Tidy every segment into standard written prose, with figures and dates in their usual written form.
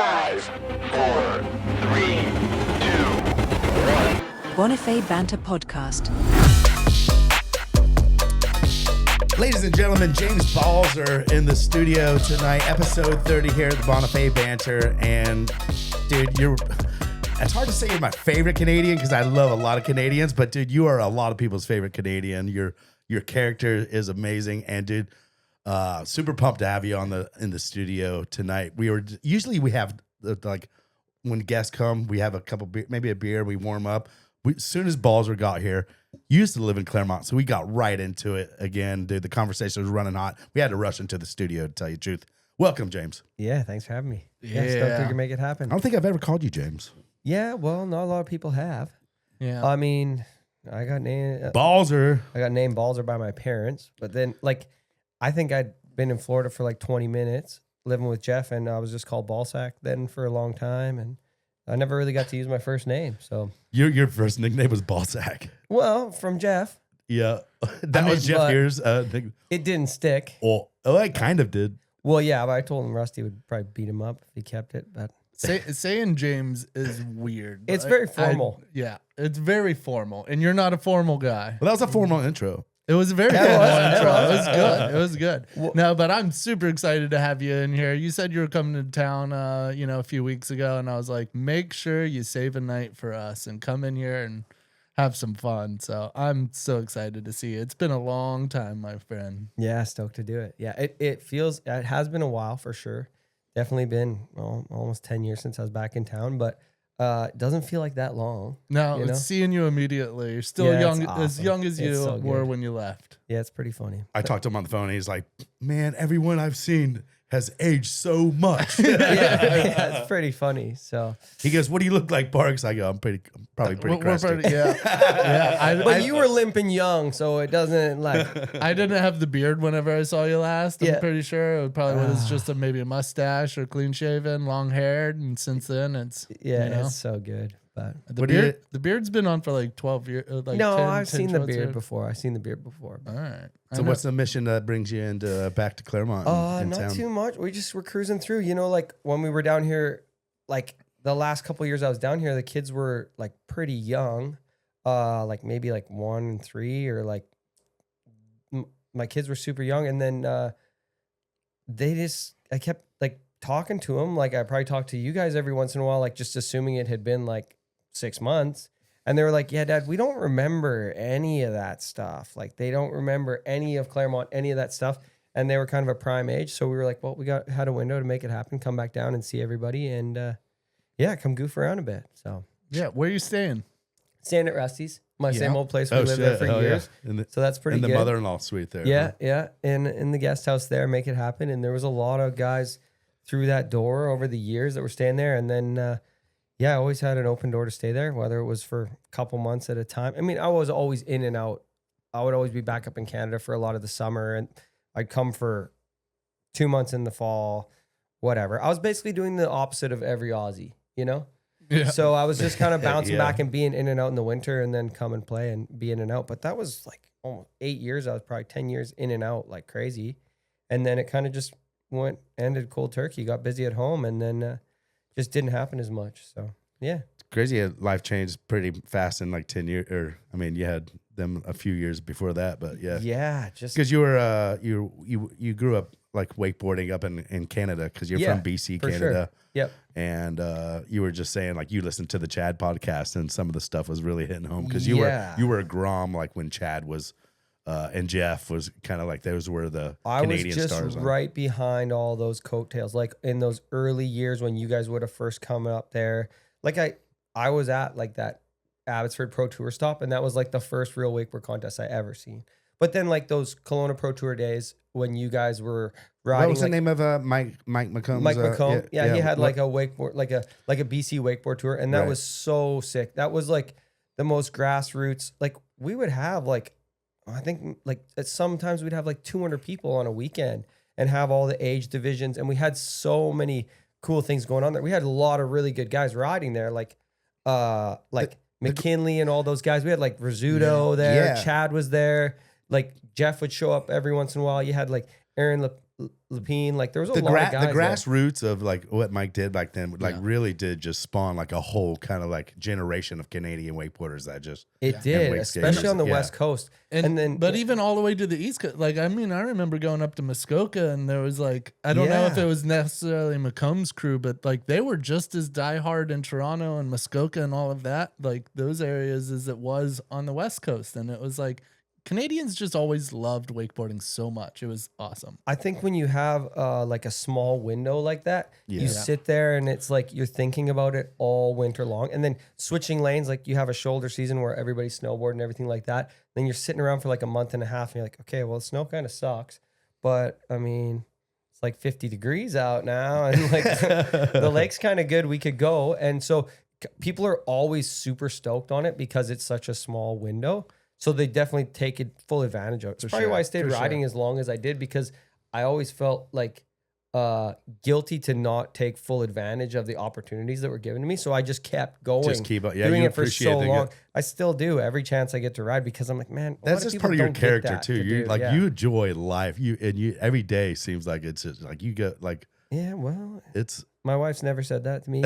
5, 4, 3, 2, 1. Bonifay Banter Podcast. Ladies and gentlemen, James Balzer in the studio tonight, episode 30 here at the Bonifay Banter. And dude, it's hard to say you're my favorite Canadian because I love a lot of Canadians, but dude, you are a lot of people's favorite Canadian. Your character is amazing, and dude, super pumped to have you in the studio tonight. We have like when guests come, we have a couple maybe a beer, we warm up. As soon as Balzer got here, you used to live in Claremont, so we got right into it again, dude. The conversation was running hot. We had to rush into the studio to tell you the truth. Welcome, James. Yeah, thanks for having me. Yeah, stoked we can make it happen. I don't think I've ever called you James. Yeah, well, not a lot of people have. Yeah. I mean, I got named Balzer. I got named Balzer by my parents, but then I think I'd been in Florida for like 20 minutes living with Jeff, and I was just called Ballsack then for a long time, and I never really got to use my first name. So your first nickname was Ballsack. well, from Jeff, Yeah, that was Jeff Here's. it didn't stick. Oh, it kind of did. Well, yeah, but I told him Rusty would probably beat him up if he kept it, but Saying James is weird. it's very formal. It's very formal, and you're not a formal guy. Well, that was a formal intro. It was a very Yeah, it formal was. intro. It It was. was good. It was good. Well- No, but I'm super excited to have you in here. You said you were coming to town, a few weeks ago, and I was like, make sure you save a night for us and come in here and have some fun. So I'm so excited to see you. It's been a long time, my friend. Yeah, stoked to do it. Yeah, it has been a while for sure. Definitely been almost 10 years since I was back in town, but it doesn't feel like that long. No, You know? it's seeing you immediately. You're still Yeah, it's young, awesome. as young as you It's so were good. when you left. Yeah, it's pretty funny. I talked to him on the phone, and he's like, "Man, everyone I've seen has aged so much." yeah, it's pretty funny. So, He goes, "What do you look like, Parks?" I go, "I'm probably pretty crusty." Yeah. but you were limping young, so it doesn't I didn't have the beard whenever I saw you last. I'm Yeah. pretty sure it probably was just maybe a mustache or clean shaven, long haired, and since then it's it's so good. But the beard's been on for like 12 years. no, I've 10, seen the 12 beard years. before. I've seen the beard before. All right. So what's the mission that brings you into back to Claremont? in Not town? too much. We just were cruising through. You know, like when we were down here, like the last couple of years I was down here, the kids were like pretty young, like maybe like 1 and 3, or like my kids were super young, and then I kept like talking to them, like I probably talked to you guys every once in a while, like just assuming it had been like 6 months. And they were like, "Yeah, Dad, we don't remember any of that stuff. Like, they don't remember any of Claremont, any of that stuff." And they were kind of a prime age. So we were like, well, had a window to make it happen, come back down and see everybody. And come goof around a bit. So Yeah. Where are you staying? staying at Rusty's, my same old place we Oh, lived at shit. for Hell years. Yeah. So that's pretty And the good. mother-in-law suite there. Yeah, yeah. In the guest house there, make it happen. And there was a lot of guys through that door over the years that were staying there. And then, I always had an open door to stay there, whether it was for a couple months at a time. I mean, I was always in and out. I would always be back up in Canada for a lot of the summer, and I'd come for 2 months in the fall, whatever. I was basically doing the opposite of every Aussie, you know? Yeah. So I was just kind of bouncing Yeah. back and being in and out in the winter, and then come and play and be in and out. But that was like almost 8 years. I was probably 10 years in and out like crazy. And then it kind of just ended cold turkey, got busy at home, and then just didn't happen as much. So, yeah. It's crazy. Life changed pretty fast in like 10 years. Or, I mean, you had them a few years before that, but yeah. Yeah. Just Because you were, you grew up like wakeboarding up in Canada because you're Yeah, from BC, for Canada. sure. Yep. And you were just saying like you listened to the Chad podcast and some of the stuff was really hitting home because Yeah. you were a Grom like when Chad was and Jeff was kind of like those were the I Canadian was just stars. right behind all those coattails, like in those early years when you guys would have first come up there. Like I was at like that Abbotsford Pro Tour stop, and that was like the first real wakeboard contest I ever seen. But then like those Kelowna Pro Tour days when you guys were riding. What was like, the name of Mike McComb? Mike McComb. Yeah, he had like What- a wakeboard, like a BC wakeboard tour, and that Right. was so sick. That was like the most grassroots. Like we would have like, I think like sometimes we'd have like 200 people on a weekend and have all the age divisions, and we had so many cool things going on there. We had a lot of really good guys riding there, like McKinley and all those guys. We had like Rizzuto there. Yeah. Chad was there. Like Jeff would show up every once in a while. You had like Aaron Lapine. Like there was a The, lot of guys the there. grassroots of like what Mike did back then, like Yeah. really did just spawn like a whole kind of like generation of Canadian wakeboarders that just It and did, wake especially skaters. on the Yeah. West Coast. And then, but even all the way to the East Coast, like, I mean, I remember going up to Muskoka and there was like, I don't know if Yeah. it was necessarily Macomb's crew, but like they were just as diehard in Toronto and Muskoka and all of that, like those areas as it was on the West Coast. And it was like, Canadians just always loved wakeboarding so much. It was awesome. I think when you have like a small window like that, Yeah. you sit there and it's like you're thinking about it all winter long. And then switching lanes, like you have a shoulder season where everybody's snowboarding and everything like that. Then you're sitting around for like a month and a half and you're like, okay, well, the snow kind of sucks. But I mean, it's like 50 degrees out now. And like the lake's kind of good. We could go. And so people are always super stoked on it because it's such a small window. So they definitely take it full advantage of it. It's probably why I stayed riding as long as I did, because I always felt like guilty to not take full advantage of the opportunities that were given to me. So I just kept going, Just keep up. Yeah, doing you it for appreciate so the long. good- I still do every chance I get to ride, because I'm like, man, a lot That's of just people part of your don't get character that too. to You do. like Yeah. you enjoy life. You every day seems like it's just like you get like Yeah, well, it's my wife's never said that to me,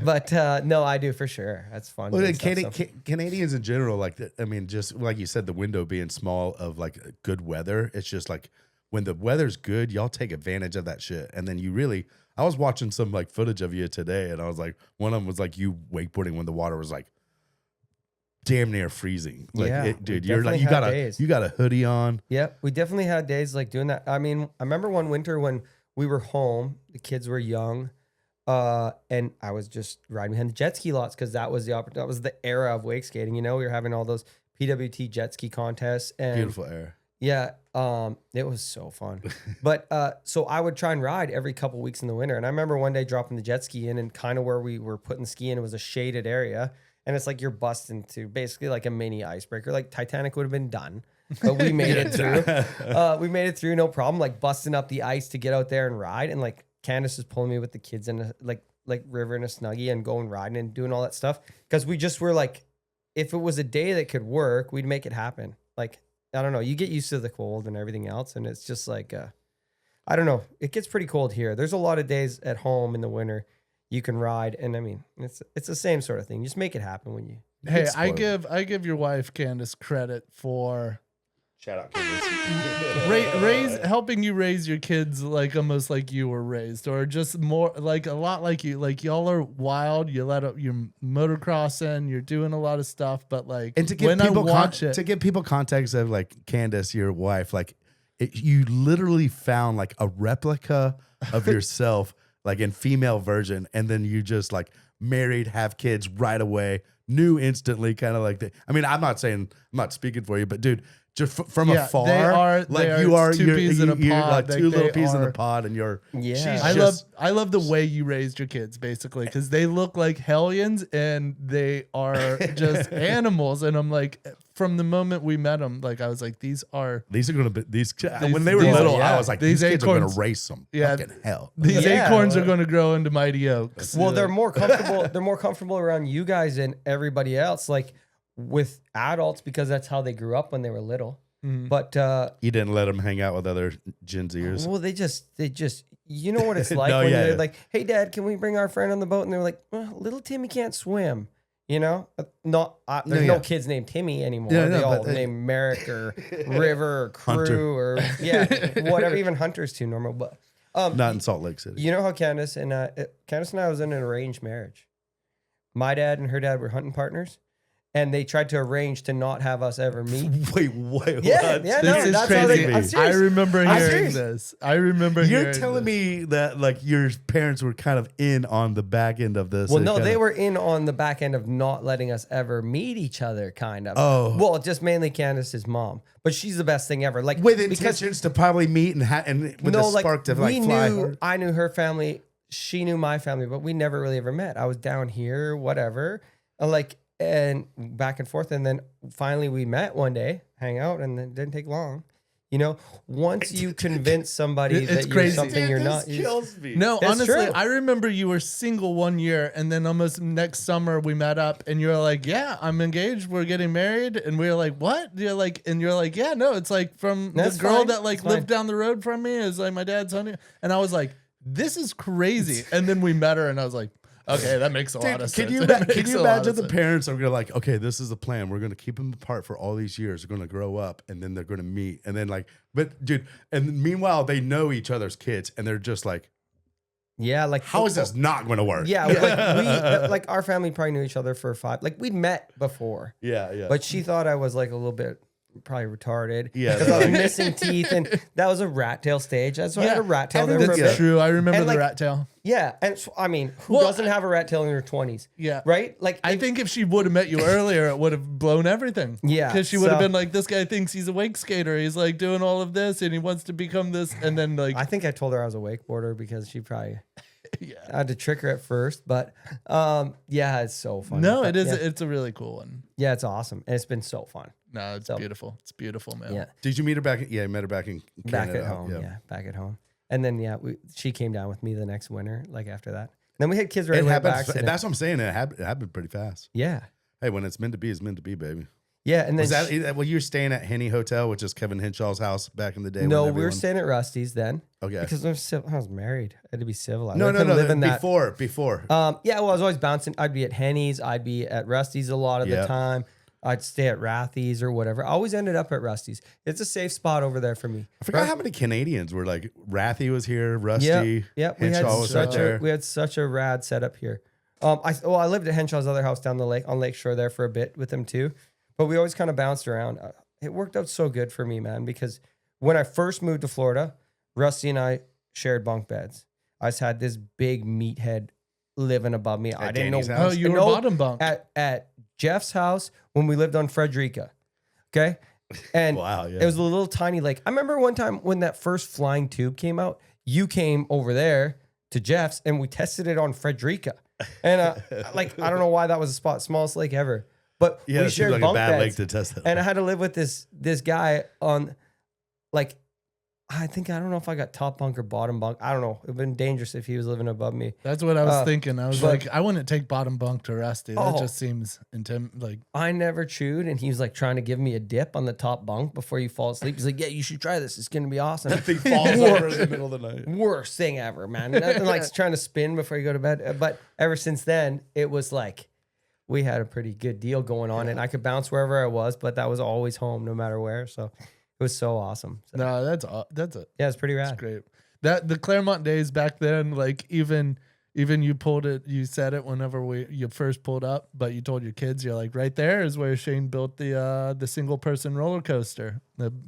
but no, I do for sure. That's fun. well, doing then stuff, so- Canadians in general, like I mean, just like you said, the window being small of like good weather. It's just like when the weather's good, y'all take advantage of that shit, and then you really. I was watching some like footage of you today, and I was like, one of them was like you wakeboarding when the water was like damn near freezing. Like, Yeah, dude, we you're like definitely you got a hoodie on. Yeah, we definitely had days like doing that. I mean, I remember one winter when we were home, the kids were young, and I was just riding behind the jet ski lots because that was that was the era of wake skating. You know, we were having all those PWT jet ski contests, and Beautiful air. yeah, it was so fun. But so I would try and ride every couple weeks in the winter, and I remember one day dropping the jet ski in, and kind of where we were putting ski in, it was a shaded area. And it's like you're busting to basically like a mini icebreaker. Like Titanic would have been done, but we made it through. We made it through, no problem. Like busting up the ice to get out there and ride. And like Candace is pulling me with the kids in a like river in a Snuggie and going riding and doing all that stuff. Because we just were like, if it was a day that could work, we'd make it happen. Like, I don't know. You get used to the cold and everything else. And it's just like, I don't know. It gets pretty cold here. There's a lot of days at home in the winter you can ride, and I mean, it's the same sort of thing. You just make it happen when you. Hey, explode. I give your wife Candace credit for Shout out, Candace. raise helping you raise your kids like almost like you were raised, or just more like a lot like you. Like y'all are wild. You let up your motocrossing. You're doing a lot of stuff, but like And to give when people I watch it, to give people context of like Candace, your wife, like you literally found like a replica of yourself, like in female version, and then you just like married, have kids right away, knew instantly, kind of like that. I mean, I'm not speaking for you, but dude, just from Yeah, afar, they are- like they you are are, two you're, peas in a you're pod, like like two little they peas in the are- pod, and you're Yeah, I love the way you raised your kids, basically, because they look like hellions and they are just animals. And I'm like, from the moment we met them, like I was like, these are gonna be when they were these- little, yeah. I was like, These these kids are gonna acorns- race some Yeah. fucking hell. these Yeah. acorns are going to grow into mighty oaks. well, they're more comfortable. They're more comfortable around you guys and everybody else, like with adults, because that's how they grew up when they were little. But You didn't let them hang out with other Gen Zers. well, they just, you know what it's like No, when yeah. you're like, "Hey, Dad, can we bring our friend on the boat?" And they're like, well, "Little Timmy can't swim." You know, there's no yeah. kids named Timmy anymore. Yeah, they no, all but- named Merrick or River or Crew Hunter. or whatever. Even Hunter's too normal. But Not in Salt Lake City. you know how Candace and I was in an arranged marriage. My dad and her dad were hunting partners, and they tried to arrange to not have us ever meet. Wait, Yeah, what? yeah, no, This is that's how crazy. they. I'm I serious. I remember I'm hearing serious. this. I remember You're hearing telling this. me that like your parents were kind of in on the back end of this. Well, no, they were in on the back end of not letting us ever meet each other, kind of. Oh. Well, just mainly Candace's mom, but she's the best thing ever. Like with because- intentions to probably meet and with no, the spark to like we fly. knew, hard. I knew her family, she knew my family, but we never really ever met. I was down here, whatever, and back and forth, and then finally we met one day, hang out, and it didn't take long. You know, once you convince somebody It's that you're crazy. something you're This not. kills me. No, It's honestly, true. I remember you were single one year, and then almost next summer we met up, and you were like, "Yeah, I'm engaged. We're getting married." And we were like, "What?" You're like, "Yeah, no, it's like from That's the girl fine. that like It's fine. lived down the road from me is like my dad's honey." And I was like, "This is crazy." And then we met her, and I was like, "Okay, that makes a lot of Can sense." you, That can makes you a lot imagine of the sense. parents are gonna like, okay, this is the plan. We're gonna keep them apart for all these years. They're gonna grow up, and then they're gonna meet, and then like, but dude, and meanwhile they know each other's kids, and they're just like, Yeah, like how is this not gonna work? Yeah, like like our family probably knew each other for 5. Like we'd met before, yeah. but she thought I was like a little bit probably retarded. Yeah, because I was missing teeth, and that was a rat tail stage. That's why I had a rat tail there for a That's bit. true. I remember And, the like, rat tail. Yeah, and so, I mean, who Well, doesn't have a rat tail in their 20s? Yeah. Right? Like I think if she would have met you earlier, it would have blown everything. Yeah, Because she would have so- been like, this guy thinks he's a wake skater. He's like doing all of this and he wants to become this. And then like, I think I told her I was a wakeboarder because she probably yeah. I had to trick her at first, but yeah, it's so fun. No, But it is. Yeah, It's a really cool one. yeah, it's awesome, and it's been so fun. No, it's So- beautiful. It's beautiful, man. Yeah, Did you meet her back? Yeah, you met her back in back Canada. at home. Yeah, back at home, and then she came down with me the next winter. Like after that, then we had kids right It away. happened. By accident. That's what I'm saying. It happened pretty fast. Yeah, Hey, when it's meant to be, it's meant to be, baby. yeah, and then Was that well? You were staying at Henny Hotel, which is Kevin Henshaw's house back in the day. no, when we were everyone- staying at Rusty's then. Okay. Because I was married. I had to be civilized. No, I no, couldn't no. live in that. Before. Yeah, well, I was always bouncing. I'd be at Henny's. I'd be at Rusty's a lot of the Yep. time. I'd stay at Rathy's or whatever. I always ended up at Rusty's. It's a safe spot over there for me. I forgot how many Canadians were like. Rathy was here. Rusty. Yep. We had Henshaw was right there. we had such a rad setup here. I lived at Henshaw's other house down the lake on Lakeshore there for a bit with him too, but we always kind of bounced around. It worked out so good for me, man, because when I first moved to Florida, Rusty and I shared bunk beds. I just had this big meathead living above me. I didn't know. Danny's house? Oh, you were No, bottom bunk. at Jeff's house when we lived on Frederica. Okay. And Wow, yeah. it was a little tiny lake. I remember one time when that first flying tube came out, you came over there to Jeff's and we tested it on Frederica. And like, I don't know why that was a spot, smallest lake ever. But Yeah, we it seemed shared like a bunk bad lake beds. to test that. And I had to live with this guy on, like, I don't know if I got top bunk or bottom bunk. I don't know. It would have been dangerous if he was living above me. That's what I was thinking. I was but- like, I wouldn't take bottom bunk to Rusty. That Oh. just seems like I never chewed, and he was like trying to give me a dip on the top bunk before you fall asleep. He's like, "Yeah, you should try this. It's gonna be awesome." Thing falls over in the middle of the night. Worst thing ever, man. Nothing like trying to spin before you go to bed. But ever since then, it was like we had a pretty good deal going on, and I could bounce wherever I was, but that was always home, no matter where. So it was so awesome. So, no. That's yeah, it's pretty rad. great. That the Claremont days back then, like even you pulled it, you said it whenever you first pulled up, but you told your kids, you're like, right there is where Shane built the single person roller coaster.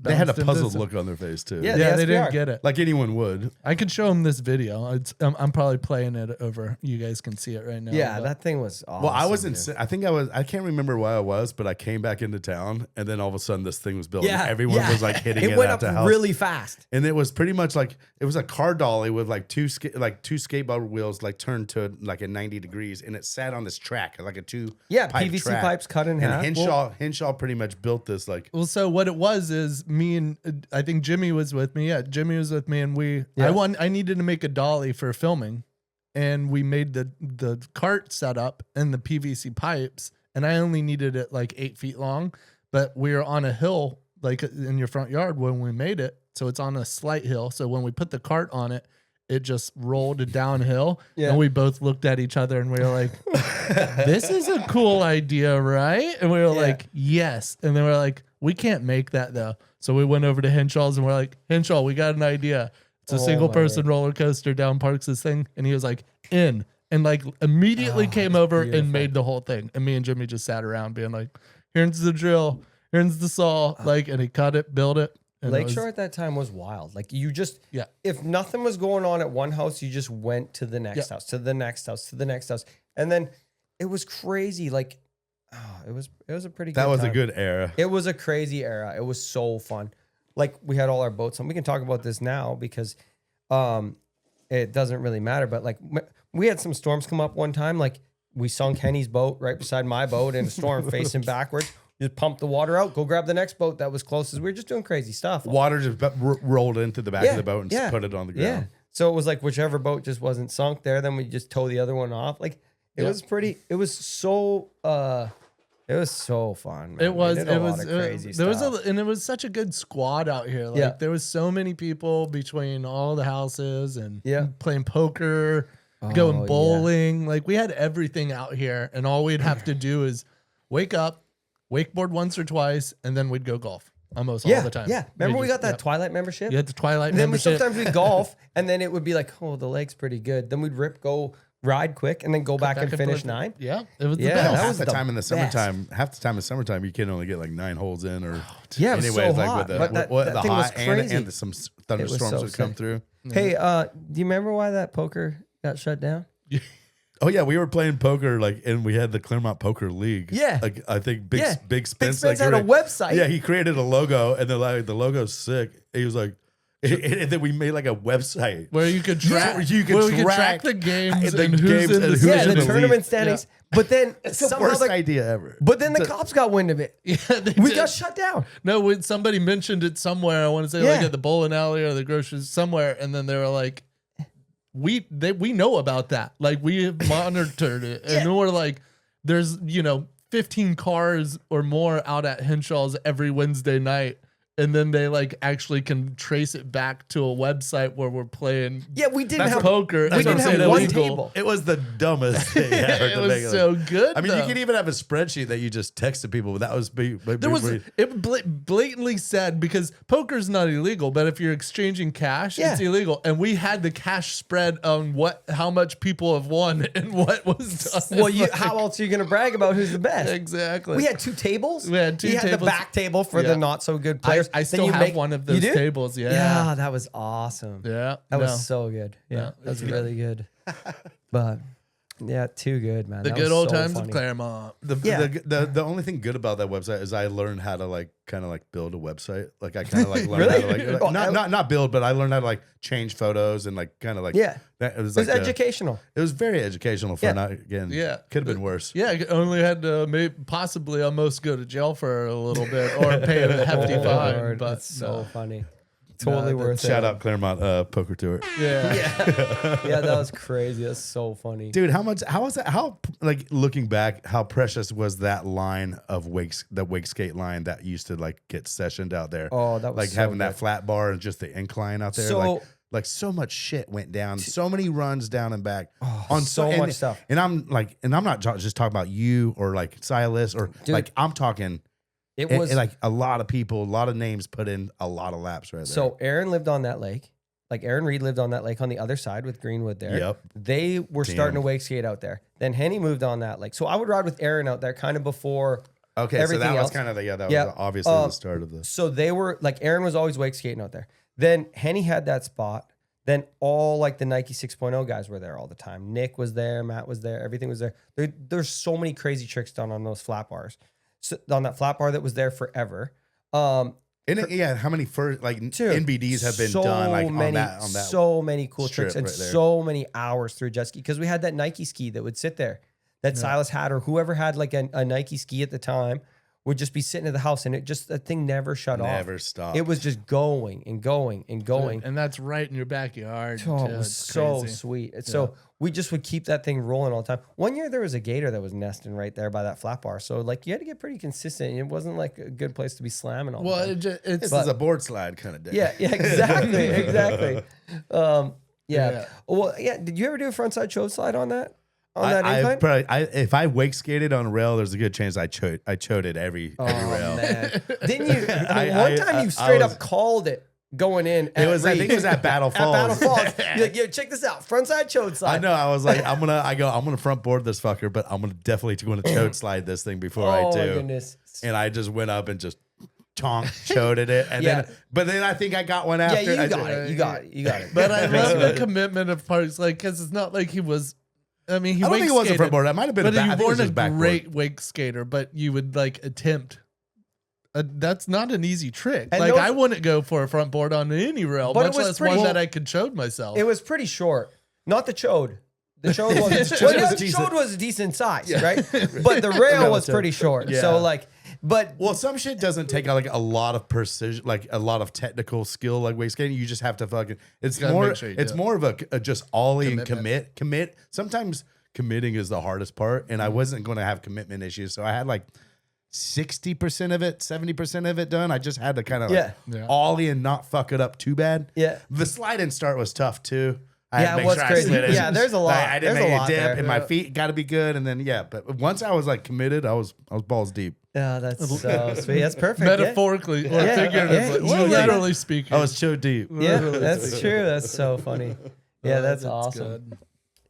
They had a puzzled look on their face too. Yeah, Yeah, the they didn't SPR. get it. like anyone would. I could show them this video. I'm probably playing it over. You guys can see it right now. Yeah, but- that thing was awesome. Well, I was in. dude. I think I was. I can't remember where I was, but I came back into town, and then all of a sudden, this thing was built. Yeah, and everyone yeah. was like hitting it went out up the house. really fast. And it was pretty much like it was a car dolly with like two skateboard wheels like turned to like a 90 degrees, and it sat on this track like a two PVC track. pipes cut in And half. Henshaw pretty much built this like Well, so what it was is me and I think Jimmy was with me. Yeah, Jimmy was with me, and I needed to make a dolly for filming, and we made the cart setup and the PVC pipes, and I only needed it like 8 feet long, but we were on a hill like in your front yard when we made it, so it's on a slight hill. So when we put the cart on it, it just rolled downhill, Yeah. and we both looked at each other and we were like, "This is a cool idea, right?" And we were like, "Yes," and then we're like, "We can't make that though." So we went over to Henshaw's and we're like, "Henshaw, we got an idea. It's a Oh, single my person roller coaster down Parks' thing." And he was like, "In." And like immediately came over and beautiful. made the whole thing. And me and Jimmy just sat around being like, "Here's the drill. Here's the saw." Like, and he cut it, built it. And it was- Lakeshore at that time was wild. Like you just, Yeah. if nothing was going on at one house, you just went to the next house, to the next house, to the next house, and then it was crazy. Like, it was a pretty. that good was a time. good era. It was a crazy era. It was so fun. Like we had all our boats on. We can talk about this now because, it doesn't really matter. But like we had some storms come up one time. Like we sunk Henny's boat right beside my boat in a storm facing backwards. Just pump the water out, go grab the next boat that was closest. We were just doing crazy stuff. Water just rolled into the back of the boat and put it on the ground. Yeah. So it was like whichever boat just wasn't sunk there, then we just tow the other one off. Like it was pretty. It was so. It was so fun. Man. It was. We did a It lot was. of crazy There stuff. was and it was such a good squad out here. Like there was so many people between all the houses and playing poker, going bowling. Like we had everything out here, and all we'd have to do is wake up, wakeboard once or twice, and then we'd go golf almost all the time. Yeah. Remember we got that Twilight membership? You had the Twilight and then membership. Sometimes we'd golf, and then it would be like, oh, the lake's pretty good. Then we'd go ride quick, and then go back and finish 9. Yeah, it was the Yeah, best. that Half was the the time in the best. summertime, you can only get like 9 holes in, or Yeah, it was so like hot, with but that the thing was hot crazy. and some thunderstorms so would come sick. through. Hey, do you remember why that poker got shut down? Oh yeah, we were playing poker and we had the Claremont Poker League. Yeah. like I think Big Spence. Big Spence had a website. Yeah, he created a logo, and the logo's sick. He was like, and then we made like a website where you could track, where you could where we could track track the games the and who's games in and the who's Yeah, in the the tournament league. standings. But then It's the somehow worst idea ever. But then the cops got wind of it. Yeah, they We did. got shut down. No, when somebody mentioned it somewhere, I want to say like at the bowling alley or the groceries somewhere, and then they were like, we know about that. Like we have monitored it, and we're like, there's 15 cars or more out at Henshaw's every Wednesday night. And then they like actually can trace it back to a website where we're playing. Yeah, we didn't That's have poker. We That's didn't what I'm have saying, one illegal. table. It was the dumbest thing ever. It to was make so good. I mean, though. you could even have a spreadsheet that you just texted people. But that was There was it blatantly said, because poker's not illegal, but if you're exchanging cash, it's illegal. And we had the cash spread on how much people have won and what was done. Well, how else are you going to brag about who's the best? Exactly. We had 2 tables. We had 2 He had the tables. back table for Yeah. the not so good players. I Then still you have one of those You do? tables. Yeah. Yeah, that was awesome. Yeah. That was so good. Yeah, that was really good. But yeah, too good, man. The That good was old so times funny. of Claremont. The only thing good about that website is I learned how to kind of build a website. Like I kind of learned how to not build, but I learned how to change photos and kind of Yeah. That, it was It was educational. It was very educational for not again. Yeah. could have been worse. Yeah, I only had to possibly almost go to jail for a little bit or pay a hefty Oh, fine. Lord, But that's so no. funny. Totally worth it. Shout out Claremont Poker Tour. Yeah. Yeah, that was crazy. That's so funny. Dude, how was that? How looking back, how precious was that line of the wake skate line that used to get sessioned out there? Oh, that was so having that good. flat bar and just the incline out there. So- So much shit went down, so many runs down and back on so much stuff. And I'm not just talking about you or Silas or Dude. I'm talking. It was a lot of people, a lot of names put in a lot of laps right there. so Aaron lived on that lake. Aaron Reed lived on that lake on the other side with Greenwood there. Yep. They were starting to wake skate out there. Then Henny moved on that lake. So I would ride with Aaron out there kind of before okay, so everything that was else. kind of that Yeah. was obviously the start of this. So they were Aaron was always wake skating out there. Then Henny had that spot. Then all the Nike 6.0 guys were there all the time. Nick was there, Matt was there, everything was there. There's so many crazy tricks done on those flat bars. So, on that flat bar that was there forever. How many first NBDs have been done on that so many cool strip tricks and right there. so many hours through jet ski because we had that Nike ski that would sit there that Silas had or whoever had a Nike ski at the time would just be sitting at the house and that thing never shut off. Never stopped. It was just going and going and going. And that's right in your backyard. Oh, too. it was It's so crazy. sweet. So we just would keep that thing rolling all the time. One year there was a gator that was nesting right there by that flat bar. So you had to get pretty consistent. It wasn't a good place to be slamming all the Well, time. it's This is a board slide kind of day. Yeah, exactly. Exactly. Yeah. Well, yeah. Did you ever do a frontside chode slide on that? On that incline? If I wake skated on a rail, there's a good chance I choded every rail. Man. Didn't you? I- One time I you straight was- up called it going in. It was. I think it was at Battle Falls. At Battle Falls. You're like, yo, check this out. Frontside chode slide. I know. I was like, I'm gonna front board this fucker, but I'm gonna definitely chode slide this thing before I do. Oh, my goodness. And I just went up and just choded it, and then I think I got one Yeah, after. you I got did- it. You got it. You got it. But I love the commitment of parts, because it's not like he was. I mean, he I don't think it was a wake-skated, front board. That might have been. but I you think it was weren't a just backboard. great wake skater, but you would attempt. That's not an easy trick. And I wouldn't go for a front board on any rail, But it much was less pretty- one that I could chode myself. It was pretty short. Not the chode. The chode was chode well, was the decent. chode was a decent size, right? But the rail was Relative. pretty short. Yeah. So But Well, some shit doesn't take like a lot of precision, like a lot of technical skill, like wake skating. You just have to fucking. It's gotta more. make sure you It's do it. more of a just ollie and Commitment. commit. Sometimes committing is the hardest part, and I wasn't going to have commitment issues, so I had like 60% of it, 70% of it done. I just had to kind of like Yeah. ollie and not fuck it up too bad. Yeah. The slide and start was tough too. I had Yeah, to make what's sure crazy- I slid in. yeah, there's a lot. I didn't There's a make lot a dip, there. and my feet got to be good, and then but once I was like committed, I was balls deep. yeah, that's so sweet. That's perfect. Yeah. Metaphorically or Yeah. figuratively. Yeah. Literally speaking. I was so deep. Yeah, that's true. That's so funny. Yeah, that's awesome. good.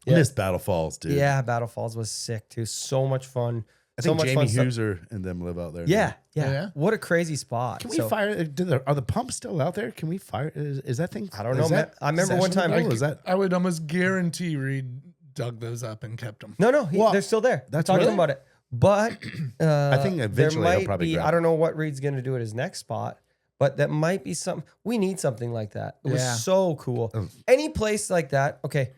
Yeah. Missed Battle Falls, dude. Yeah, Battle Falls was sick too. So much fun. I so think much Jamie fun stuff. Hughes and them live out there. Yeah, Oh, yeah, yeah? What a crazy spot. Can we So, fire? Are the pumps still out there? Can we fire? Is that thing? I don't know, is man. I remember one time- sessionable? Is that? I would almost guarantee Reed dug those up and kept them. No, Well, they're still there. that's We're talking really- about it. But I think eventually there I'll might probably be. grab I it. don't know what Reed's going to do at his next spot, but that might be something. We need something like that. It Yeah. was so cool. Any place like that. Okay,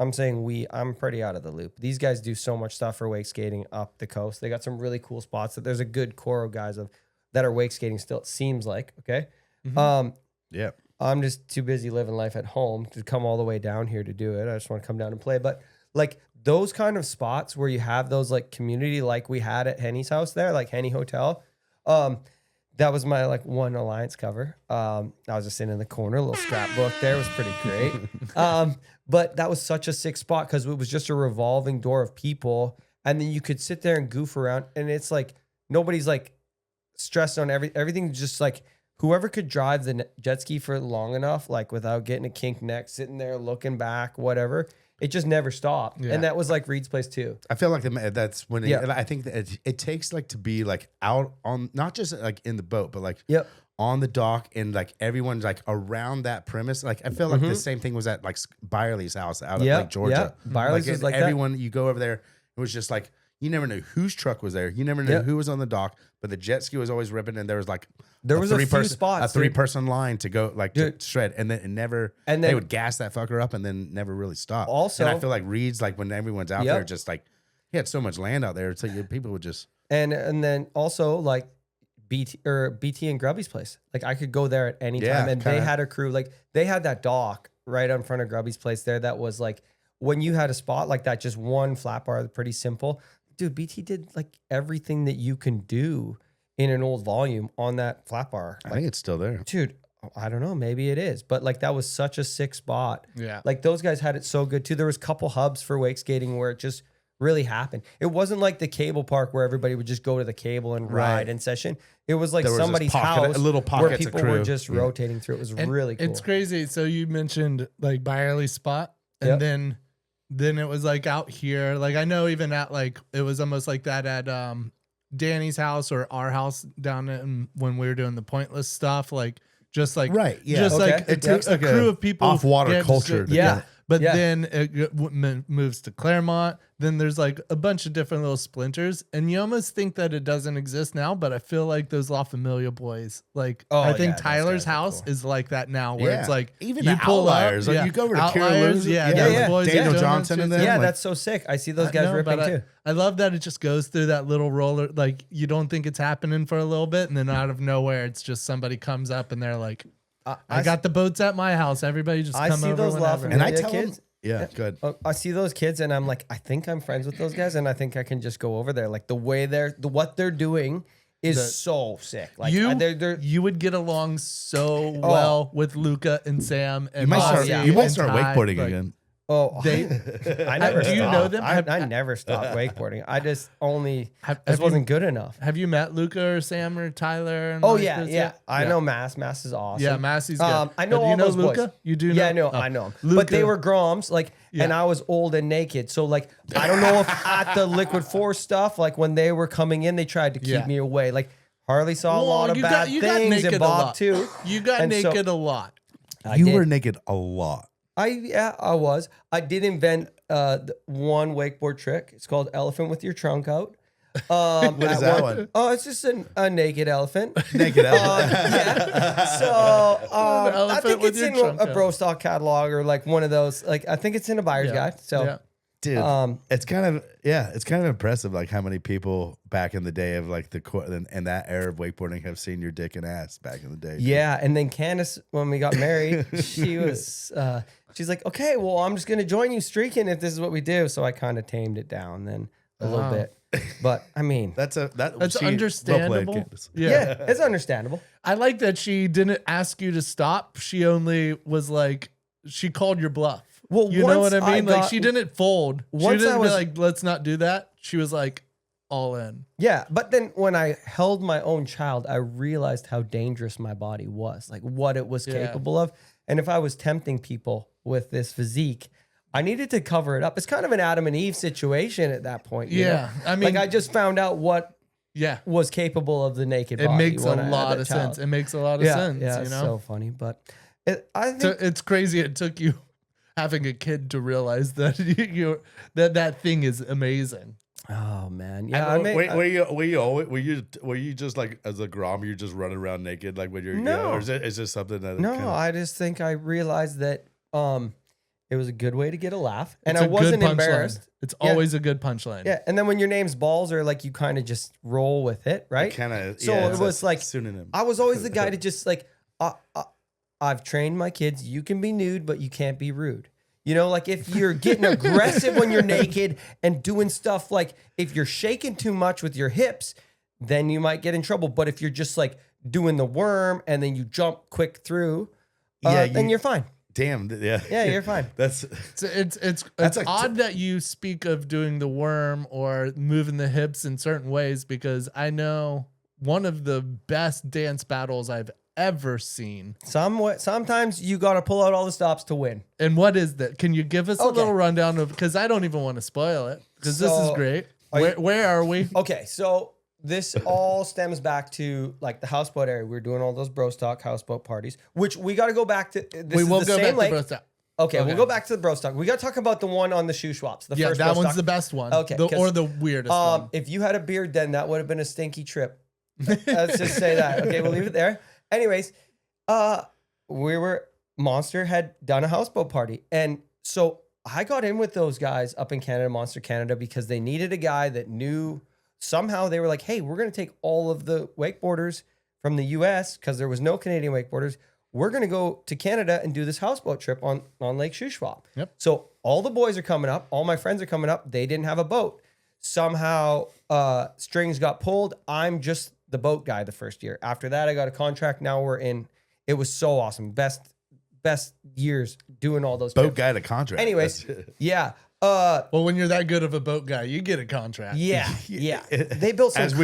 I'm saying I'm pretty out of the loop. These guys do so much stuff for wake skating up the coast. They got some really cool spots. That there's a good core of guys that are wake skating still. It seems like okay. Yeah. I'm just too busy living life at home to come all the way down here to do it. I just want to come down and play. But like those kind of spots where you have those like community, like we had at Henny's house there, like Henny Hotel. That was my like one Alliance cover. I was just sitting in the corner, a little scrapbook there. It was pretty great. But that was such a sick spot because it was just a revolving door of people. And then you could sit there and goof around. And it's like, nobody's like stressed on everything. Just like whoever could drive the jet ski for long enough, like without getting a kink neck, sitting there looking back, whatever. It just never stopped. Yeah. And that was like Reed's place too. I feel like that's when Yeah. I think that it takes like to be like out on not just like in the boat, but like Yep. on the dock and like everyone's like around that premise. Like I feel like Mm-hmm. the same thing was at like Byerly's house out Yeah, of like Georgia. yeah. Byerly's was like that. everyone you go over there, it was just like you never knew whose truck was there. You never knew Yeah. who was on the dock, but the jet ski was always ripping, and there was like There was a few three-person- spots, a dude. 3-person line to go like Dude. to shred, and then it never. And they then- would gas that fucker up, and then never really stop. Also- and I feel like Reed's like when everyone's out Yep. there, just like he had so much land out there, so people would just. And then also like BT and Grubby's place. Like I could go there at any Yeah, time. And they kinda. had a crew, like they had that dock right in front of Grubby's place there. That was like when you had a spot like that, just one flat bar, pretty simple. Dude, BT did like everything that you can do in an old volume on that flat bar. I think it's still there. Dude, I don't know. Maybe it is. But like that was such a sick spot. Yeah. Like those guys had it so good too. There was a couple hubs for wake skating where it just really happened. It wasn't like the cable park where everybody would just go to the cable and ride Right. in session. It was like There was this somebody's pocket- house little where pockets of people were crew. just Yeah. rotating through. It was And really cool. It's crazy. So you mentioned like Byerly's spot, and Yep. then it was like out here. Like I know even at like it was almost like that at Danny's house or our house down in when we were doing the pointless stuff. Like just like Right, yeah. just Okay. like It takes a like crew a of people off-water get to culture sit- to get it. But Yeah. then it moves to Claremont. Then there's like a bunch of different little splinters, and you almost think that it doesn't exist now. But I feel like those La Familia boys, like Oh, I yeah, think those Tyler's guys are house cool. is like that now, where Yeah. it's like Even you the pull Outliers, up, like, you go over to Kira Outliers, Lewis, yeah, yeah, those boys, Daniel doing Johnson that and shit. them. yeah, like- that's so sick. I see those guys No, ripping but too. I love that it just goes through that little roller. Like you don't think it's happening for a little bit, and then out of nowhere, it's just somebody comes up and they're like, "I got the boats at my house. Everybody just I come see over those whenever." La And I Familia tell kids. them, yeah, good. I see those kids and I'm like, I think I'm friends with those guys, and I think I can just go over there. Like the way what they're doing is so sick. Like they're you would get along so well with Luca and Sam and You might start. Ozzy yeah. You might and start Ty, wakeboarding like, again. They I never do you stopped. know them? I never stopped wakeboarding. I just only Have this you- wasn't good enough. have you met Luca or Sam or Tyler? And Oh like yeah, this yeah. yet? I know Mass. Mass is awesome. Yeah, Massey's good. I know But all you know those Luca? boys. You do know? Yeah, no, Oh. I know him. But they Luca- were Groms, like, and Yeah. I was old and naked. So like, I don't know if at the Liquid Force stuff, like when they were coming in, they tried to keep Yeah. me away. Like Harley saw a Well, lot of you bad got things, naked and a Bob lot. too. You got And so- naked a lot. I You did. were naked a lot. I was. I did invent one wakeboard trick. It's called elephant with your trunk out. What is that one? Oh, it's just a naked elephant. Naked elephant. Yeah. So I elephant think with it's your in trunk a out. Brostock catalog or like one of those. Like I think it's in a buyer's guide. So Yeah. Dude, it's kind of impressive, like how many people back in the day of like and that era of wakeboarding have seen your dick and ass back in the day. Yeah, and then Candace, when we got married, she's like, okay, well, I'm just gonna join you streaking if this is what we do. So I kind of tamed it down then a little bit, but I mean, that's understandable. Well played, yeah, it's understandable. I like that she didn't ask you to stop. She only was like, she called your bluff. Well, you know what I mean? Like she didn't fold. She didn't be like, let's not do that. She was like, all in. Yeah, but then when I held my own child, I realized how dangerous my body was, like what it was capable of. And if I was tempting people with this physique, I needed to cover it up. It's kind of an Adam and Eve situation at that point. You know? I mean, like I just found out what was capable of the naked body. It makes a lot of sense. It makes a lot of sense. Yeah, you it's know? so funny, but I think it's crazy. It took you having a kid to realize that that thing is amazing. Oh man, yeah. Were you just like as a grom? You're just running around naked like when you're or is this something that I just think I realized that it was a good way to get a laugh, and It's I a wasn't good embarrassed. punchline. It's always a good punchline. Yeah, and then when your name's Balzer, like you kind of just roll with it, right? So it was like synonym. I was always the guy to just like I've trained my kids. You can be nude, but you can't be rude. You know, like if you're getting aggressive when you're naked and doing stuff like if you're shaking too much with your hips, then you might get in trouble. But if you're just like doing the worm and then you jump quick through, then you're fine. Damn, Yeah, you're fine. It's like odd that you speak of doing the worm or moving the hips in certain ways, because I know one of the best dance battles I've ever seen. Sometimes you got to pull out all the stops to win. And what is that? Can you give us a little rundown of, because I don't even want to spoil it, because this is great. Where are we? Okay, so this all stems back to like the Houseboat area. We were doing all those Brostock Houseboat parties, which we got to go back to. We will go back to Brostock. Okay, we'll go back to the Brostock. We got to talk about the one on the shoe swaps. The first that Brostock. one's the best one. Okay, or the weirdest one. If you had a beard then, that would have been a stinky trip. Let's just say that. Okay, we'll leave it there. Anyways, Monster had done a houseboat party. And so I got in with those guys up in Canada, Monster Canada, because they needed a guy that knew. Somehow they were like, hey, we're going to take all of the wakeboarders from the US because there was no Canadian wakeboarders. We're going to go to Canada and do this houseboat trip on Lake Shuswap. Yep. So all the boys are coming up. All my friends are coming up. They didn't have a boat. Somehow strings got pulled. I'm just the boat guy the first year. After that, I got a contract. Now we're in. It was so awesome. Best years doing all those boat trips. guy to contract. Anyways, yeah. Well, when you're that good of a boat guy, you get a contract. Yeah. They built some as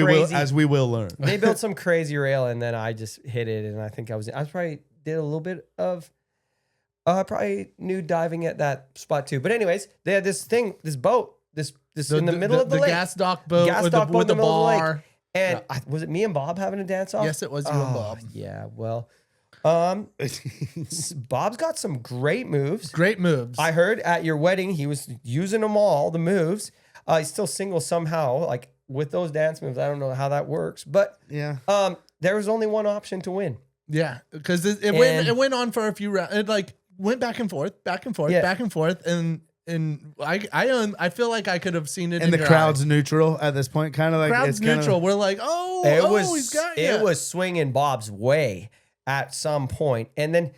we will learn. They built some crazy rail, and then I just hit it, and I think I probably did a little bit of probably nude diving at that spot too. But anyways, they had this boat, this in the middle of the lake. Gas dock boat with in the middle of the bar. lake. And was it me and Bob having a dance off? Yes, it was you and Bob. Yeah, well, Bob's got some great moves. Great moves. I heard at your wedding he was using them all, the moves. He's still single somehow, like with those dance moves. I don't know how that works, but yeah. There was only one option to win. Yeah, because it went on for a few rounds. It like went back and forth, back and forth, back and forth, and I feel like I could have seen it. And the crowd's neutral at this point, kind of like crowd's neutral. We're like, he's got you. It was swinging Bob's way at some point, and then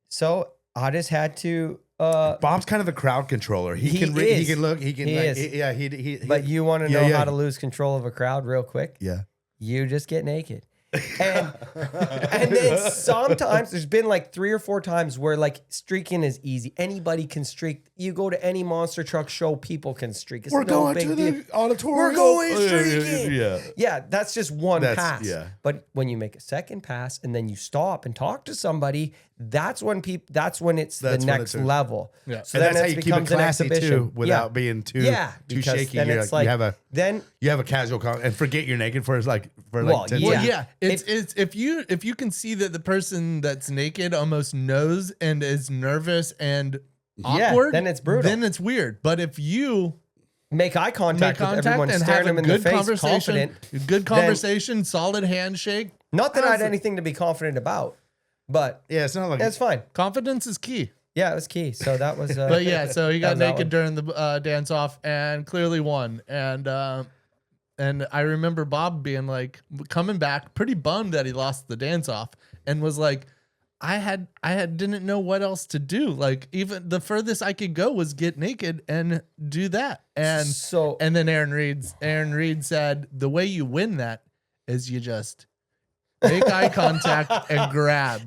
so I just had to. Bob's kind of a crowd controller. He can look. He can. But you want to know how to lose control of a crowd real quick? Yeah. You just get naked. And then sometimes there's been like 3 or 4 times where like streaking is easy. Anybody can streak. You go to any monster truck show, people can streak. It's We're no going big to deal. the auditorium. We're going streaking. Yeah. That's just one pass. Yeah. But when you make a second pass and then you stop and talk to somebody, that's when it's the next level. Yeah. So and then that's how it you keep becomes it an classy exhibition too, without being too shaky. Then it's like, you have a casual and forget you're naked for 10 seconds. Well, yeah. It's if you can see that the person that's naked almost knows and is nervous and awkward, then it's brutal. Then it's weird. But if you make eye contact with everyone, and staring have them a in the good face, confident. good conversation, solid handshake. Not that I had anything to be confident about, but yeah, it's not like it's fine. Confidence is key. Yeah, it was key. So that was. But yeah, so he got that naked one. during the dance off and clearly won. And I remember Bob being like coming back pretty bummed that he lost the dance off and was like, I didn't know what else to do. Like even the furthest I could go was get naked and do that. And and then Aaron Reed said the way you win that is you just make eye contact and grab.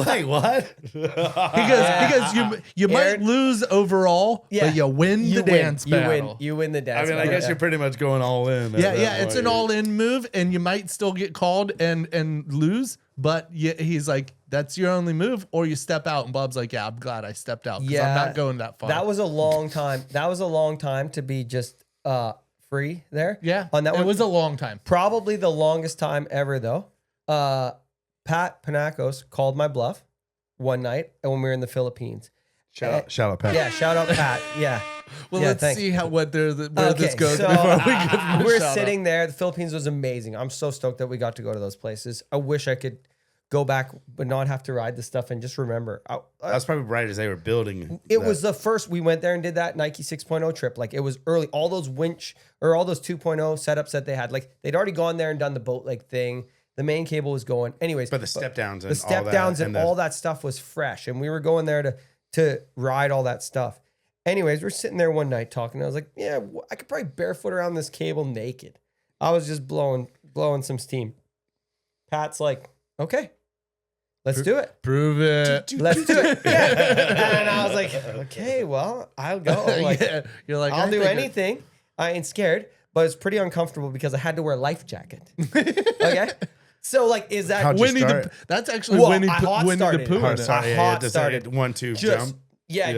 Wait, what? Because you might lose overall, but you win the dance battle. You win the I dance. mean, I guess you're pretty much going all in. Yeah, it's an all-in move, and you might still get called and lose. But he's like, that's your only move, or you step out. And Bob's like, yeah, I'm glad I stepped out because I'm not going that far. That was a long time. That was a long time to be just free there. Yeah, on that it one. was a long time. Probably the longest time ever, though. Pat Panacos called my bluff one night when we were in the Philippines. Shout out, Pat. Yeah, shout out Pat. Yeah. Well, Yeah, let's thanks. see where this goes so, before we give him a we're shout sitting there. The Philippines was amazing. I'm so stoked that we got to go to those places. I wish I could go back but not have to ride the stuff and just remember. That's probably right as they were building. It was the first we went there and did that Nike 6.0 trip. Like it was early. All those Winch or all those 2.0 setups that they had, like they'd already gone there and done the boat like thing. The main cable was going. Anyways, But the step downs and the step downs and all that stuff was fresh, and we were going there to ride all that stuff. Anyways, we're sitting there one night talking. I was like, yeah, I could probably barefoot around this cable naked. I was just blowing some steam. Pat's like, okay, let's do it. Prove it. Let's do it. Yeah. And I was like, okay, well, I'll go. Like, Yeah. You're like, I'll do anything. I ain't scared, but it's pretty uncomfortable because I had to wear a life jacket. Okay. So like, is that How'd you Winnie start? the? That's actually Well, Winnie I hot the started. Pooh. in it. Sorry, hot just started. 1, 2, just jump.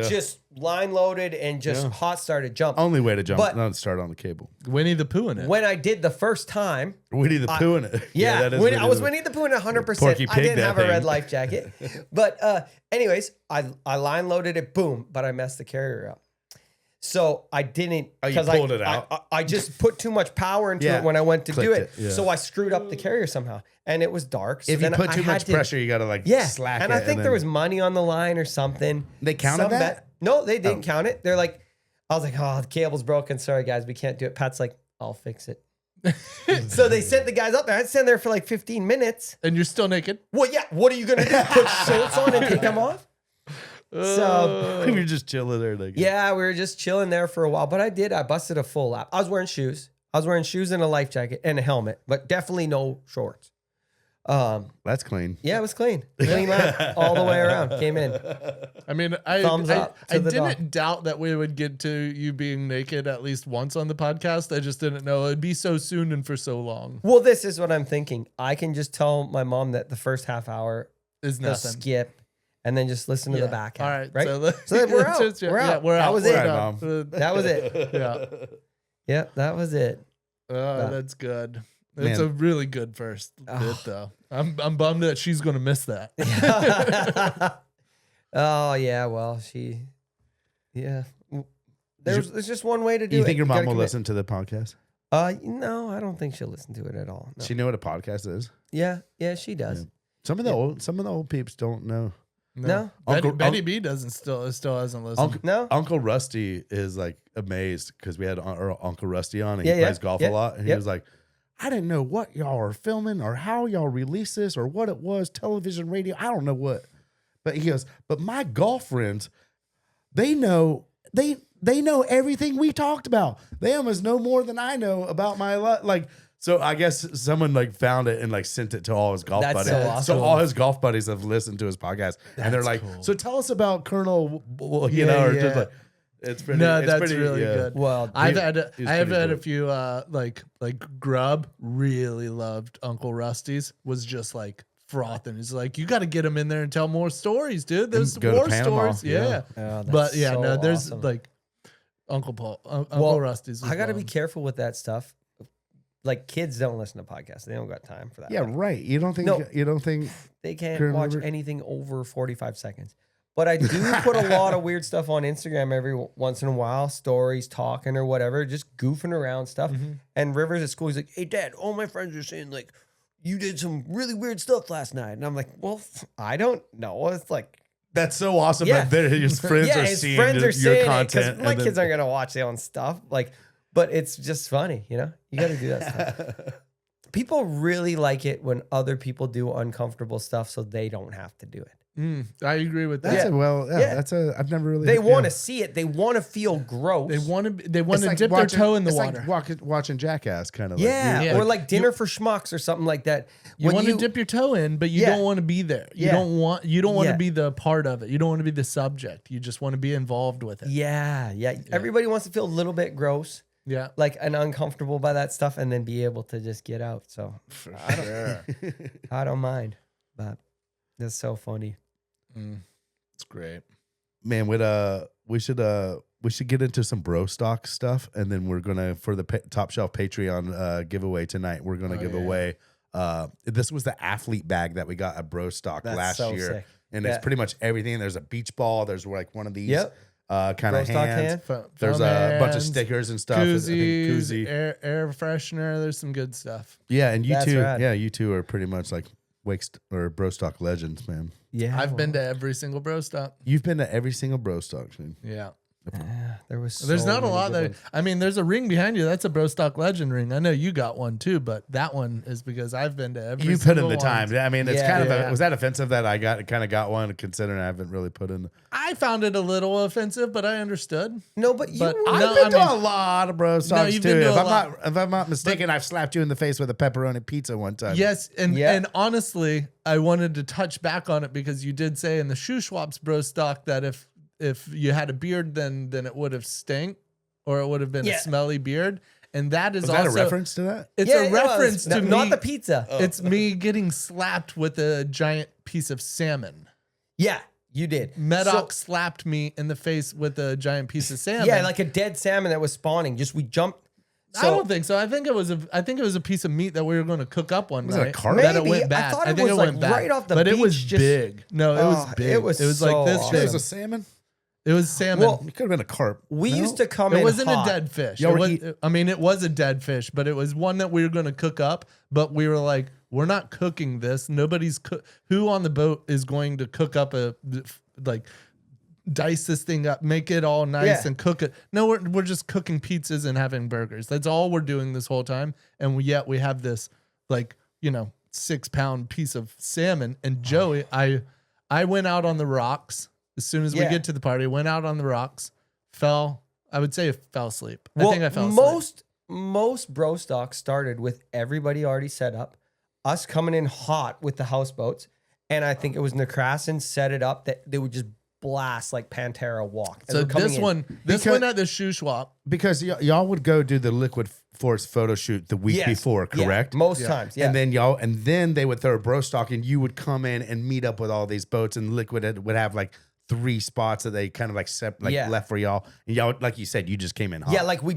just line loaded and just hot started jump? Only way to jump, But- not start on the cable. Winnie the Pooh in it. When I did the first time, Winnie the Pooh in it. yeah, that is when I was Winnie Winnie the Pooh in 100%. Porky I Pig, didn't that have a red thing. life jacket, but anyways, I line loaded it, boom, but I messed the carrier up. So I didn't Oh, you because pulled it out? I just put too much power into Yeah, it when I went to do it, clicked it, yeah. so I screwed up the carrier somehow, and it was dark. So If you then put I too had much to- pressure, you got to like yeah, slack and it. I think there then- was money on the line or something. They counted Some that? bet- No, they didn't count it. They're like, I was like, oh, the cable's broken. Sorry, guys, we can't do it. Pat's like, I'll fix it. So they sent the guys up there. I'd stand there for like 15 minutes. and you're still naked. Well, yeah, what are you going to do? Put shorts on and take them off? So, we were just chilling there. Like, yeah, we were just chilling there for a while. But I busted a full lap. I was wearing shoes. and a life jacket and a helmet, but definitely no shorts. that's clean. Yeah, it was clean. Clean lap all the way around. Came in. I mean, Thumbs up to I the didn't doubt that we would get to you being naked at least once on the podcast. I just didn't know it'd be so soon and for so long. Well, this is what I'm thinking. I can just tell my mom that the first half hour Is they'll nothing. skip and then just listen to the back half. All right, right? So, then we're out. just- We're yeah, out. we're That out. was We're it. out. That was it. Yeah. Yeah, that was it. That's good. It's Man. a really good first bit, though. I'm bummed that she's going to miss that. Oh yeah, well there's just one way to do it. You think your mom gotta will commit. listen to the podcast? No, I don't think she'll listen to it at all. No. She know what a podcast is. Yeah, she does. Yeah. Some of the old peeps don't know. No. Betty B still hasn't listened. No. Uncle Rusty is like amazed because we had our Uncle Rusty on and Yeah, he yeah, plays golf yeah, a lot. And he yep. was like, I didn't know what y'all are filming or how y'all release this or what it was, television, radio. I don't know what. But he goes, but my golf friends, they know everything we talked about. They almost know more than I know about my life. Like, so I guess someone like found it and like sent it to all his golf That's buddies. so awesome. So all his golf buddies have listened to his podcast and they're like, cool. so tell us about Colonel, or Yeah, just yeah. like, it's pretty. No, it's that's pretty, really yeah. good. Well, I've he- had he's a pretty few dope. like Grub really loved Uncle Rusty's, was just like frothing. He's like, you got to get him in there and tell more stories, dude. There's go to war Panama, stories. yeah. Yeah. Oh, that's But yeah, so no, there's awesome. like Uncle Well, Rusty's. I got to be careful with that stuff. Like kids don't listen to podcasts. They don't got time for that. Yeah, Like, right. You don't think? No. You don't think? they can't Couldn't watch remember- anything over 45 seconds. But I do put a lot of weird stuff on Instagram every once in a while, stories, talking or whatever, just goofing around stuff. And Rivers at school, he's like, hey, Dad, all my friends are saying, like, you did some really weird stuff last night. And I'm like, well, I don't know. It's like, That's so awesome. Yeah. That his friends are his seeing friends are your seeing content. it, my and then- kids aren't gonna watch their own stuff. Like, but it's just funny, you know. You got to do that stuff. People really like it when other people do uncomfortable stuff, so they don't have to do it. I agree with That's that. I've never really. They want to see it. They want to feel gross. They want to It's like dip watching- their toe in the it's water. Like watching Jackass, kind of. yeah, Like, Yeah. or like dinner for schmucks or something like that. You When want to dip your toe in, but you Yeah. don't want to be there. You Yeah. don't want Yeah. to be the part of it. You don't want to be the subject. You just want to be involed with it. Yeah. Everybody wants to feel a little bit gross, Yeah. like and uncomfortable by that stuff, and then be able to just get out. So I don't mind, but that's so funny. It's great. Man, we should get into some Brostock stuff, and then we're gonna for the Top Shelf Patreon giveaway tonight. We're gonna give away. This was the athlete bag that we got at Brostock That's last so year, sick. and Yeah. it's pretty much everything. There's a beach ball. There's like one of these Yep. kind of Brostock hands. hand. There's a bunch of stickers and stuff. I think Koozies, koozie. air freshener. There's some good stuff. Yeah, and you That's two, rad. you two are pretty much like or Brostock legends, man. Yeah, I've been to every single Brostock. You've been to every single Brostock, man. Yeah. There was. There's so not a many lot good there. ones. I mean, there's a ring behind you. That's a Brostock legend ring. I know you got one too, but that one is because I've been to every You put in single the one. time. I mean, it's Yeah. kind of Yeah. was that offensive that I got one, considering I haven't really put in. I found it a little offensive, but I understood. No, but you. But were- I- I've No, been to mean- a lot of Brostocks No, you've too. been to If a I'm lot. not if I'm not mistaken, I've slapped you in the face with a pepperoni pizza one time. Yes, and Yeah. and honestly, I wanted to touch back on it because you did say in the Shoe Schwab's Brostock that if you had a beard, then it would have stank, or it would have been Yeah. a smelly beard, and that is Was also that a reference to that? It's Yeah, a it was. reference to not me. the pizza. It's me getting slapped with a giant piece of salmon. Yeah, you did. Medoc slapped me in the face with a giant piece of salmon. Yeah, like a dead salmon that was spawning. Just we jumped. I don't think so. I think it was a piece of meat that we were going to cook up one Was it a night. carp? That it Maybe. went I bad. thought it think was, like, right off the but it was beach, just- big. No, it was Oh, big. it was like so this awesome. big. It was a salmon. It was salmon. Well, It could have been a carp. We No? used to come in. It wasn't hot. a dead fish. Y'all It were was, I mean, it was a dead fish, but it was one that we were going to cook up. But we were like, we're not cooking this. Nobody's who on the boat is going to cook up dice this thing up, make it all nice Yeah. and cook it. No, we're just cooking pizzas and having burgers. That's all we're doing this whole time. And yet we have this 6-pound piece of salmon. And Joey, I went out on the rocks as soon as we Yeah. get to the party. Went out on the rocks, I would say fell asleep. Well, I think I fell asleep. most Brostock started with everybody already set up, us coming in hot with the houseboats, and I think it was Necrason set it up that they would just blast like Pantera walk. as So we're coming this in. one at the shoe swap. Because y'all would go do the Liquid Force photo shoot the week Yes. before, Yeah, correct? most times, yeah. And then they would throw a Brostock, and you would come in and meet up with all these boats, and Liquid would have like 3 spots that they kind of Yeah. left for y'all, and y'all, like you said, you just came in hot. Yeah, like we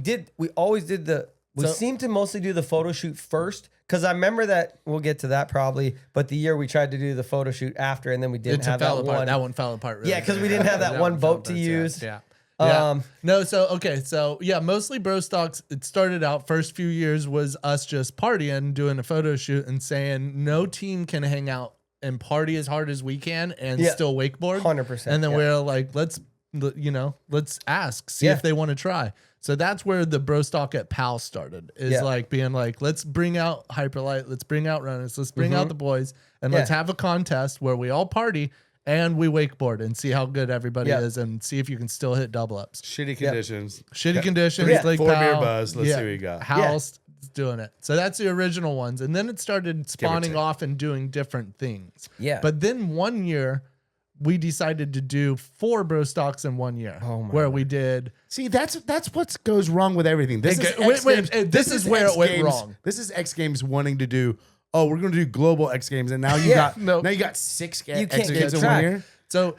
always did we seem to mostly do the photo shoot first, because I remember that, we'll get to that probably, but the year we tried to do the photo shoot after, and then we didn't have that fell apart. one. That one fell apart. Really Yeah, 'cause good. we didn't have that one fell boat to apart, use. Yeah. Um, So yeah, mostly Brostocks. It started out first few years was us just partying, doing a photo shoot, and saying no team can hang out and party as hard as we can and Yeah. still wakeboard. 100%, And then yeah. we're like, let's ask, see Yeah. if they want to try. So that's where the Brostock at Powell started. Is Yeah. like being like, let's bring out Hyperlight, let's bring out runners, let's bring out the boys, and let's Yeah. have a contest where we all party and we wakeboard and see how good everybody Yeah. is and see if you can still hit double ups. Shitty conditions. Shitty conditions, Yeah. Lake 4 beer Powell. buzz. Let's see what you got. House is doing it. So that's the original ones. And then it started spawning take. off and doing different things. Yeah. But then one year we decided to do 4 Brostocks in 1 year. Oh my where we did See, that's what goes wrong with everything. This is Okay, X wait, Games. this is where X it went Games. wrong. This is X Games wanting to do. Oh, we're going to do global X Games, and now you Yeah, got no. now you got 6 You X can't Games keep in track. 1 year. So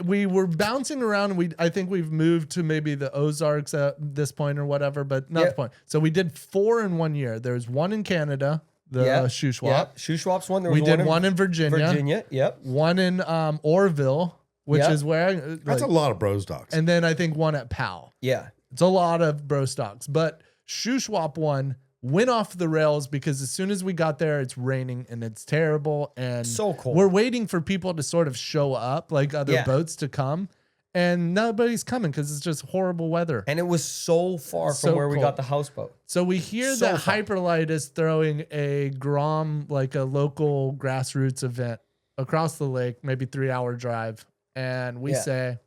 we were bouncing around. I think we've moved to maybe the Ozarks at this point or whatever, but not Yep. the point. So we did 4 in 1 year. There's one in Canada, the shoe swap. Yep. Shoe swaps one. There We was did one in Virginia, Virginia. Yep. one in Orville, which Yep. is where That's a lot of bros docs. and then I think one at Powell. Yeah. It's a lot of Brostocks, but shoe swap one went off the rails because as soon as we got there, it's raining and it's terrible. And So cold. we're waiting for people to sort of show up, like other boats to come. And nobody's coming because it's just horrible weather. And it was so far So from where we cold. got the houseboat. So we hear So that far. Hyperlight is throwing a Grom, like a local grassroots event across the lake, maybe 3-hour drive. And we say,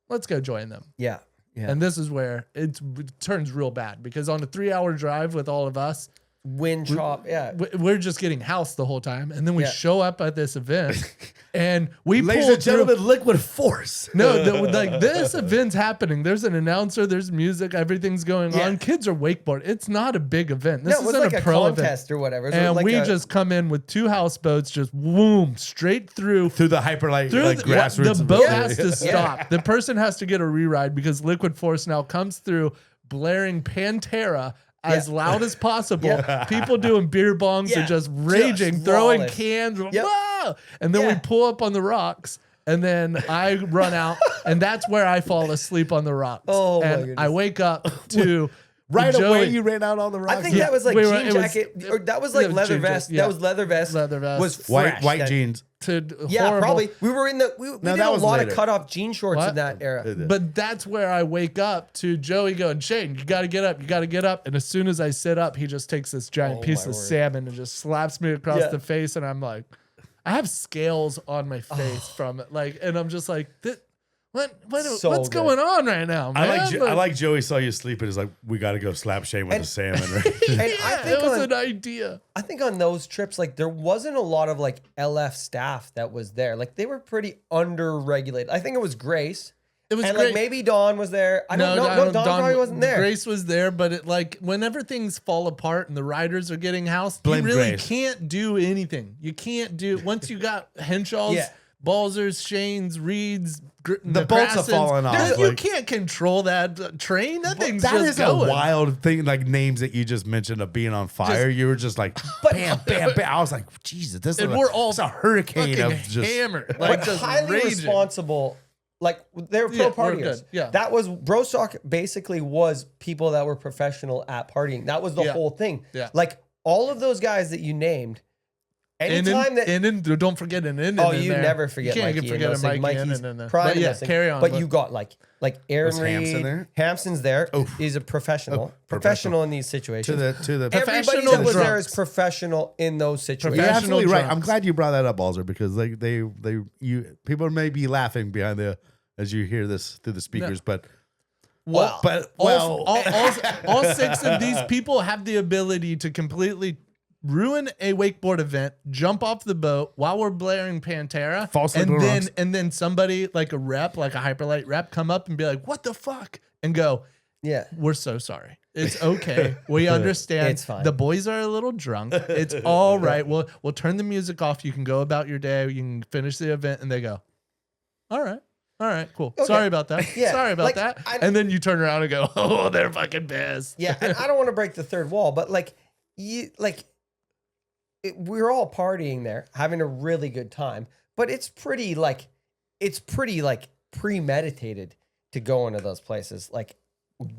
let's go join them. Yeah. Yeah. And this is where it turns real bad because on a 3-hour drive with all of us, Wind chop. Yeah. we're just getting housed the whole time. And then we Yeah. show up at this event and we Ladies pull and gentlemen, liquid force. No, like this event's happening. There's an announcer, there's music, everything's going on. Kids are wakeboard. It's not a big event. This No, it was isn't like a a pro contest event. or whatever. So it And was like we a- just come in with 2 houseboats, just boom, straight through. Through the Hyperlight, Through like grassroots. the boat event. has to stop. The person has to get a reride because Liquid Force now comes through blaring Pantera as loud as possible. People doing beer bongs Yeah. and just raging, Just throwing flawless. cans. Yep. "Whoa!" And then we Yeah. pull up on the rocks. And then I run out, and that's where I fall asleep on the rocks. Oh, my and goodness. I wake up to Right Joey. away, you ran out on the rocks. I think that was like We were- jean it was- jacket, or that was like it was leather jean vest. jacket, yeah. That was leather vest. Leather vest. Was fresh. white That- jeans. Yeah, horrible. probably. We were in the. We did that a was lot later. of cut off jean shorts What? in that era. But that's where I wake up to Joey going, Shane, you got to get up. You got to get up. And as soon as I sit up, he just takes this giant piece my of word. salmon and just slaps me across Yeah. the face. And I'm like, I have scales on my face from it. Like, and I'm just like, So what's good. going on right now, man? I like Joey saw you sleeping. It's like, we got to go slap Shane with the salmon. Right? And I Yeah, think it was on, an idea. I think on those trips, like there wasn't a lot of like LF staff that was there. Like they were pretty under-regulated. I think it was Grace. It was And great. like maybe Dawn was there. I don't know. No, Dawn probably wasn't there. Grace was there, but it like whenever things fall apart and the riders are getting housed, Blame you really Grace. can't do anything. You can't do once you got Henshaw's, Yeah. Balzers, Shane's, Reed's, The bolts are Nebraskans, falling off, dude, you like- can't control that train. That thing's That just is going. a wild thing. Like names that you just mentioned of being on fire. You were just like, bam, bam, bam. I was like, Jesus, this is And we're all it's a hurricane Fucking of just. hammered, like But just highly raging. responsible. Like they were Yeah, pro we're partiers. good. Yeah. That was Brostock basically was people that were professional at partying. That was the Yeah. whole thing. Yeah. Like all of those guys that you named, And anytime that don't forget an in. oh, in you there. never forget You can't Mikey. forget a and those things. Mikey Mikey's in. prime But in yeah, those things. carry on. But you got like Aaron Was Hampson Reed. there? Hampson's there. Oh. He's a professional. Oh, professional in these situations. to the. Everybody Professional that was there drunks. is professional in those situations. You're professional absolutely right. drunks. I'm glad you brought that up, Balzer, because like you people may be laughing behind the as you hear this through the speakers, but Well, all 6 of these people have the ability to completely ruin a wakeboard event, jump off the boat while we're blaring Pantera, False and liberal then wrongs. and then somebody like a rep, like a Hyperlight rep, come up and be like, "What the fuck?" and go, yeah. "We're so sorry. It's okay. We understand. It's fine. The boys are a little drunk. It's all right. We'll turn the music off. You can go about your day. You can finish the event." And they go, "All right." All right, cool. Okay. Sorry about that. Yeah, Sorry about like, that. I- And then you turn around and go, "Oh, they're fucking pissed." Yeah, and I don't want to break the third wall, but we're all partying there, having a really good time. But it's pretty premeditated to go into those places, like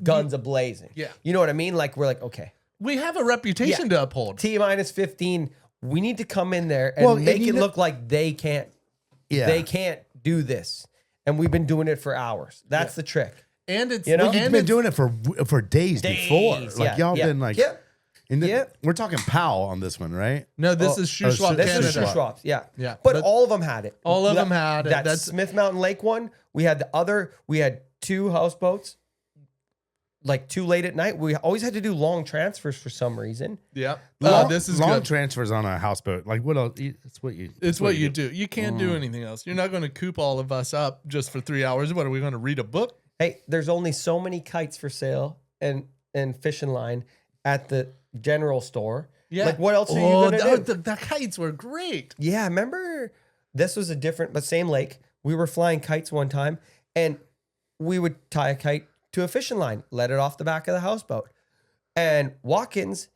guns a blazing. Yeah. You know what I mean? Like we're like, okay, We have a reputation to uphold. T minus 15. We need to come in there and Well, make and you it know- look like they can't. Yeah. They can't do this, and we've been doing it for hours. That's the trick. And it's You know? You've and been it's- doing it for days before. Days, Like yeah, y'all yeah. been like, Yep. and then- Yep. we're talking Powell on this one, right? No, this Oh, is Shuswap, This Canada. is Shuswaps, yeah. Yeah, But but- all of them had it. All of them had it. That That's- Smith Mountain Lake one. We had we had 2 houseboats, like too late at night. We always had to do long transfers for some reason. Yeah. This This is long good. transfers on a houseboat. Like what else? It's what you. It's what you do. You can't do anything else. You're not going to coop all of us up just for 3 hours. What are we going to read a book? Hey, there's only so many kites for sale and fishing line at the general store. Yeah. Like what else are you Oh, gonna do? the kites were great. Yeah, remember this was a different but same lake. We were flying kites one time and we would tie a kite to a fishing line, let it off the back of the houseboat. And Watkins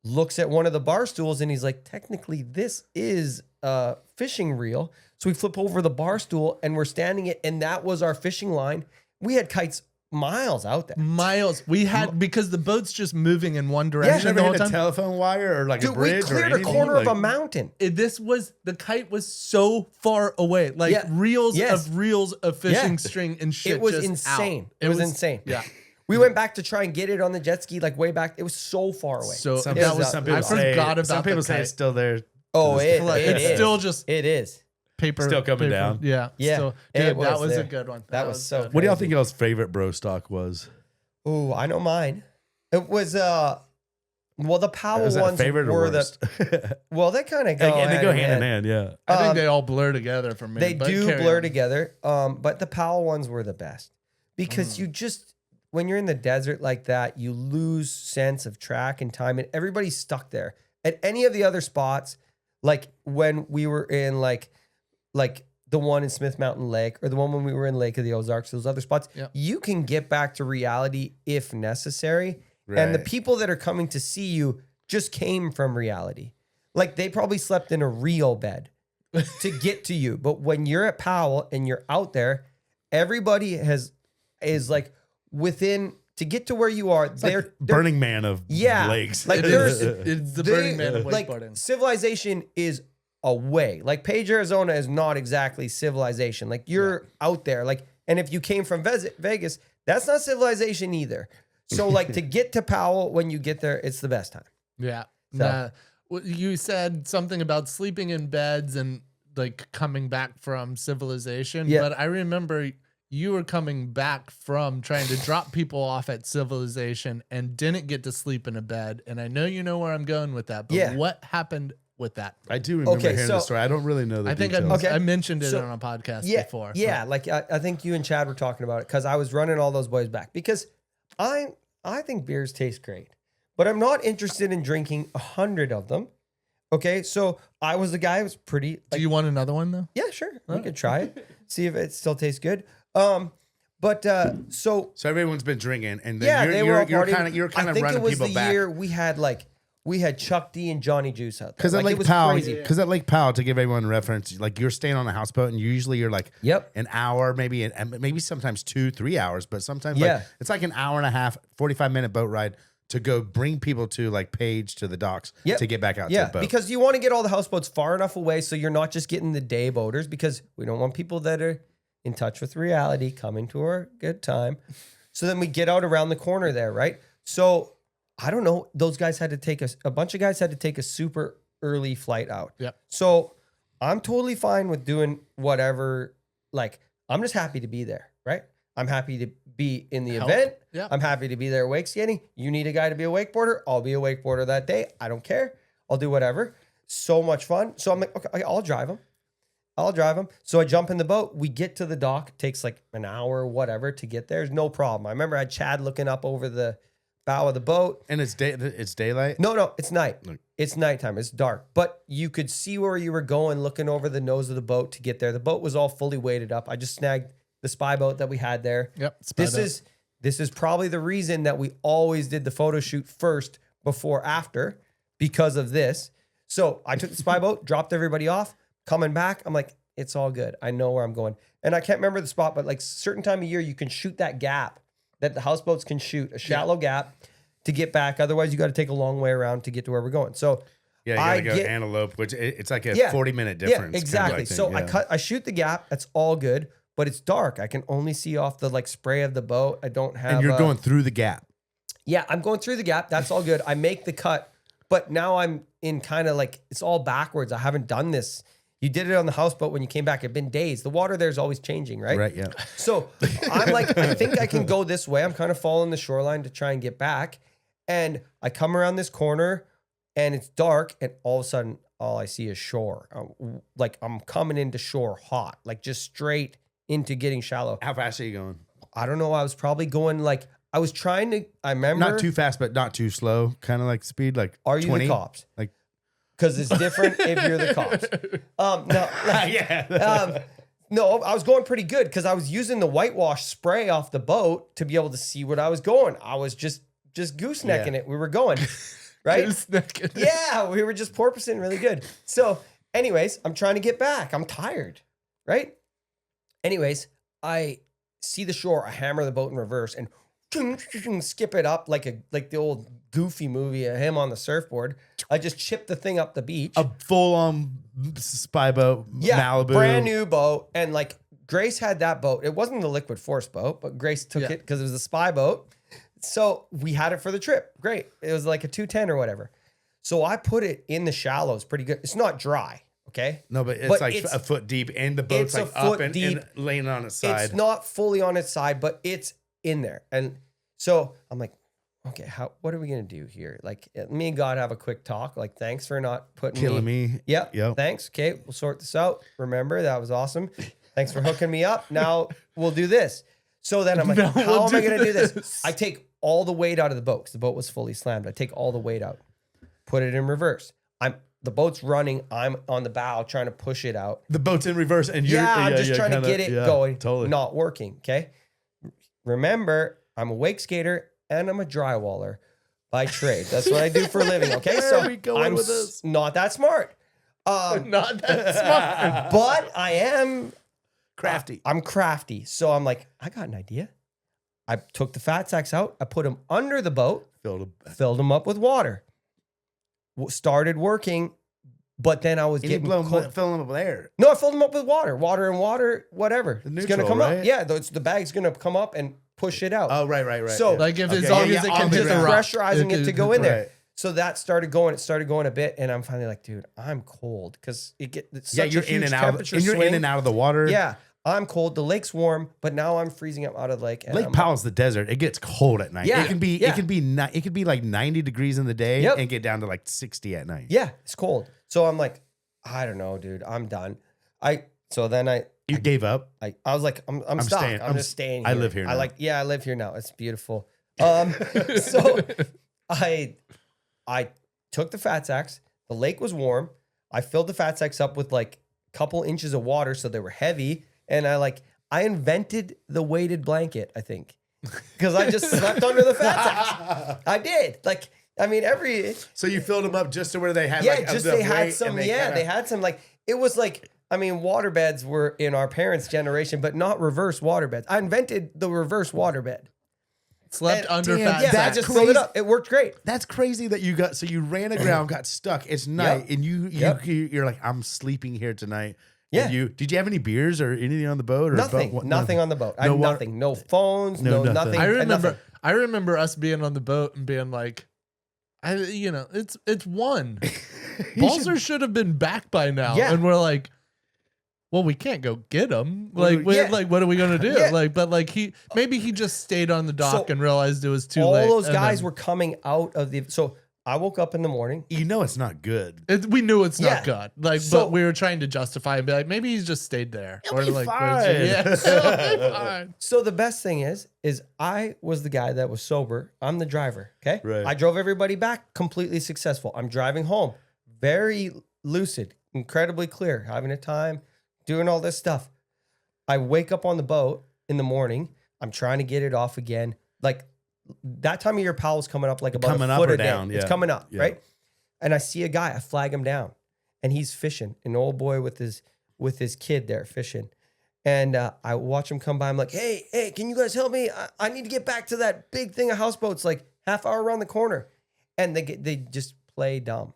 looks at one of the bar stools and he's like, technically this is a fishing reel. So we flip over the bar stool and we're standing it and that was our fishing line. We had kites miles out there. Miles. We had, because the boat's just moving in one You direction never the whole hit a time. telephone wire or like a Dude, we bridge or cleared a anything? corner of Like- a mountain. The kite was so far away. Like Yeah. reels Yes. of fishing Yeah. string and shit. It was just insane. out. It was insane. Yeah. We went back to try and get it on the jet ski, like way back. It was so far away. So Some, It that was, was, uh, some it people was- I say, forgot about some people the say kite. it's still there. Oh, it It's is. still just It is. paper. Still coming down. Yeah. Yeah. Still, It dude, that was was a there. good one. That was so good. What do y'all Crazy. think y'all's favorite Brostock was? Oh, I know mine. It was well, the Powell Was that a ones favorite or were worst? well, they kind of go And they go hand in hand, yeah. I think Um, they all blur together for me. They but do carry blur on. together. But the Powell ones were the best because you just, when you're in the desert like that, you lose sense of track and time, and everybody's stuck there. At any of the other spots, like when we were in like the one in Smith Mountain Lake or the one when we were in Lake of the Ozarks, those other spots, Yep. you can get back to reality if necessary. And the Right. people that are coming to see you just came from reality. Like they probably slept in a real bed to get to you. But when you're at Powell and you're out there, everybody is like within to get to where you are. They're Burning Man of Yeah. lakes. Like, there's- It's the they- Burning Man of like wakeboarding. civilization is away. Like Page, Arizona is not exactly civilization. Like you're out there. Like, and if you came from Vegas, that's not civilization either. So like to get to Powell when you get there, it's the best time. Yeah. So- Nah. Well, you said something about sleeping in beds and like coming back from civilization. Yeah. But I remember you were coming back from trying to drop people off at civilization and didn't get to sleep in a bed. And I know you know where I'm going with that. But Yeah. what happened with that? I do remember Okay, hearing so- the story. I don't really know the I think details. Okay. I mentioned it So- on a podcast Yeah, before. yeah. Like I think you and Chad were talking about it because I was running all those boys back because I think beers taste great, but I'm not interested in drinking 100 of them. Okay, so I was the guy who was pretty. Do Like, you want another one though? yeah, sure, we could try it, see if it still tastes good. But so So everyone's been drinking, and then yeah, they were all you're partying. kind I of think running it was people the back. year we had Chuck D and Johnny Juice out there. Because at Like, Lake it was Powell, crazy. because at Lake Powell, to give everyone a reference, like you're staying on a houseboat, and usually you're like Yep. an hour, maybe sometimes 2-3 hours, but sometimes Yeah. like it's like an hour and a half, 45-minute boat ride to go bring people to like Page to the docks Yep. to get back out Yeah, to the boat. because you want to get all the houseboats far enough away so you're not just getting the day boaters because we don't want people that are in touch with reality coming to our good time. So then we get out around the corner there, right? So I don't know. Those guys had to take a bunch of guys had to take a super early flight out. Yep. So I'm totally fine with doing whatever. Like I'm just happy to be there, right? I'm happy to be in the Help. event. Yeah. I'm happy to be there wake skating. You need a guy to be a wakeboarder. I'll be a wakeboarder that day. I don't care. I'll do whatever. So much fun. So I'm like, okay, I'll drive him. So I jump in the boat. We get to the dock. Takes like an hour, whatever, to get there. There's no problem. I remember I had Chad looking up over the bow of the boat. and it's daylight. No, it's night. Look. It's nighttime. It's dark. But you could see where you were going, looking over the nose of the boat to get there. The boat was all fully weighted up. I just snagged the spy boat that we had there. Yep. This is probably the reason that we always did the photo shoot first before after because of this. So I took the spy boat, dropped everybody off, coming back. I'm like, it's all good. I know where I'm going. And I can't remember the spot, but like certain time of year, you can shoot that gap that the houseboats can shoot, a shallow gap to get back. Otherwise, you got to take a long way around to get to where we're going. So Yeah, you gotta go antelope, which it's like a 40-minute difference. yeah, kind of exactly. like thing, So yeah. I shoot the gap. That's all good, but it's dark. I can only see off the like spray of the boat. I don't have. and you're going through the gap. Yeah, I'm going through the gap. That's all good. I make the cut, but now I'm in kind of like it's all backwards. I haven't done this. You did it on the houseboat when you came back. It'd been days. The water there's always changing, right? Right, yeah. So I'm like, I think I can go this way. I'm kind of following the shoreline to try and get back. And I come around this corner and it's dark. And all of a sudden, all I see is shore. Like I'm coming into shore hot, like just straight into getting shallow. How fast are you going? I don't know. I was probably going like, I was trying to, I remember. Not too fast, but not too slow. Kind of like speed, like Are you 20? the cops? Like, Because it's different if you're the cops. No, like, yeah. no, I was going pretty good because I was using the whitewash spray off the boat to be able to see what I was going. I was just goosenecking it. We were going, right? Yeah, we were just porpoising really good. So, anyways, I'm trying to get back. I'm tired, right? Anyways, I see the shore, I hammer the boat in reverse and skip it up like the old Goofy movie of him on the surfboard. I just chip the thing up the beach. A full-on spy boat, Malibu. Brand new boat. And like Grace had that boat. It wasn't the liquid force boat, but Grace took it because it was a spy boat. So we had it for the trip. Great. It was like a 210 or whatever. So I put it in the shallows pretty good. It's not dry. Okay. No, but it's like a foot deep and the boat's like up and laying on its side. It's not fully on its side, but it's in there. And so I'm like, okay, what are we going to do here? Like me and God have a quick talk. Like, thanks for not killing me. Yep. Thanks. Okay. We'll sort this out. Remember, that was awesome. Thanks for hooking me up. Now we'll do this. So then I'm like, how am I going to do this? I take all the weight out of the boat because the boat was fully slammed. I take all the weight out, put it in reverse. The boat's running. I'm on the bow trying to push it out. The boat's in reverse, and I'm just trying to get it going. Totally. Not working. Okay. Remember, I'm a wake skater and I'm a drywaller by trade. That's what I do for a living. Okay. Where are we going with this? Not that smart. Not that smart. But I am crafty. I'm crafty. So I'm like, I got an idea. I took the fat sacks out. I put them under the boat, filled them up with water. Started working, but then I was filling them up with air. No, I filled them up with water, whatever. It's gonna come up. Yeah, the bag's gonna come up and push it out. Oh, right. So like as long as it can hit the rock, pressurizing it to go in there. So that started going. It started going a bit, and I'm finally like, dude, I'm cold because you're in and out, and you're in and out of the water. Yeah. I'm cold. The lake's warm, but now I'm freezing up out of the lake. And Lake Powell's the desert. It gets cold at night. Yeah, it can be like 90 degrees in the day and get down to like 60 at night. Yeah, it's cold. So I'm like, I don't know, dude. I'm done. You gave up. I was like, I'm stuck. Staying. I'm just staying here. I live here now. I live here now. It's beautiful. So I took the fat sacks. The lake was warm. I filled the fat sacks up with like couple inches of water so they were heavy, and I invented the weighted blanket, I think, because I just slept under the fat sacks. I did. Like, I mean, so you filled them up just to where they had they had some like, it was like, I mean, waterbeds were in our parents' generation, but not reverse waterbeds. I invented the reverse waterbed. Slept under fat sacks. I just filled it up. It worked great. That's crazy that you ran aground, got stuck. It's night, and you're like, I'm sleeping here tonight. Yeah. Did you have any beers or anything on the boat? Or Nothing on the boat. I had nothing. No phones. No nothing. I remember us being on the boat and being like, it's one. Balzer should have been back by now, and we're like, well, we can't go get him. Like, what are we gonna do? Yeah. Maybe he just stayed on the dock and realized it was too late. All those guys were coming out of the. So I woke up in the morning. You know it's not good. We knew it's not good. But we were trying to justify and be like, maybe he's just stayed there. It'll be fine. It'll be fine. So the best thing is I was the guy that was sober. I'm the driver. Okay. Right. I drove everybody back, completely successful. I'm driving home, very lucid, incredibly clear, having a time. Doing all this stuff. I wake up on the boat in the morning. I'm trying to get it off again. Like that time of year, Powell's coming up like about a foot a day. Down, It's coming up, right? And I see a guy. I flag him down, and he's fishing. An old boy with his kid there fishing, and I watch him come by. I'm like, hey, can you guys help me? I need to get back to that big thing of houseboats, like half hour around the corner. And they just play dumb.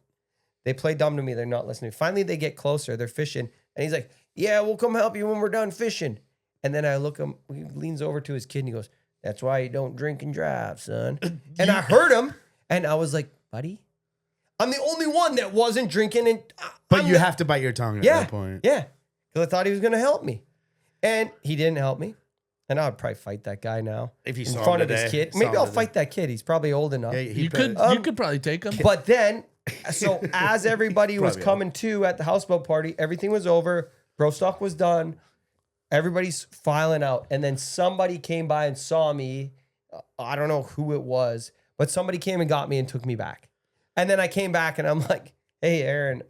They play dumb to me. They're not listening. Finally, they get closer. They're fishing, and he's like, yeah, we'll come help you when we're done fishing. And then I look him, he leans over to his kid and he goes, that's why you don't drink and drive, son. And I heard him and I was like, buddy, I'm the only one that wasn't drinking. And but you have to bite your tongue at that point. Yeah. Because I thought he was going to help me. And he didn't help me. And I would probably fight that guy now. If you in saw front him of his kid. Maybe I'll fight that kid. He's probably old enough. Yeah, you could probably take him. But then, so as everybody was coming to at the houseboat party, everything was over. Brostock was done. Everybody's filing out. And then somebody came by and saw me. I don't know who it was, but somebody came and got me and took me back. And then I came back and I'm like, hey, Aaron,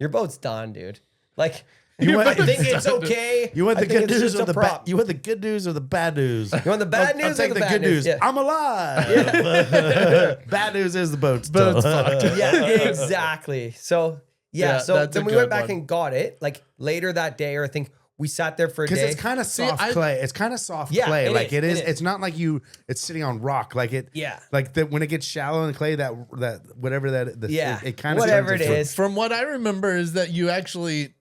your boat's done, dude. Like, I think it's okay. You want the good news or the bad? You want the good news or the bad news? You want the bad news or the bad news? Yeah. I'm alive. Yeah. Bad news is the boat's fucked. Yeah, exactly. So then we went back and got it. Like later that day, or I think We sat there for a Because day. it's kind of soft clay. It's kind of soft Yeah, clay. it Like is, it is. it is. It's not like it's sitting on rock. Like it. Yeah. Like when it gets shallow in clay, that whatever that. Yeah. It kind of Whatever it is. From what I remember is that you actually,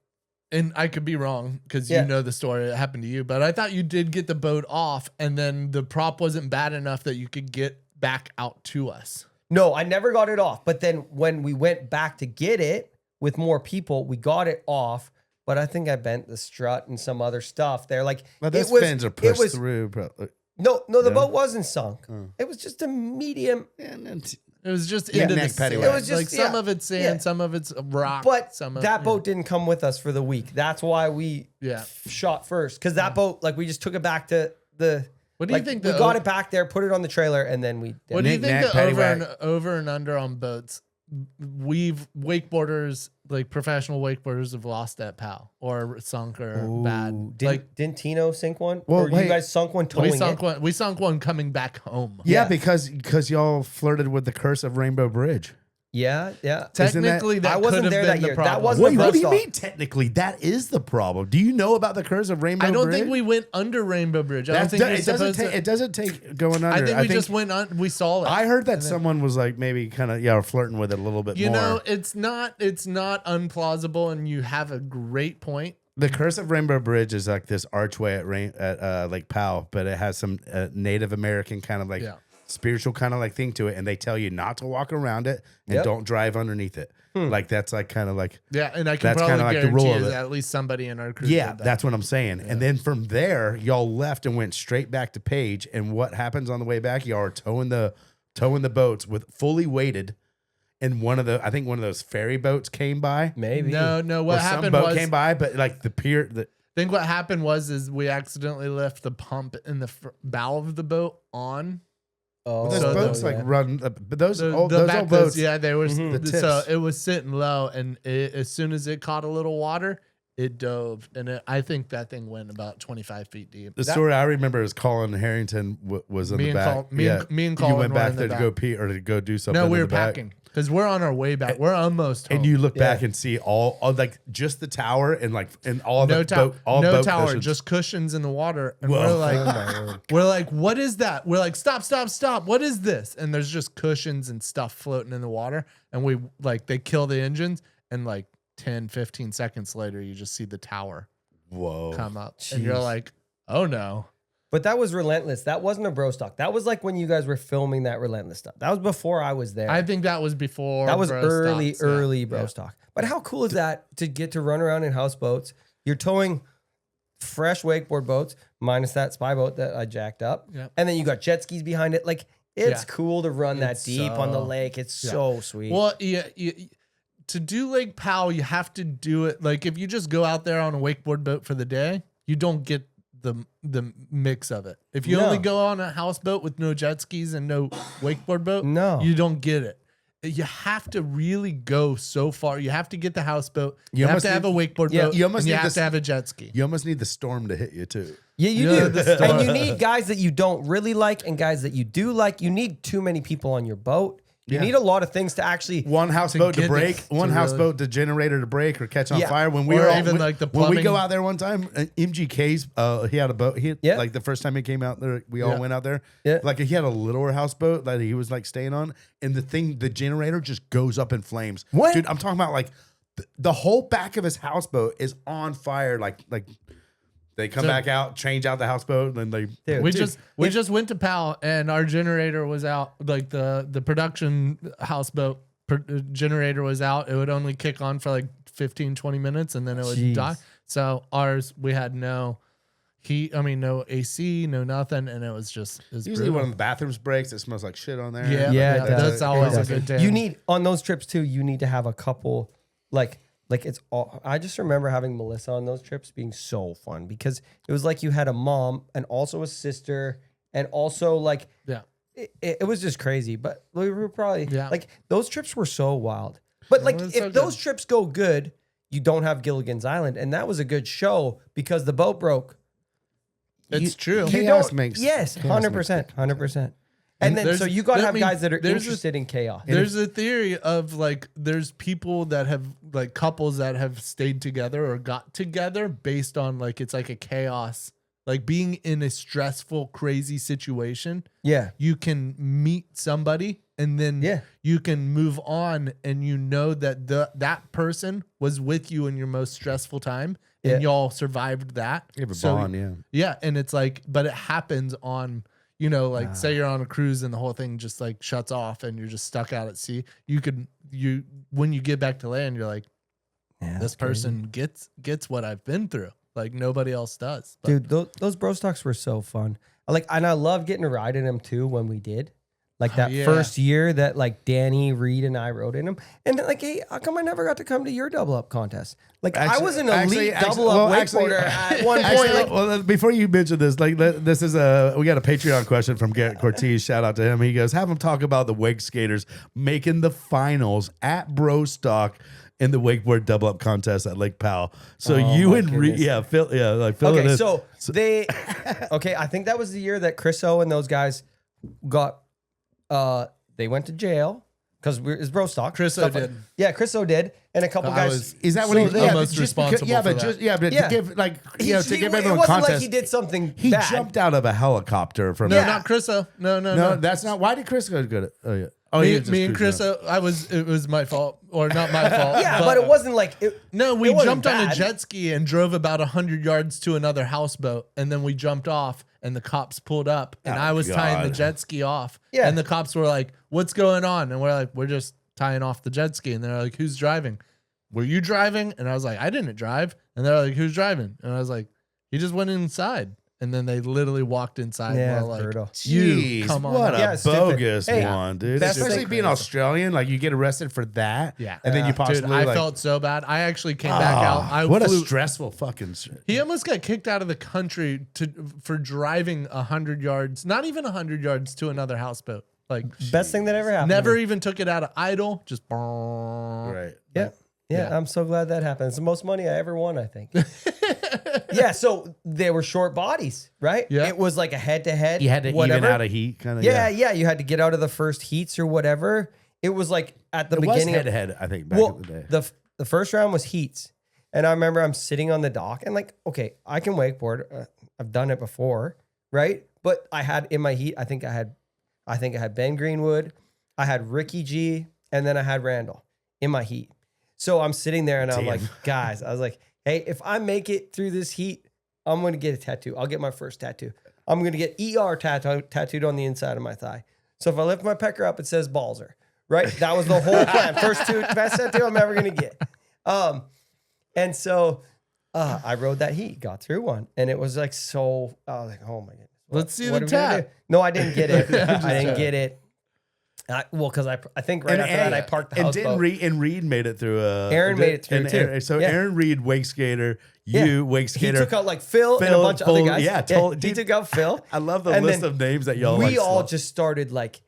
and I could be wrong because you know the story, it happened to you, but I thought you did get the boat off and then the prop wasn't bad enough that you could get back out to us. No, I never got it off. But then when we went back to get it with more people, we got it off. But I think I bent the strut and some other stuff there. Like, Well, those fins are pushed through. No, the boat wasn't sunk. It was just a medium. It was just into the sand. It was just like some of it's sand, some of it's rock. But some of, that boat didn't come with us for the week. That's why we shot first. Because that boat, like, we just took it back to the. What do you like, think? We got it back there, put it on the trailer, and then we. What do you think Knack, the over and under on boats? Wakeboarders, like professional wakeboarders, have lost at Powell or sunk or bad. Didn't Tino sink one? Well, or you guys sunk one towing it? We sunk one coming back home. Yeah, because y'all flirted with the curse of Rainbow Bridge. Yeah. Technically, that I wasn't could have there been that the year. problem. That wasn't What do you Brostock. mean? Technically, that is the problem. Do you know about the curse of Rainbow I Bridge? don't think we went under Rainbow Bridge. I don't think it doesn't take. It doesn't take going under. I think we just went on. We saw it. I heard that someone was like maybe kind of flirting with it a little bit You more. know, it's not unplausible, and you have a great point. The curse of Rainbow Bridge is like this archway at Lake Powell, but it has some Native American kind of like spiritual kind of like thing to it, and they tell you not to walk around it and don't drive underneath it. Like that's like kind of like And I can that's probably kinda like the guarantee rule of you it. that at least somebody in our crew. yeah, did that. that's what I'm saying. And then from there, y'all left and went straight back to Page. And what happens on the way back? Y'all are towing the boats with fully weighted. And I think one of those ferry boats came by. Maybe. No. What Or some happened boat was came by, but like the pier. I think what happened was we accidentally left the pump in the bow of the boat on. Oh, Those So boats the- like run, but those The old back boats. yeah, they were. The So tips. it was sitting low, and as soon as it caught a little water, it dove, and I think that thing went about 25 feet deep. The story I remember is Colin Harrington was in Me the and back. Col- me and you Colin went were back in the there to back. go pee or to go do something. No, we in were the back. packing because we're on our way back. We're almost home. And you look back and see all like just the tower and all no the tower, boat, all no boat tower, cushions. just cushions in the water. And Whoa. we're like, what is that? We're like, stop. What is this? And there's just cushions and stuff floating in the water. And we they kill the engines, and like 10, 15 seconds later, you just see the tower come up, and you're like, oh no. But that was Relentless. That wasn't a Brostock. That was like when you guys were filming that Relentless stuff. That was before I was there. I think that was before. that was Brostock's, early yeah. Brostock. But how cool is that to get to run around in houseboats? You're towing fresh wakeboard boats, minus that spy boat that I jacked up. Yep. And then you got jet skis behind it. Like, it's Yeah. cool to run that It's deep on the so- lake. It's so sweet. Well, to do Lake Powell, you have to do it. Like if you just go out there on a wakeboard boat for the day, you don't get the mix of it. If you No. only go on a houseboat with no jet skis and no wakeboard boat, No. you don't get it. You have to really go so far. You have to get the houseboat. You have almost to have a need- wakeboard Yeah, boat. you almost and you need have this- to have a jet ski. You almost need the storm to hit you too. Yeah, you Yeah, do. the And you storm. need guys that you don't really like and guys that you do like. You need too many people on your boat. You Yeah. need a lot of things to actually. One houseboat to get break, to one really- houseboat to generator to break or catch on Yeah. fire. When we Or were even like the when we go plumbing. out there one time, MGK's he had a boat. Yeah. Like the first time he came out there, we all Yeah. went out there. Yeah. Like he had a littler houseboat that he was like staying on, and the generator just goes up in flames. What? Dude, I'm talking about like the whole back of his houseboat is on fire. Like they come So- back out, change out the houseboat, and then they. Dude, We dude, just went to Powell and our generator was out. Like the production houseboat generator was out. It would only kick on for like 15, 20 minutes and then it would Jeez. die. So ours, we had no heat. I mean, no AC, no nothing. And it was Usually brutal. one of the bathrooms breaks. It smells like shit on there. Yeah, Yeah, it does. that's always It a does. good day. You need on those trips too. You need to have a couple like it's all. I just remember having Melissa on those trips being so fun because it was like you had a mom and also a sister and also like yeah. it was just crazy. But we were probably Yeah. like those trips were so wild. But like was if so those good. trips go good, you don't have Gilligan's Island, and that was a good show because the boat broke. It's true. Chaos don't- makes- yes, chaos makes 100%, 100%. And then There's- so you got to I have mean, guys that are there's a- interested in chaos. There's a theory of like there's people that have like couples that have stayed together or got together based on like it's like a chaos, like being in a stressful, crazy situation. Yeah. You can meet somebody and then Yeah. you can move on, and you know that that person was with you in your most stressful time, and Yeah. y'all survived that. You have a So, bond, yeah. Yeah, and it's like, but it happens on, you know, like say you're on a cruise and the whole thing just like shuts off and you're just stuck out at sea. When you get back to land, you're like, Yeah, this that's crazy. person gets what I've been through. Like nobody else does. But Dude, those Brostocks were so fun. And I loved getting to ride in them too when we did. Like that Yeah. first year that like Danny, Reed, and I rode in them. And then like, hey, how come I never got to come to your double up contest? Like I was an elite double up wakeboarder at one point. Actually, Like, well, before you mention this, like this is we got a Patreon question from Garrett Cortez. Shout out to him. He goes, have him talk about the wake skaters making the finals at Brostock in the wakeboard double up contest at Lake Powell. So Oh, you my and goodness. Phil okay, it in. so they, I think that was the year that Chris O and those guys got, they went to jail because it's Brostock. Chris O Stuff like- did. Yeah, Chris O did, and a couple I guys. was- Is that So what he? they- Yeah, almost just responsible yeah, for but that. just Yeah. to give like He- to he- give it everyone wasn't context. like he did something He bad. jumped out of a helicopter from. no, Yeah. not Chris O. No. No, that's not. Why did Chris go to? Oh yeah. Oh, he Me, was just me and Chris cruising O, it was my fault or not my fault. Yeah, but it wasn't like it, No, we it wasn't jumped on a bad. jet ski and drove about 100 yards to another houseboat, and then we jumped off, and the cops pulled up, and Oh, I was tying the God. jet ski off. Yeah. And the cops were like, "What's going on?" And we're like, "We're just tying off the jet ski." And they're like, "Who's driving?" "Were you driving?" And I was like, "I didn't drive." And they're like, "Who's driving?" And I was like, "He just went inside." And then they literally walked inside. Yeah, and we're like, brutal. "You Jeez, come on." what out." Yeah, a stupid. bogus Hey, one, dude. best Especially thing- being Australian, like you get arrested for that. Yeah. and then you possibly Dude, I like, felt so bad. I actually came back out. I what flew, a stressful fucking shit. He almost got kicked out of the country for driving 100 yards, not even 100 yards to another houseboat. Like best thing that ever happened. never even took it out of idle. Just Right. Yeah. Yeah, I'm so glad that happened. It's the most money I ever won, I think. Yeah, so they were short bodies, right? Yeah. It was like a head-to-head. You had to whatever. even out of heat, kind of. Yeah, you had to get out of the first heats or whatever. It was like at the It was beginning. head to head, I think, back Well, in the day. the first round was heats, and I remember I'm sitting on the dock and like, okay, I can wakeboard. I've done it before, right? But I had in my heat, I think I had Ben Greenwood, I had Ricky G, and then I had Randall in my heat. So I'm sitting there and I'm Damn. like, guys, I was like, hey, if I make it through this heat, I'm gonna get a tattoo. I'll get my first tattoo. I'm gonna get ER tattooed on the inside of my thigh. So if I lift my pecker up, it says Balzer. Right? That was the whole plan. First best tattoo I'm ever gonna get. And so I rode that heat, got through one, and it was like so. I was like, oh my goodness. Let's see what the are we gonna tat. do? No, I didn't get it. I didn't get it. Well, because I think right after that I parked the and houseboat. Reed made it through. Aaron made it through, and too. So Yeah. Aaron Reed, wake skater. Yeah. You, wake He skater. took out like Phil and a Phil, bunch of other Full- guys. yeah, totally. He took out Phil. I love the And list then of names that y'all. We like, all slot. just started like,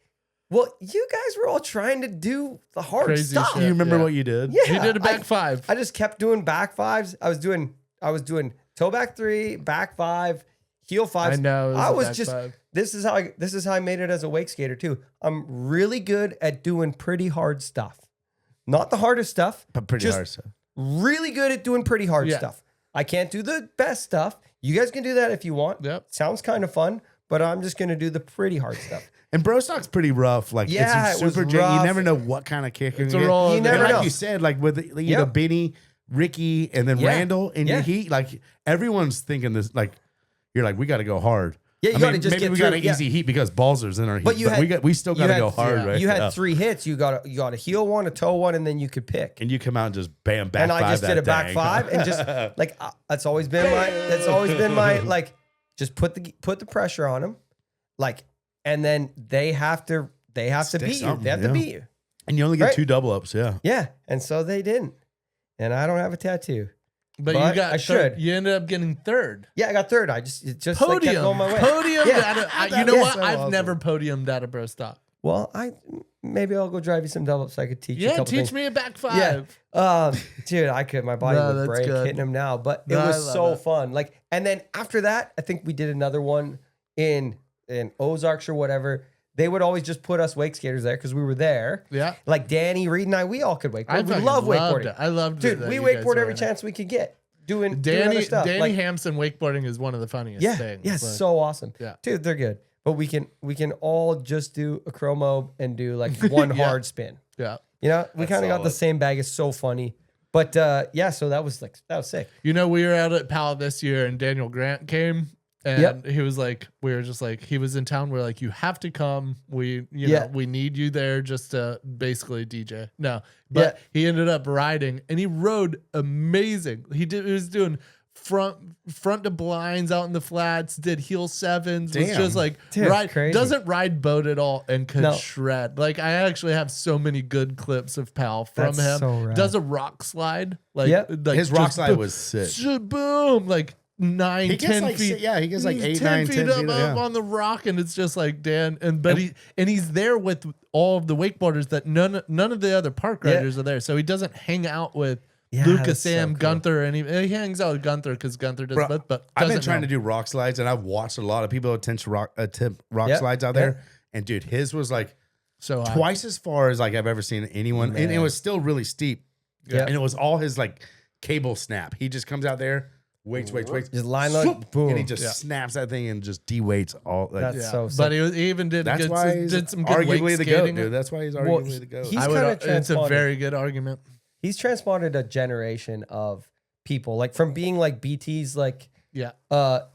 well, you guys were all trying to do the hard Crazy stuff. shit. You remember Yeah. what you did? Yeah, He did a back five. I just kept doing back fives. I was doing toe back 3, back 5, heel 5. I know, it was I a was back just. five. This is how I made it as a wake skater too. I'm really good at doing pretty hard stuff, not the hardest stuff, But pretty just hard stuff. really good at doing pretty hard Yeah. stuff. I can't do the best stuff. You guys can do that if you want. Yep. Sounds kind of fun, but I'm just going to do the pretty hard stuff. And Brostock's pretty rough. Like Yeah, it's it was super jet. You rough. never know what kind of kick It's you're a gonna roll. You of never the And know. like you said, like with you know Yep. Benny, Ricky, and then Yeah. Randall in your Yeah. heat, like everyone's thinking this. Like you're like, we got to go hard. Yeah, you I gotta mean, just maybe get we got through, an yeah. easy heat because Balzer's in our heat. But you had- we still got you to had- go hard, yeah. right? You had Yeah. 3 hits. You got a heel one, a toe one, and then you could pick. And you come out and just bam back And I five just did that a back dang. 5 and just like that's always been my like just put the pressure on them, like, and then they have to Stick beat you. something, They have to yeah. beat you. And you only get Right? 2 double ups, yeah. Yeah, and so they didn't, and I don't have a tattoo. But But you got I should. You ended up getting third. Yeah, I got third. It just like, kept Podium. going my way. Podium. Yeah. You know Yeah. what? So I've awesome. never podiumed at a Brostock. Well, maybe I'll go drive you some double ups so I could teach you a Yeah, couple teach things. me a back five. Yeah. Dude, I could. My body No, would that's break good. hitting him now, but it No, I was love so it. fun. Like, and then after that, I think we did another one in Ozarks or whatever. they would always just put us wake skaters there because we were there. Yeah. Like Danny, Reed, and I, we all could wakeboard. I We fucking love loved wakeboarding. it. I loved it Dude, that we you guys wakeboard were every in it. chance we could get. Doing other Danny stuff. Danny Like, Hampson wakeboarding is one of the funniest yeah, things. yeah, Like, so awesome. Yeah. Dude, they're good. But we can all just do a chromo and do like one hard spin. yeah. You know, we That's kind of got the solid. same bag. It's so funny. But yeah, so that was sick. You know, we were out at Powell this year and Daniel Grant came and Yep. he was like, we were just like, he was in town. We're like, you have to come. You Yeah. know, we need you there just to basically DJ. No, but he ended up riding and he rode amazing. He was doing front to blinds out in the flats, did heel sevens, was Damn. just like Dude, crazy. doesn't ride boat at all and could No. shred. Like I actually have so many good clips of Powell from That's him. so rad. Does a rock slide. Like, Yep. like His rock just slide boom, was sick. boom, like 9, He gets 10 like feet. he gets like He's 8, 10 9, feet 10 up, feet. up Yeah. on the rock, and it's just like Dan. And he's there with all of the wakeboarders that none of the other park Yeah. riders are there. So he doesn't hang out with Yeah, Lucas, that's so Sam, cool. Gunther, and he hangs out with Gunther because Gunther does Bro, both. But I've been doesn't trying know. to do rock slides, and I've watched a lot of people attempt rock Yeah, slides out yeah. there. And dude, his was like so high. twice as far as like I've ever seen anyone, and it Man. was still really steep. Yeah. And it was all his like cable snap. He just comes out there, waits, Just line load, swoop, boom. and he just snaps that thing and just de-weights all. Like, That's Yeah. so sick. But he even did that's good, why he's did some good arguably wake the goat, skating. dude. That's why he's Well, arguably the goat. he's I would, kinda it's a transponded. very good argument. He's transponded a generation of people, like from being like BT's like Yeah.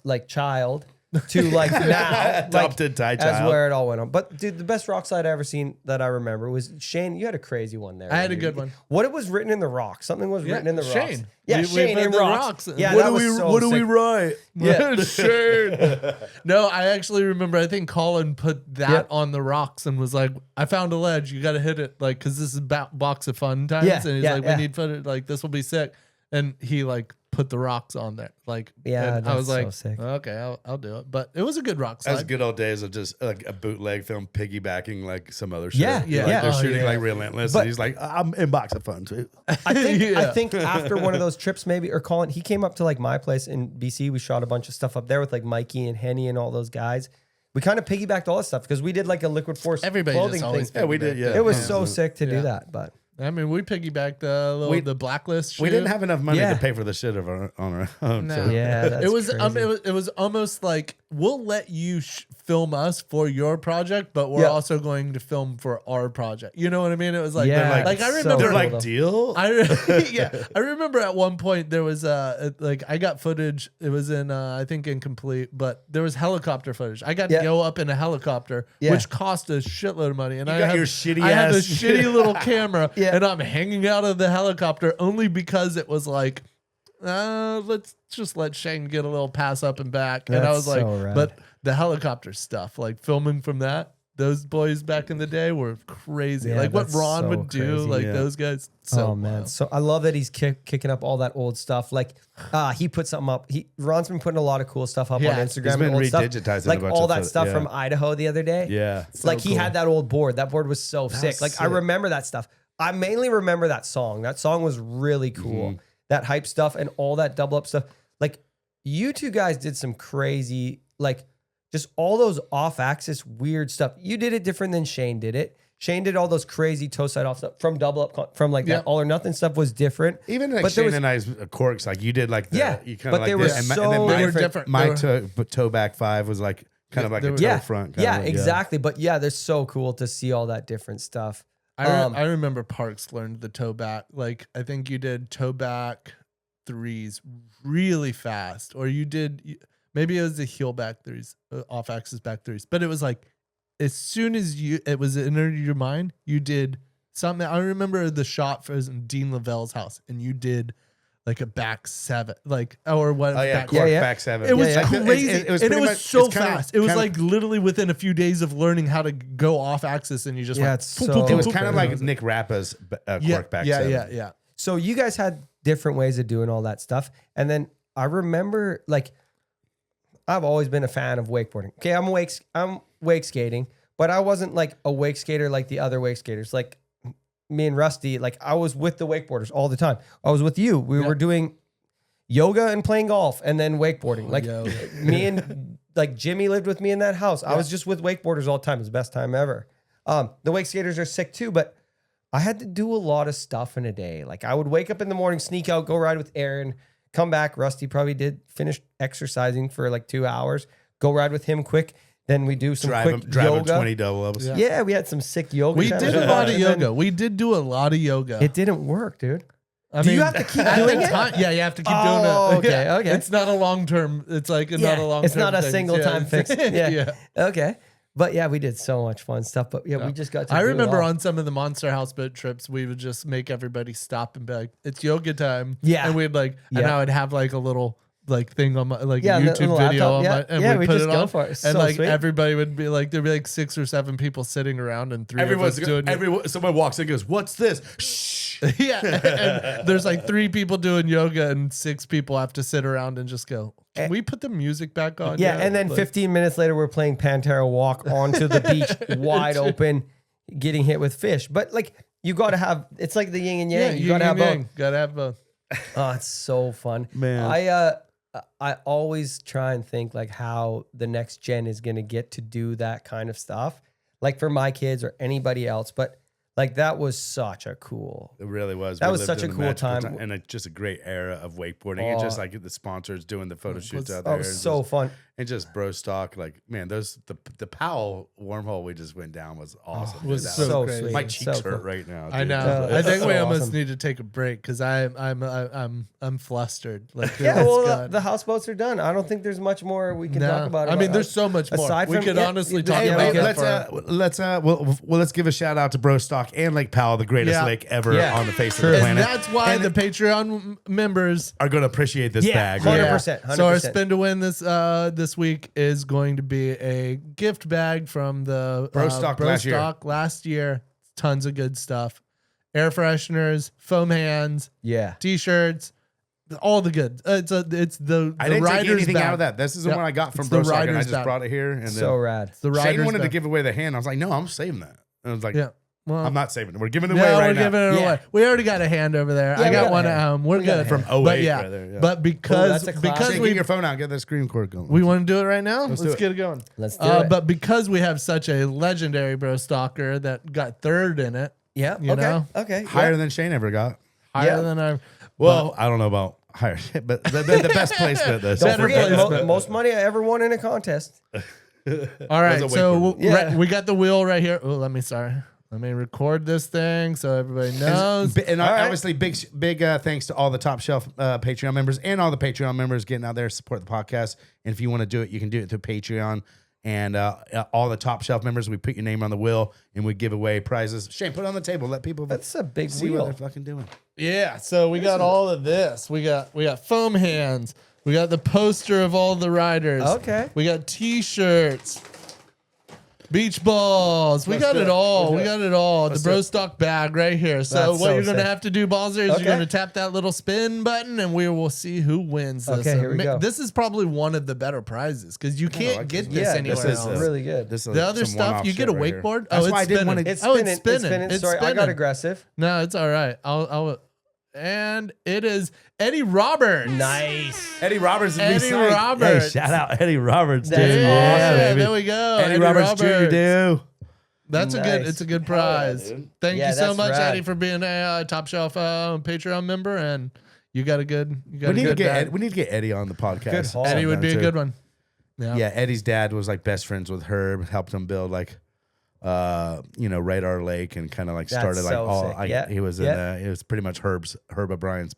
like child to like now Adopted Thai as child. where it all went on. But dude, the best rock slide I ever seen that I remember was Shane. You had a crazy one there. I had a dude. good one. What it was written in the rocks? Something was written in the rocks. Shane. Yeah, We Shane put in the rocks. rocks. Yeah, What that do was we so what do we sick. write? Yeah. Shane. No, I actually remember. I think Colin put that Yep. on the rocks and was like, "I found a ledge. You got to hit it, like, because this is box of fun times." Yeah, and he's yeah, like, yeah. "We need footage. Like, this will be sick." And he like put the rocks on there. Like, Yeah, and I was that's so like, sick. "Okay, I'll do it." But it was a good rock That was slide. good old days of just like a bootleg film piggybacking like some other shit. Yeah, yeah. Like, they're Oh, shooting yeah. like relentless. But- and he's like, I'm in box of fun too. I think Yeah. I think after one of those trips, maybe or Colin, he came up to like my place in BC. We shot a bunch of stuff up there with like Mikey and Henny and all those guys. We kind of piggybacked all that stuff because we did like a Liquid Force Everybody clothing just thing. always Yeah, we did, yeah. It was Yeah. so sick to Yeah. do that, but I mean, we piggybacked the blacklist. We shoot. didn't have enough money Yeah. to pay for the shit of our, on our own. No. So. yeah, that's it was crazy. it was almost like we'll let you film us for your project, but we're Yeah. also going to film for our project. You know what I mean? It was like, Yeah, like I it's so remember, They're cool like, though. deal? I remember at one point there was like I got footage. It was in I think incomplete, but there was helicopter footage. I got Yeah. to go up in a helicopter, Yeah. which cost a shitload of money. And You I got have your shitty I have a ass- shitty little camera, Yeah. and I'm hanging out of the helicopter only because it was like. Let's just let Shane get a little pass up and back. And I That's was like, so rad. but the helicopter stuff, like filming from that, those boys back in the day were crazy. Yeah, like what that's Ron so would do, crazy. like Yeah. those guys. So oh man, wild. so I love that he's kicking up all that old stuff. Like, he put something up. Ron's been putting a lot of cool stuff up Yeah, on he's Instagram. been and old stuff. redigitizing a like bunch all of that stuff, stuff yeah. from Idaho the other day. Yeah. like he cool. had that old board. That board was so sick. Like I sick. remember that stuff. I mainly remember that song. That song was really cool. That hype stuff and all that double up stuff. Like you two guys did some crazy, like just all those off axis weird stuff. You did it different than Shane did it. Shane did all those crazy toe side off stuff from double up, from like Yeah. that all or nothing stuff was different. Even like But there Shane was- and I's corks, like you did like the, Yeah, you kind but of they like were this. so and then They were my, different. my They were- toe back 5 was like kind of like they a were- toe Yeah, front. yeah, of, exactly. But yeah, they're so cool to see all that different stuff. I remember Parks learned the toe back. Like I think you did toe back threes really fast, or you did maybe it was the heel back threes, off axis back threes. But it was like as soon as it was entered your mind, you did something. I remember the shot for Dean Lavelle's house, and you did like a back 7, like or what? Oh yeah, back cork yeah. back 7. It was yeah. crazy, It was and it pretty was much- so it's kinda- fast. It was kinda- like literally within a few days of learning how to go off axis, and you just Yeah, went, it's "Poop, so- poop, It was poop, kind of poop." like Nick Rappa's yeah, cork back yeah, 7. yeah. So you guys had different ways of doing all that stuff. And then I remember like I've always been a fan of wakeboarding. Okay, I'm wake skating, but I wasn't like a wake skater like the other wake skaters. Like me and Rusty, like I was with the wakeboarders all the time. I was with you. We were doing yoga and playing golf and then wakeboarding. Like yoga. me and like Jimmy lived with me in that house. I was just with wakeboarders all the time. It was the best time ever. The wake skaters are sick too, but I had to do a lot of stuff in a day. Like I would wake up in the morning, sneak out, go ride with Aaron, come back. Rusty probably did finish exercising for like 2 hours, go ride with him quick. Then we do some quick drive yoga. 20 double ups. Yeah, we had some sick yoga. We did a lot of And then yoga. We did do a lot of yoga. It didn't work, dude. I Do you have to keep doing it? Yeah, you have to keep Oh, doing it. okay, okay. It's not a long term. It's like not a long. It's not a single time fix. Yeah. Yeah. Okay. But yeah, we did so much fun stuff. But yeah, we just got to I do it remember all. on some of the Monster Houseboat trips, we would just make everybody stop and be like, "It's yoga time." Yeah. and we'd like, and Yeah. I would have like a little like thing on my like Yeah, a the YouTube little video laptop, on my, and we we'd put just it go on, for it. It's and so like sweet. everybody would be like, there'd be like 6 or 7 people sitting around, and 3 Everyone's of us doing it. someone walks in and goes, "What's this?" Shh. Yeah, and there's like 3 people doing yoga, and 6 people have to sit around and just go, "Can we put the music back on?" Yeah, and then Like, 15 minutes later, we're playing Pantera Walk onto the beach, wide open, getting hit with fish. But like, you got to have, it's like the yin and yang. You got to have both. Gotta have both. Oh, it's so fun. Man. I always try and think like how the next gen is going to get to do that kind of stuff. Like for my kids or anybody else. But like that was such a cool. It really was. That We was lived such in a a cool magical time. and just a great era of wakeboarding. And just like the sponsors doing the photo shoots out Oh, there. it was so fun. And just Brostock, like man, the Powell wormhole we just went down was awesome. it was Dude, that so sweet. my cheeks So hurt cool. right now. I dude. know. Yeah, I think it's we so almost awesome. need to take a break because I'm flustered. Like Yeah, it's well, gone. the houseboats are done. I don't think there's much more we can No. talk about. I mean, there's so much more. aside We from- could yeah, honestly yeah, talk yeah, about we that. could. Let's give a shout out to Brostock and Lake Powell, the greatest Yeah. lake ever Yeah. on the face True. of the And planet. that's why the Patreon members Are going to appreciate this Yeah, bag. 100%. So our 100%. spin to win this week is going to be a gift bag from the Brostock last year. Tons of good stuff. Air fresheners, foam hands, Yeah. t-shirts, all the good. It's the I didn't take rider's anything bag. out of that. This is the Yep. one I got from It's the Brostock, and I rider's just bag. brought it here. And So then rad. It's the Shane rider's wanted to bag. give away the hand. I was like, no, I'm saving that. And I was like, Yeah. Well, I'm not saving it. We're giving it no, away we're right now. giving it Yeah. away. We already got a hand over there. Yeah, I we got got a one hand. at home. We're We got good. a From But 08 yeah, right there, yeah. but because that's a classic. because Shane, we get your phone out. Get that screen cord going. we want to do it right now. Let's Let's do get it going. Let's do it. But because we have such a legendary bro stalker that got third in it, Yeah. you Okay. know? Okay. Higher yeah. than Shane ever got. higher Yeah. than our. Well, I don't know about higher, but the best placement. This Don't Better forget, placement. most money I ever won in a contest. All right, a so wakeboard. Yeah. we got the wheel right here. Oh, let me record this thing so everybody knows. And All right. obviously, big thanks to all the Top Shelf Patreon members and all the Patreon members getting out there to support the podcast. And if you want to do it, you can do it through Patreon. And all the Top Shelf members, we put your name on the wheel and we give away prizes. Shane, put it on the table. Let people That's a big see what wheel. they're fucking doing. Yeah, so we got all of this. We got foam hands. We got the poster of all the riders. Okay. We got t-shirts. Beach balls. We got it all. We got it all. The Brostock bag right here. So That's what so you're going to sick. have to do, Balzer, is Okay. you're going to tap that little spin button and we will see who wins this. Okay, here we go. This is probably one of the better prizes because you can't get this Yeah, anywhere this is else. really good. This is The other some stuff, one-off you get a shit right here. wakeboard. That's it's why I didn't spinning. want to. It's Oh, spinning. it's spinning. It's Sorry, I got spinning. aggressive. No, it's all right. I'll and it is Eddie Roberts. Nice. Eddie Roberts. Eddie Roberts. Hey, shout out Eddie Roberts, dude. That's Yeah, awesome. there we go. Eddie Roberts Jr. Dude. That's Nice. it's a good prize. dude. Thank Yeah, you so that's much, rad. Eddie, for being a Top Shelf Patreon member, and you got a good. We need to get we need to get Eddie on the podcast. Good haul. Eddie would be a Too. good one. Yeah, Eddie's dad was like best friends with Herb, helped him build like Radar Lake, and kind of like That's started like so all sick. like, Yeah. he was Yeah. it was pretty much Herb O'Brien's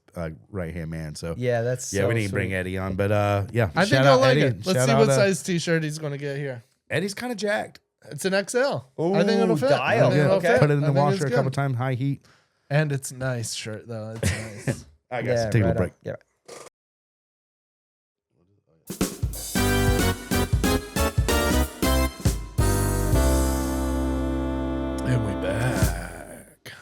right hand man. So Yeah, that's yeah, so we need to sweet. bring Eddie on. But yeah, I think shout you'll out like Eddie. it. Let's Shout see out, what size T-shirt he's going to get here. Eddie's kind of jacked. It's an XL. Ooh, I think it'll fit. I dial. think it'll Okay. fit. Put it in I the think washer it's a good. couple times, high heat. And it's a nice shirt though. It's nice. I guess Yeah, take a right break. on. Yeah. And we back.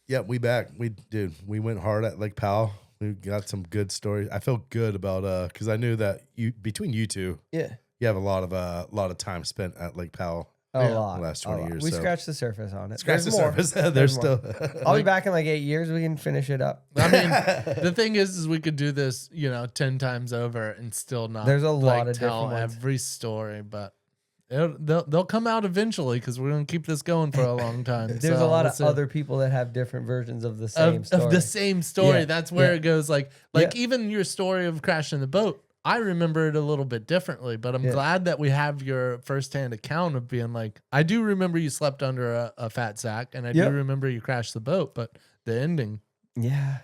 Yeah, we back. We went hard at Lake Powell. We got some good stories. I feel good about because I knew that between you two, Yeah. you have a lot of time spent at Lake Powell. A Yeah. lot. The last a 20 lot. years, We so- scratched the surface on it. Scratch the There's more. surface. There's more. still. I'll be back in like 8 years. We can finish it up. I mean, the thing is we could do this, 10 times over and still not. There's a lot of tell different ones. every story, but they'll come out eventually because we're gonna keep this going for a long time. There's So a lot we'll of see. other people that have different versions of the same story. Of the same story. Yeah, That's where yeah. it goes. Like Yeah. even your story of crashing the boat. I remember it a little bit differently, but I'm Yeah. glad that we have your firsthand account of being like, I do remember you slept under a fat sack, and I do Yep. remember you crashed the boat, but the ending, Yeah.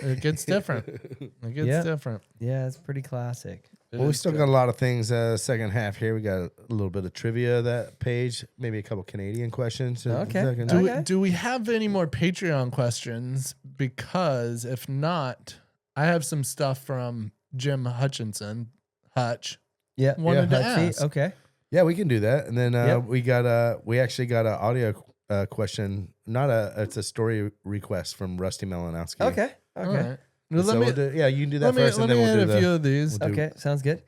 it gets different. It gets Yeah. different. Yeah, it's pretty classic. Well, we still got a lot of things. Second half here, we got a little bit of trivia that page, maybe a couple Canadian questions. Okay. Second Do, half. Okay. do we have any more Patreon questions? Because if not, I have some stuff from Jim Hutchinson. Hutch. Yeah. Wanted to Hutchie, ask. Okay. Yeah, we can do that. And then Yep. we actually got an audio question. It's a story request from Rusty Malinowski. Okay. All Okay. right. Well, So you can do that first, and then we'll do a the. few of these. we'll do- Okay. Sounds good.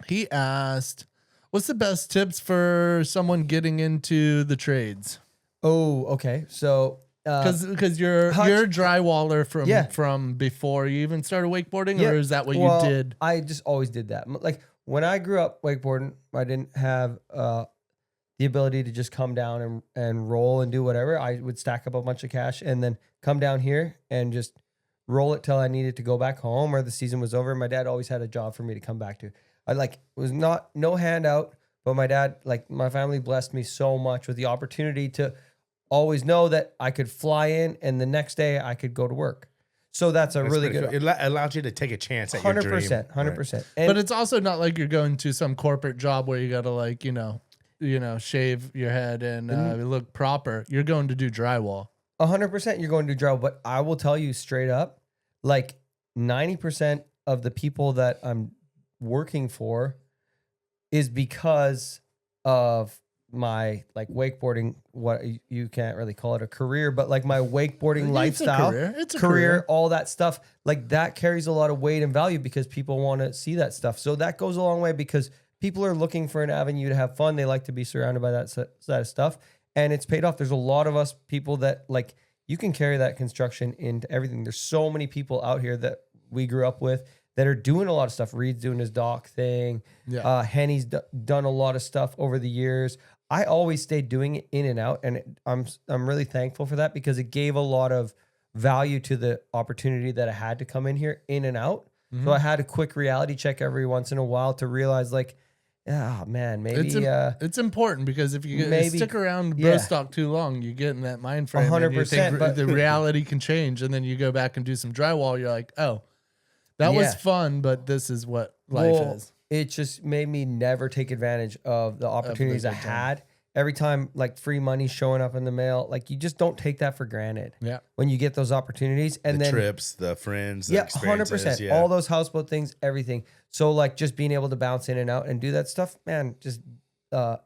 He asked, "What's the best tips for someone getting into the trades?" Oh, okay. So, Because you're Hutch- a drywaller Yeah. from before you even started wakeboarding, Yeah. or is that what well, you did? I just always did that. Like when I grew up wakeboarding, I didn't have the ability to just come down and roll and do whatever. I would stack up a bunch of cash and then come down here and just roll it till I needed to go back home or the season was over. My dad always had a job for me to come back to. I was no handout, but my dad, my family blessed me so much with the opportunity to always know that I could fly in and the next day I could go to work. So that's a That's really pretty good. cool. It allowed you to take a chance at your dream. 100%, 100%. And But it's also not like you're going to some corporate job where you got to shave your head and look proper. You're going to do drywall. 100% you're going to draw, but I will tell you straight up, 90% of the people that I'm working for is because of my wakeboarding, what you can't really call it a career, but my wakeboarding lifestyle, It's a career, all that stuff, that carries a lot of weight and value because people want to see that stuff. So that goes a long way because people are looking for an avenue to have fun. They like to be surrounded by that side of stuff. And it's paid off. There's a lot of us people that you can carry that construction into everything. There's so many people out here that we grew up with that are doing a lot of stuff. Reed's doing his dock thing. Yeah. Henny's done a lot of stuff over the years. I always stayed doing it in and out. And I'm really thankful for that because it gave a lot of value to the opportunity that I had to come in here in and out. Mm-hmm. So I had a quick reality check every once in a while to realize oh man, maybe it's important because if you maybe- stick around yeah. Brostock too long, you get in that mind frame. 100%, but- the reality can change, and then you go back and do some drywall. You're like, oh, that was Yeah. fun, but this is what life Well, is. It just made me never take advantage of the opportunities I good time. had. Every time free money showing up in the mail, you just don't take that for granted. Yeah. When you get those opportunities and the then trips, the friends, the yeah, experiences. 100%. Yeah. All those houseboat things, everything. So just being able to bounce in and out and do that stuff, man, just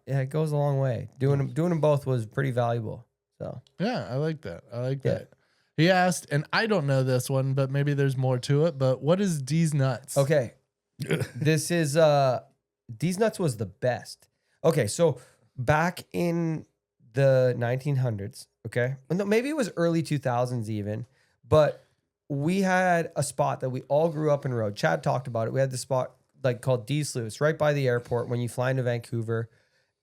it goes a long way. Doing them both was pretty valuable. So Yeah, I like that. I like Yeah. that. He asked, and I don't know this one, but maybe there's more to it. But what is Deeznuts? okay, this is Deeznuts was the best. Okay, so back in the 1900s, okay, no, maybe it was early 2000s even, but we had a spot that we all grew up and rode. Chad talked about it. We had this spot called Deeznuts right by the airport when you fly into Vancouver,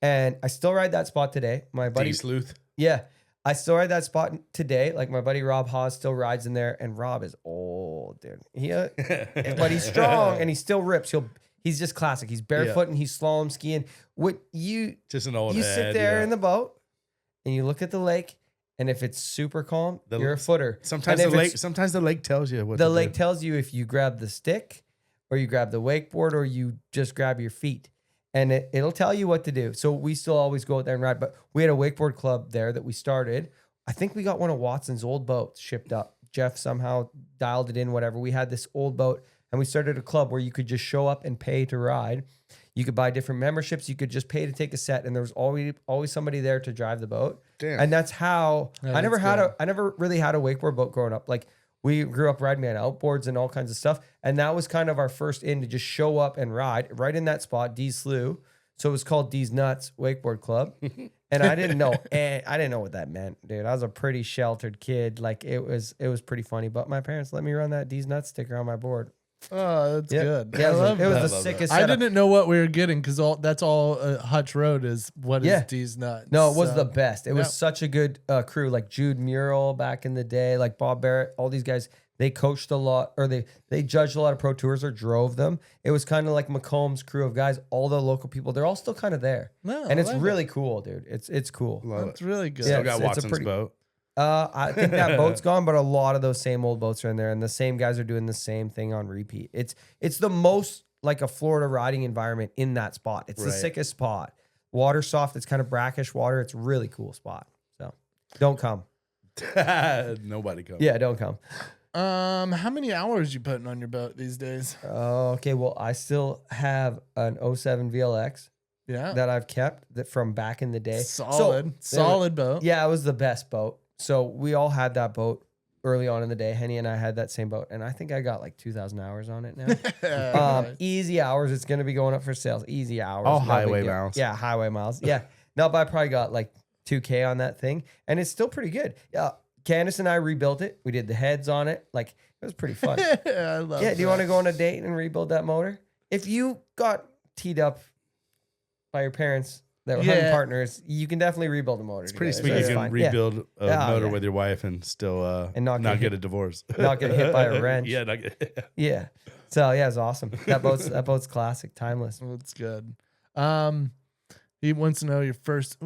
and I still ride that spot today. My buddy, Sleuth. yeah, I still ride that spot today. My buddy Rob Haas still rides in there, and Rob is old, dude. But he's strong and he still rips. He's just classic. He's barefoot and he's slalom skiing. Just an old You head, sit there yeah. in the boat and you look at the lake, and if it's super calm, you're a footer. Sometimes And the if lake. it's- Sometimes the lake tells you what the to do. lake tells you if you grab the stick or you grab the wakeboard or you just grab your feet, and it'll tell you what to do. So we still always go out there and ride, but we had a wakeboard club there that we started. I think we got one of Watson's old boats shipped up. Jeff somehow dialed it in, whatever. We had this old boat and we started a club where you could just show up and pay to ride. You could buy different memberships. You could just pay to take a set, and there was always somebody there to drive the boat. Damn. And that's how Yeah, I never that's had good. I never really had a wakeboard boat growing up. We grew up riding on outboards and all kinds of stuff, and that was kind of our first in to just show up and ride right in that spot, D Slough. So it was called Deeznuts Wakeboard Club. And I didn't know what that meant, dude. I was a pretty sheltered kid. Like it was pretty funny. But my parents let me run that Deeznuts sticker on my board. Oh, that's good. Yeah, I love it was that. the sickest I setup. didn't know what we were getting because that's all Hutch Road is. What is Deeznuts? No, it was the best. It was such a good crew. Like Jude Murrell back in the day, like Bob Barrett, all these guys. They coached a lot, or they judged a lot of pro tours or drove them. It was kind of like McComb's crew of guys. All the local people, they're all still kind of there. No, and it's really cool, dude. It's cool. That's really good. Still got it's a Watson's pretty- boat. I think that boat's gone, but a lot of those same old boats are in there, and the same guys are doing the same thing on repeat. It's the most like a Florida riding environment in that spot. It's the sickest spot. Water soft. It's kind of brackish water. It's a really cool spot. So don't come. Nobody comes. Yeah, don't come. How many hours you putting on your boat these days? Okay, well, I still have an 07 VLX Yeah, that I've kept from back in the day. Solid boat. Yeah, it was the best boat. So we all had that boat early on in the day. Henny and I had that same boat, and I think I got like 2,000 hours on it now. Easy hours. It's going to be going up for sales. Easy hours. All no highway big deal. miles. Yeah, highway miles. Yeah. No, but I probably got like 2K on that thing, and it's still pretty good. Yeah. Candace and I rebuilt it. We did the heads on it. Like, it was pretty fun. I love Do you want to go on a date and rebuild that motor? If you got teed up by your parents that were hunting partners, you can definitely rebuild a motor. It's pretty together. sweet. So You it's can fine. rebuild a motor yeah. with your wife and still And not not get get a divorce. Not get hit by a wrench. Yeah. Yeah. So yeah, it's awesome. That boat's classic, timeless. That's good. He wants to know your first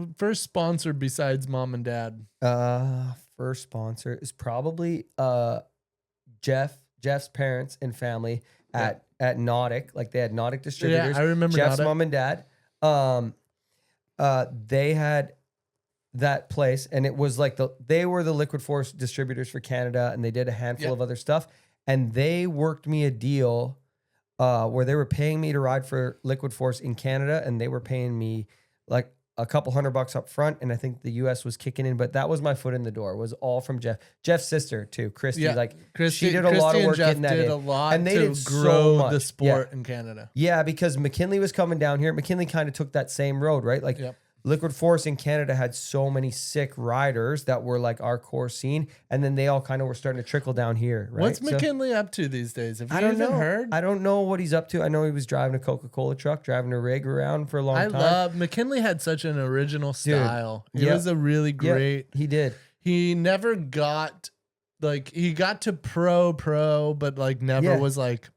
sponsor besides mom and dad. First sponsor is probably Jeff's parents and family at Nautic. Like they had Nautic distributors. Yeah, I remember Jeff's Nautic. mom and dad. They had that place, and it was like they were the Liquid Force distributors for Canada, and they did a handful of other stuff. And they worked me a deal where they were paying me to ride for Liquid Force in Canada, and they were paying me like a couple $100 up front, and I think the US was kicking in, but that was my foot in the door. It was all from Jeff. Jeff's sister too, Christy. Yeah, Like Christy, she did a lot of and work Jeff getting that did in. a lot and they to did grow so much. the sport in Canada. Yeah, because McKinley was coming down here. McKinley kind of took that same road, right? Like Liquid Force in Canada had so many sick riders that were like our core scene, and then they all kind of were starting to trickle down here, right? What's McKinley up to these days? Have you I don't even know. heard? I don't know what he's up to. I know he was driving a Coca-Cola truck, driving a rig around for a long time. McKinley had such an original style. He Yep. was a really great. He did. He never got he got to pro, but like never was like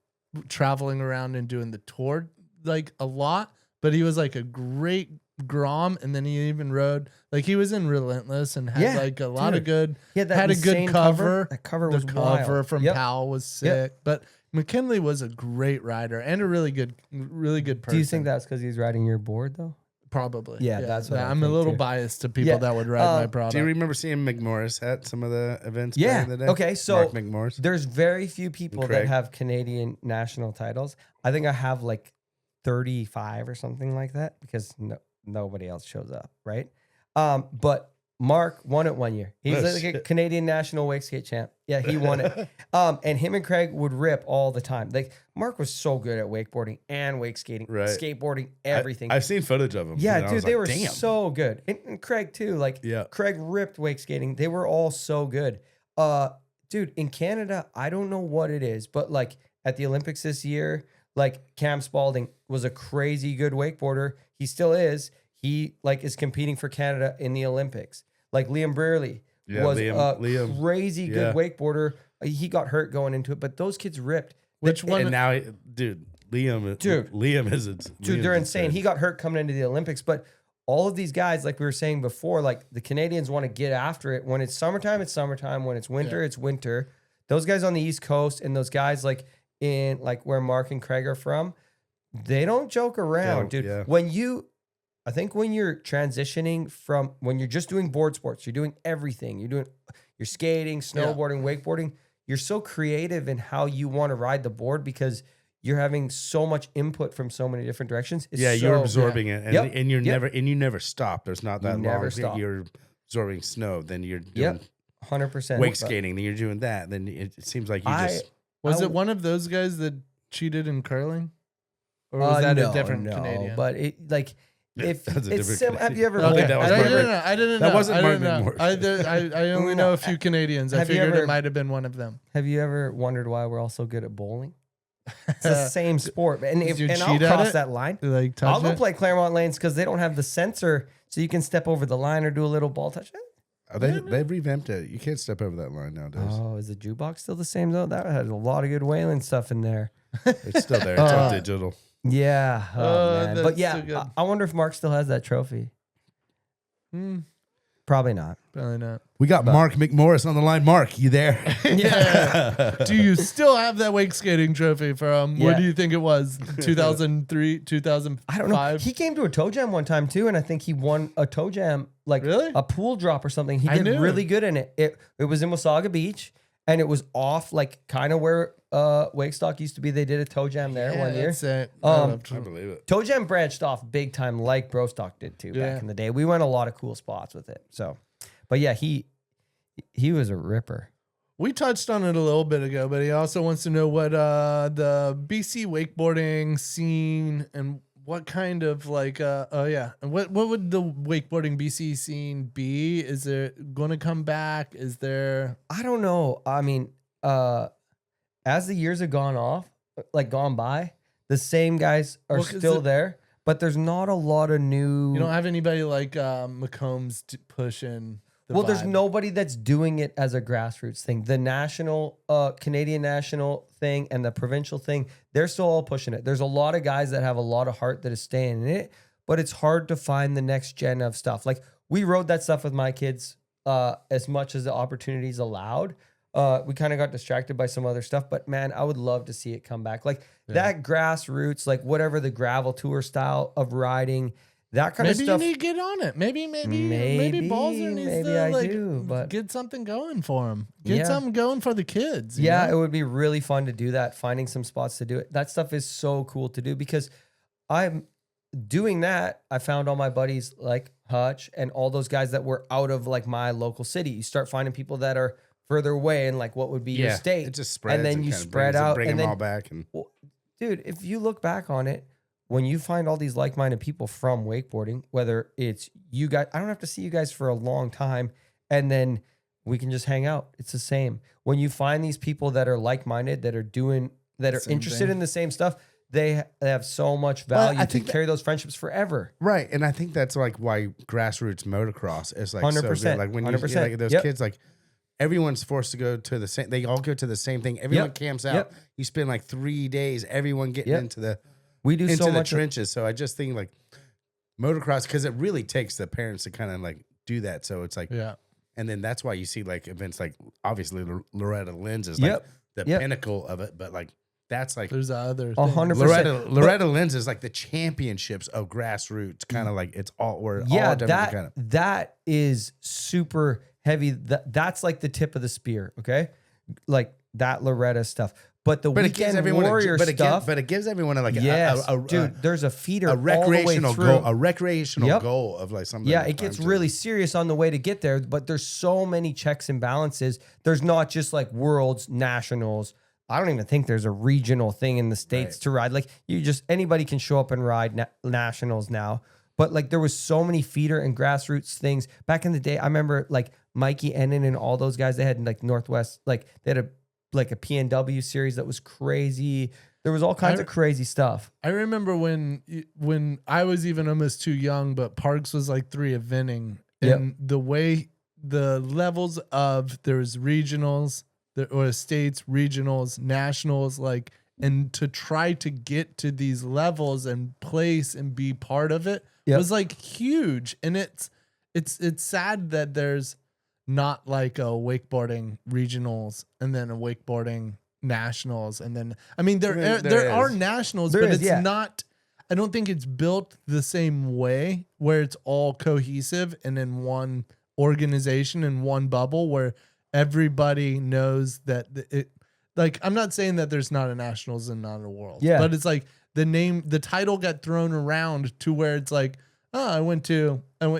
traveling around and doing the tour like a lot. But he was like a great Grom, and then he even rode like he was in Relentless and had like a lot of good. He had a good insane cover. That cover The was cover wild. from Powell was sick, but McKinley was a great rider and a really good person. Do you think that's because he's riding your board though? Probably? Yeah, that's what I I'm a think, little too. biased to people that would ride my product. Do you remember seeing McMorris at some of the events back in the day? Okay, so Mark McMorris. there's very few people And that Craig. have Canadian national titles. I think I have like 35 or something like that because nobody else shows up, right? But Mark won it one year. He's like a Canadian national wake skate champ. Yeah, he won it. And him and Craig would rip all the time. Like Mark was so good at wakeboarding and wake skating, skateboarding, everything. I've seen footage of them. Yeah, and I dude, was they like, were damn. so good. And Craig too. Like, Craig ripped wake skating. They were all so good. Dude, in Canada, I don't know what it is, but like at the Olympics this year, like Cam Spalding was a crazy good wakeboarder. He still is. He like is competing for Canada in the Olympics. Like Liam Brearley was a crazy good wakeboarder. He got hurt going into it, but those kids ripped. Which one? And now, Liam is Dude, they're insane. He got hurt coming into the Olympics, but all of these guys, like we were saying before, like the Canadians want to get after it. When it's summertime, it's summertime. When it's winter, it's winter. Those guys on the East Coast and those guys like in like where Mark and Craig are from, they don't joke around, dude. Yeah. I think when you're transitioning from when you're just doing board sports, you're doing everything. You're skating, snowboarding, wakeboarding. You're so creative in how you want to ride the board because you're having so much input from so many different directions. You're absorbing it, and you never stop. There's not that never long. stop. You're absorbing snow, then you're doing 100%. wake skating, then you're doing that. Then it seems like you just Was it one of those guys that cheated in curling? Or was that a different Canadian? But if That's a it's different have you ever? I don't think that was I Mark didn't Rick. know. I didn't That know. wasn't I Mark didn't know. McMorris. I only know a few Canadians. I Have you figured ever- it might have been one of them. Have you ever wondered why we're all so good at bowling? It's the same sport, and Did you I'll cheat at cross it? that line. Like touch I'll go it? play Claremont lanes because they don't have the sensor, so you can step over the line or do a little ball touch. They've revamped it. You can't step over that line nowadays. Oh, is the jukebox still the same though? That had a lot of good whaling stuff in there. It's still there. It's all digital. Yeah, man. But that's yeah, so good. I wonder if Mark still has that trophy. Hmm, Probably not. probably not. We got Mark McMorris on the line. Mark, you there? Yeah. Do you still have that wake skating trophy from Yeah. what do you think it was? 2003, 2005? I don't know. He came to a toe jam one time too, and I think he won a toe jam, like Really? a pool drop or something. He I did knew. really good in it. It was in Wasaga Beach, and it was off like kind of where Wakestock used to be. They did a toe jam there one year. That's it. Um, I believe it. Toe jam branched off big time, like Brostock did too Yeah. back in the day. We went a lot of cool spots with it. So, but yeah, he was a ripper. We touched on it a little bit ago, but he also wants to know what the BC wakeboarding scene and what kind of like and what would the wakeboarding BC scene be? Is it going to come back? Is there I don't know. I mean, as the years have gone by, the same guys are Well, 'cause still there, but there's not a lot of new. you don't have anybody like McCombs pushing the Well, there's vibe? nobody that's doing it as a grassroots thing. The national, Canadian national thing and the provincial thing, they're still all pushing it. There's a lot of guys that have a lot of heart that is staying in it, but it's hard to find the next gen of stuff. Like we rode that stuff with my kids as much as the opportunities allowed. We kind of got distracted by some other stuff, but man, I would love to see it come back. Like that grassroots, like whatever the gravel tour style of riding, that kind Maybe of stuff. you need to get on it. Maybe Balzer needs maybe to I like do, but- get something going for him. Get Yeah. something going for the kids. you Yeah, know? it would be really fun to do that, finding some spots to do it. That stuff is so cool to do because I'm doing that. I found all my buddies like Hutch and all those guys that were out of like my local city. You start finding people that are further away and like what would be your state. It just spreads. and then you kinda spread brings it- out bring and them then all back. And well, dude, if you look back on it, when you find all these like-minded people from wakeboarding, whether it's you guys, I don't have to see you guys for a long time, and then we can just hang out. It's the same. When you find these people that are like-minded, that are Same interested thing. in the same stuff, they have so much Well, value I to think that- carry those friendships forever. right, and I think that's like why grassroots motocross is like so 100%, good. Like when you 100%. like those Yep. kids, like everyone's forced to go to the same. They all go to the same thing. Everyone Yep. camps out. Yep. You spend like 3 days. Everyone getting Yep. into the We do so much. trenches. So I just think like motocross because it really takes the parents to kind of like do that. So it's like Yeah. and then that's why you see like events like obviously Loretta Lynn's is Yep. like the Yep. pinnacle of it, but like that's like There's other 100%. Loretta Lynn's is like the championships of grassroots, kind of like it's all we're Yeah, all different that kind of. that is super heavy. That's like the tip of the spear. Okay, like that Loretta stuff. But the But it gives weekend everyone warrior stuff. but it gives everyone like Yes, dude. There's a feeder a recreational all the way goal, through. a recreational Yep. goal of like something. Yeah, to it gets climb to. really serious on the way to get there, but there's so many checks and balances. There's not just like worlds, nationals. I don't even think there's a regional thing in the States Right. to ride. Like anybody can show up and ride nationals now. But like there was so many feeder and grassroots things back in the day. I remember like Mikey Ennin and all those guys, they had like Northwest, like they had a PNW series that was crazy. There was all kinds of crazy stuff. I remember when I was even almost too young, but Parks was like 3 eventing, and the way the levels of there's regionals or states, regionals, nationals, like, and to try to get to these levels and place and be part of it was like huge. And it's sad that there's not like a wakeboarding regionals and then a wakeboarding nationals. And then, I mean, there are nationals, There but is, it's not, I don't think it's built the same way where it's all cohesive and in one organization in one bubble where everybody knows that it, like, I'm not saying that there's not a nationals and not a world, but it's like the title got thrown around to where it's like, oh,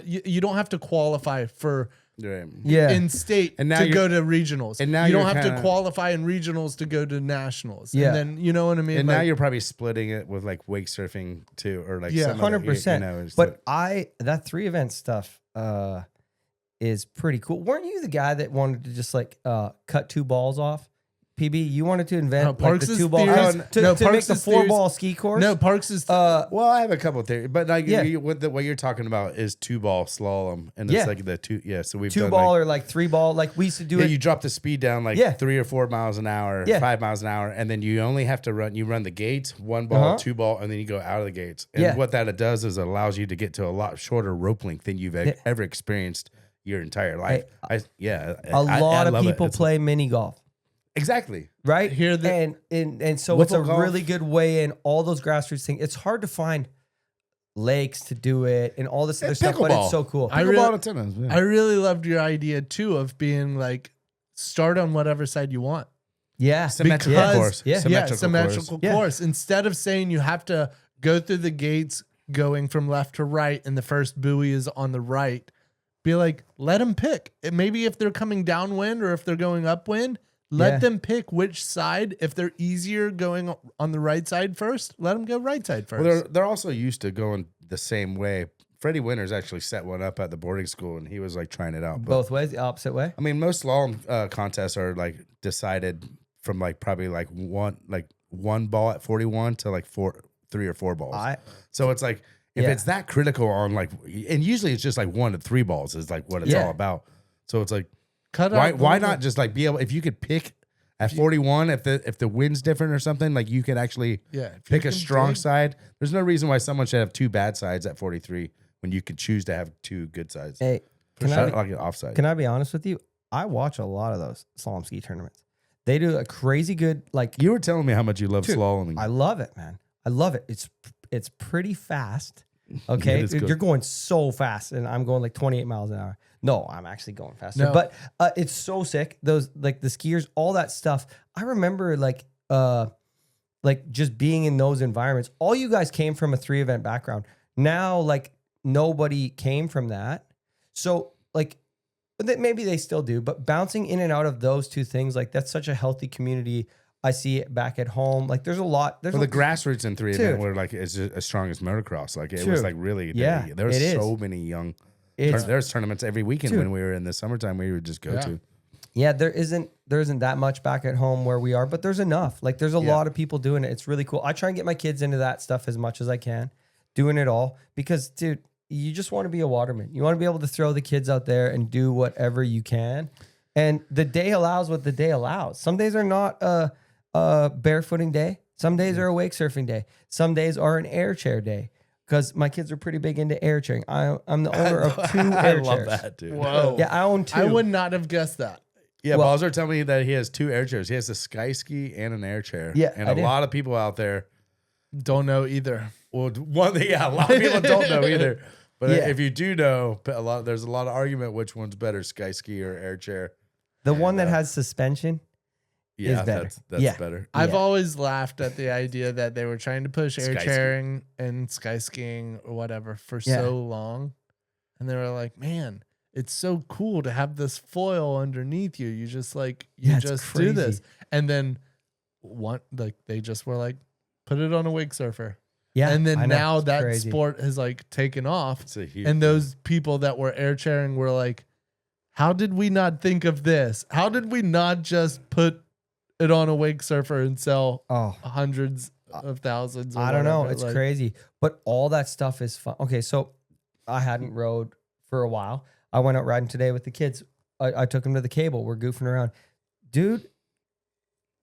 you don't have to qualify for Right. Yeah. in state And now to you're- go to regionals. and now you don't you're have kinda- to qualify in regionals to go to nationals. Yeah. And then you know what I mean? And now Like, you're probably splitting it with like wake surfing too, or like Yeah, some other, 100%. You know, it's But that 3 event stuff is pretty cool. Weren't you the guy that wanted to just like cut 2 balls off? PB, you wanted to invent like Parks' the 2 balls theories- to no, make the Parks' 4-ball ski course? no, Parks is well, I have a couple of theories, but like Yeah. what you're talking about is 2-ball slalom, and Yeah. it's like the 2. Yeah, so we've 2 done ball like, or like 3 ball. Like we used to do yeah, it. you drop the speed down like Yeah. 3 or 4 miles an hour, Yeah. 5 miles an hour, and then you only have to run. You run the gates, 1 ball, Uh-huh. 2 ball, and then you go out of the gates. And Yeah. what that does is it allows you to get to a lot shorter rope length than you've ever experienced your entire life. A I lot of love it. people It's- play mini golf. exactly. Right? Here the- and so it's a Wiffle golf. really good way in all those grassroots things. It's hard to find lakes to do it and all this other stuff, but pickleball. it's so cool. I Pickleball really- and tennis, yeah. I really loved your idea too of being like start on whatever side you want. yeah. Symmetrical Because- course. Yeah. Symmetrical Yeah. course. Instead of saying you have to go through the gates going from left to right and the first buoy is on the right, be like, let them pick. Maybe if they're coming downwind or if they're going upwind, let Yeah. them pick which side. If they're easier going on the right side first, let them go right side first. Well, they're also used to going the same way. Freddie Winters actually set one up at the boarding school, and he was like trying it out. But, Both ways, the opposite way. I mean, most slalom contests are like decided from like probably like one ball at 41 to like 3 or 4 balls. So it's like if Yeah. it's that critical on like, and usually it's just like 1 to 3 balls is like what it's Yeah. all about. So it's like Cut why out why the- not just like be able, if you could pick at 41, if the wind's different or something, like you could actually Yeah, if you pick a can strong dig- side. There's no reason why someone should have 2 bad sides at 43 when you could choose to have 2 good sides. Hey, For can sure, I, like an offside. can I be honest with you? I watch a lot of those slalom ski tournaments. They do a crazy good, like, You were telling me how much you love Dude, slaloming. I love it, man. I love it. It's pretty fast. Okay. It is good. You're going so fast, and I'm going like 28 miles an hour. No, I'm actually going faster. No. But it's so sick. Those like the skiers, all that stuff. I remember like just being in those environments. All you guys came from a 3 event background. Now, like nobody came from that. So like maybe they still do, but bouncing in and out of those 2 things, like that's such a healthy community. I see it back at home. Like there's a lot. There's well, a, the grassroots in 3 Dude. event were like as strong as motocross. Like it was Dude. like really, Yeah, there was it so is. many young. It's- There's tournaments every weekend Dude. when we were in the summertime. We would just go Yeah. to. Yeah, there isn't that much back at home where we are, but there's enough. Like there's a Yeah. lot of people doing it. It's really cool. I try and get my kids into that stuff as much as I can, doing it all because, dude, you just want to be a waterman. You want to be able to throw the kids out there and do whatever you can. And the day allows what the day allows. Some days are not a barefooting day. Some days are a wake surfing day. Some days are an air chair day. Because my kids are pretty big into air chairing. I'm the owner of 2 I air love chairs. that, dude. Whoa. Yeah, I own 2. I would not have guessed that. Yeah, Well- Balzer told me that he has 2 air chairs. He has a sky ski and an air chair. Yeah, and I a do. lot of people out there. Don't know either. Well, a lot of people don't know either. But Yeah. if you do know, there's a lot of argument which one's better, sky ski or air chair. The one that has suspension. Yeah, Is better. that's Yeah. better. I've Yeah. always laughed at the idea that they were trying to push air Sky ski. chairing and sky skiing or whatever for Yeah. so long. And they were like, man, it's so cool to have this foil underneath you. You just like, you Yeah, it's just do this. crazy. And then they just were like, put it on a wake surfer. Yeah. And I then know, now it's that crazy. sport has like taken off. It's a huge And those people that were air chairing were like, how did we not think of this? How did we not just put it on a wake surfer and sell Oh, hundreds of thousands? Or I don't know. whatever? It's Like, crazy. But all that stuff is fun. Okay, so I hadn't rode for a while. I went out riding today with the kids. I took them to the cable. We're goofing around. Dude,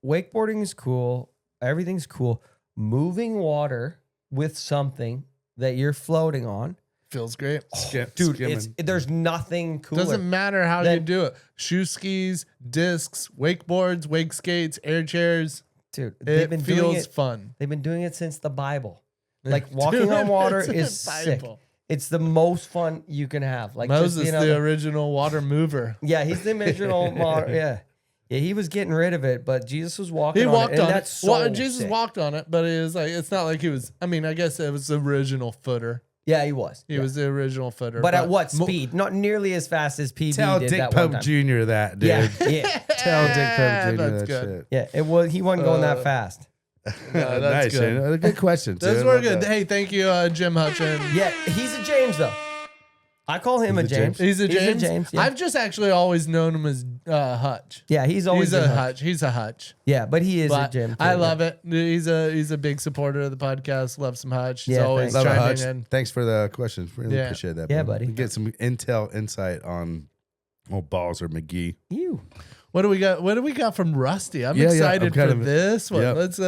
wakeboarding is cool. Everything's cool. Moving water with something that you're floating on. Feels great. Dude, skimming. there's nothing cooler. Doesn't matter how you Then- do it. Shoe skis, discs, wakeboards, wake skates, air chairs. Dude, they've been It doing feels it. fun. They've been doing it since the Bible. Like walking on water It's is the sick. Bible. It's the most fun you can have. Like just Moses, being able the to- original water mover. Yeah, he's the original model. Yeah. Yeah, he was getting rid of it, but Jesus was walking He on walked it. And on that's it. so Jesus sick. walked on it, but it was like, it's not like he was, I mean, I guess it was the original footer. Yeah, he was. He was the original footer. But at what speed? Not nearly as fast as PB Tell did Dick that one Pope time. Jr. that, dude. Yeah, Tell Dick Pope Jr. That's that good. shit. yeah. He wasn't going that fast. No, that's Nice, good. Shane. Good question. Those too. were Love good. that. Hey, thank you, Jim Hutchin. Yeah, he's a James though. I call him a James. He's a James. Yeah. I've just actually always known him as Hutch. Yeah, he's always He's a been Hutch. He's a Hutch. Yeah, but he is a But Jim. I love it. He's a big supporter of the podcast. Loves some Hutch. He's Yeah, always Love it, chiming Hutch. in. Thanks for the question. Really Yeah. appreciate that. Yeah, bro. buddy. We get some insight on old Balzer McGee. You. What do we got? What do we got from Rusty? I'm Yeah, excited I'm kind for of- this one. Yep. Let's You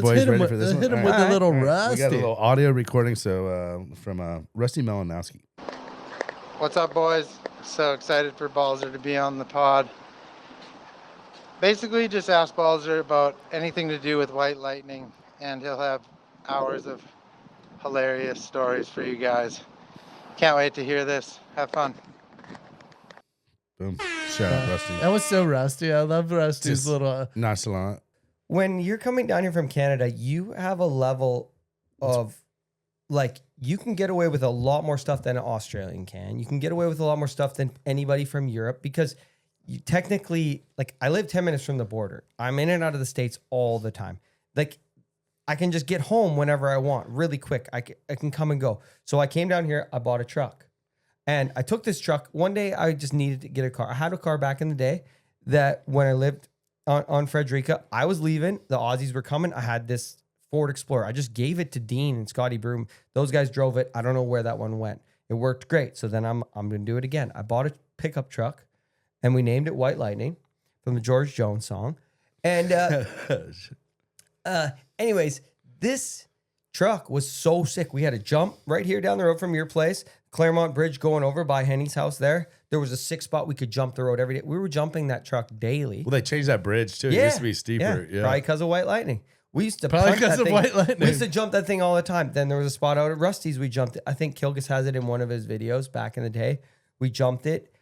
boys hit him ready with, for this one? hit him All with right. a little We Rusty. got a little audio recording from Rusty Malinowski. What's up, boys? So excited for Balzer to be on the pod. Basically, just ask Balzer about anything to do with white lightning, and he'll have hours of hilarious stories for you guys. Can't wait to hear this. Have fun. Boom. Shout out Rusty. That was so Rusty. I love Rusty's Just little. nonchalant. When you're coming down here from Canada, you have a level of like you can get away with a lot more stuff than an Australian can. You can get away with a lot more stuff than anybody from Europe because you technically, like, I live 10 minutes from the border. I'm in and out of the States all the time. Like, I can just get home whenever I want really quick. I can come and go. So I came down here, I bought a truck. And I took this truck. One day I just needed to get a car. I had a car back in the day that when I lived on Frederica, I was leaving. The Aussies were coming. I had this Ford Explorer. I just gave it to Dean and Scotty Broom. Those guys drove it. I don't know where that one went. It worked great. So then I'm going to do it again. I bought a pickup truck and we named it White Lightning from the George Jones song. And anyways, this truck was so sick. We had a jump right here down the road from your place, Claremont Bridge going over by Henny's house there. There was a 6 spot we could jump the road every day. We were jumping that truck daily. Well, they changed that bridge too. It used to be steeper. Yeah. Probably because of White Lightning. We used to Probably punt that because of thing. White Lightning. We used to jump that thing all the time. Then there was a spot out at Rusty's. We jumped it. I think Kilgus has it in one of his videos back in the day. We jumped it.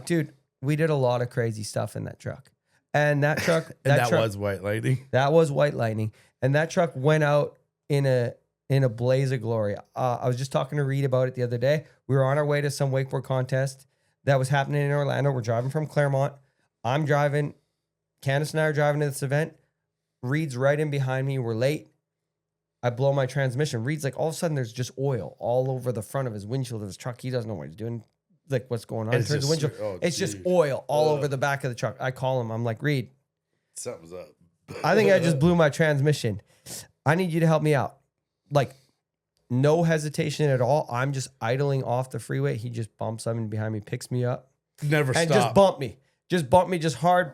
Dude, we did a lot of crazy stuff in that truck. And that truck, that truck, was White Lightning. that was White Lightning. And that truck went out in a blaze of glory. I was just talking to Reed about it the other day. We were on our way to some wakeboard contest that was happening in Orlando. We're driving from Claremont. I'm driving. Candace and I are driving to this event. Reed's right in behind me. We're late. I blow my transmission. Reed's like, all of a sudden, there's just oil all over the front of his windshield of his truck. He doesn't know what he's doing. Like, what's going on? It's Turns the just- windshield. oh, it's just geez. oil all over the back of the truck. I call him. I'm like, Reed, Something's up. I think I just blew my transmission. I need you to help me out. Like, no hesitation at all. I'm just idling off the freeway. He just bumps something behind me, picks me up, Never and stop. just bumped me. Just bumped me, just hard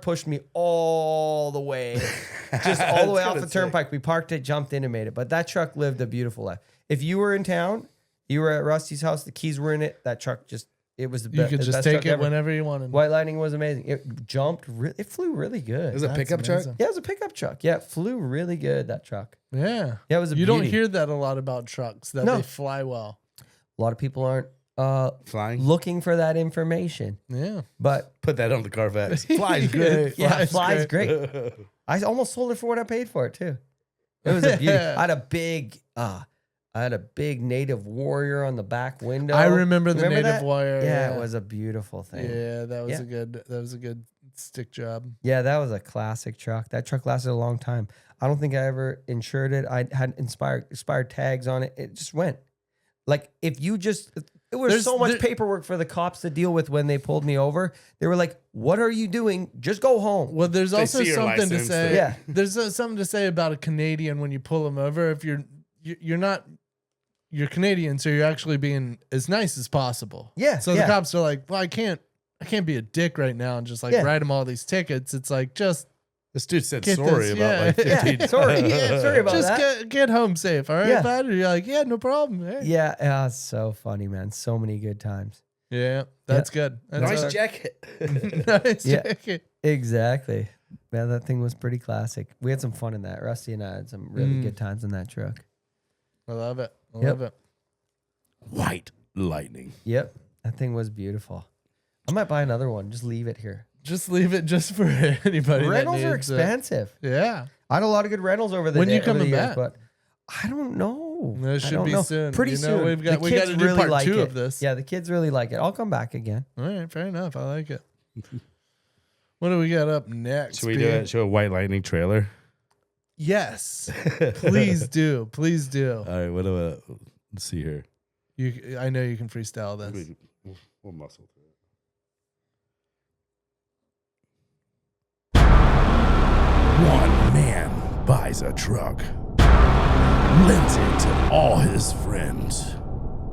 pushed me all the way. Just all the way off the turnpike. We parked it, jumped in, and made it. But that truck lived a beautiful life. If you were in town, you were at Rusty's house, the keys were in it, that truck just, it was the You could the just best take truck it ever. whenever you wanted. White Lightning was amazing. It jumped, it flew really good. Is it a That's pickup truck? amazing. Yeah, it was a pickup truck. Yeah, it flew really good, that truck. Yeah. Yeah, it was a You don't beauty. hear that a lot about trucks, that No. they fly well. A lot of people aren't Flying. looking for that information. Yeah. But Put that on the Carfax. Fly's great. yeah, flies great. I almost sold it for what I paid for it too. It was a beauty. I had a big native warrior on the back window. I remember the Remember native that? wire. Yeah, it was a beautiful thing. Yeah, that was Yeah. a good stick job. Yeah, that was a classic truck. That truck lasted a long time. I don't think I ever insured it. I had expired tags on it. It just went. Like, if you just, it was so much paperwork for the cops to deal with when they pulled me over. They were like, "What are you doing? Just go home." Well, there's They also see your something to license, say. they- Yeah. There's something to say about a Canadian when you pull them over. If you're not, you're Canadian, so you're actually being as nice as possible. Yeah, So yeah. the cops are like, well, I can't be a dick right now and just like Yeah. write them all these tickets. It's like, just This dude said Get sorry this, about yeah. like 15 Yeah, sorry about just that. get home safe. All right, Yeah. bud? And you're like, yeah, no problem. Hey. Yeah, it's so funny, man. So many good times. Yeah, that's good. That's Nice a- jacket. nice Yeah. jacket. Exactly. Man, that thing was pretty classic. We had some fun in that. Rusty and I had some really good times in that truck. I love it. I Yep. love it. White Lightning. Yep. That thing was beautiful. I might buy another one. Just leave it here. Just leave it just for anybody. Rentals that are needs it. expensive. Yeah. I had a lot of good rentals over the When you over the coming years, back? but I don't know. It I should don't be know. soon. Pretty You know, soon. we got The to kids do really part like 2 it. of this. Yeah, the kids really like it. I'll come back again. All right, fair enough. I like it. What do we got up next? Should we do it? Show a White Lightning trailer? Yes. Please do. Please do. All right. What do let's see here. I know you can freestyle this. We'll muscle through it. One man buys a truck, lends it to all his friends,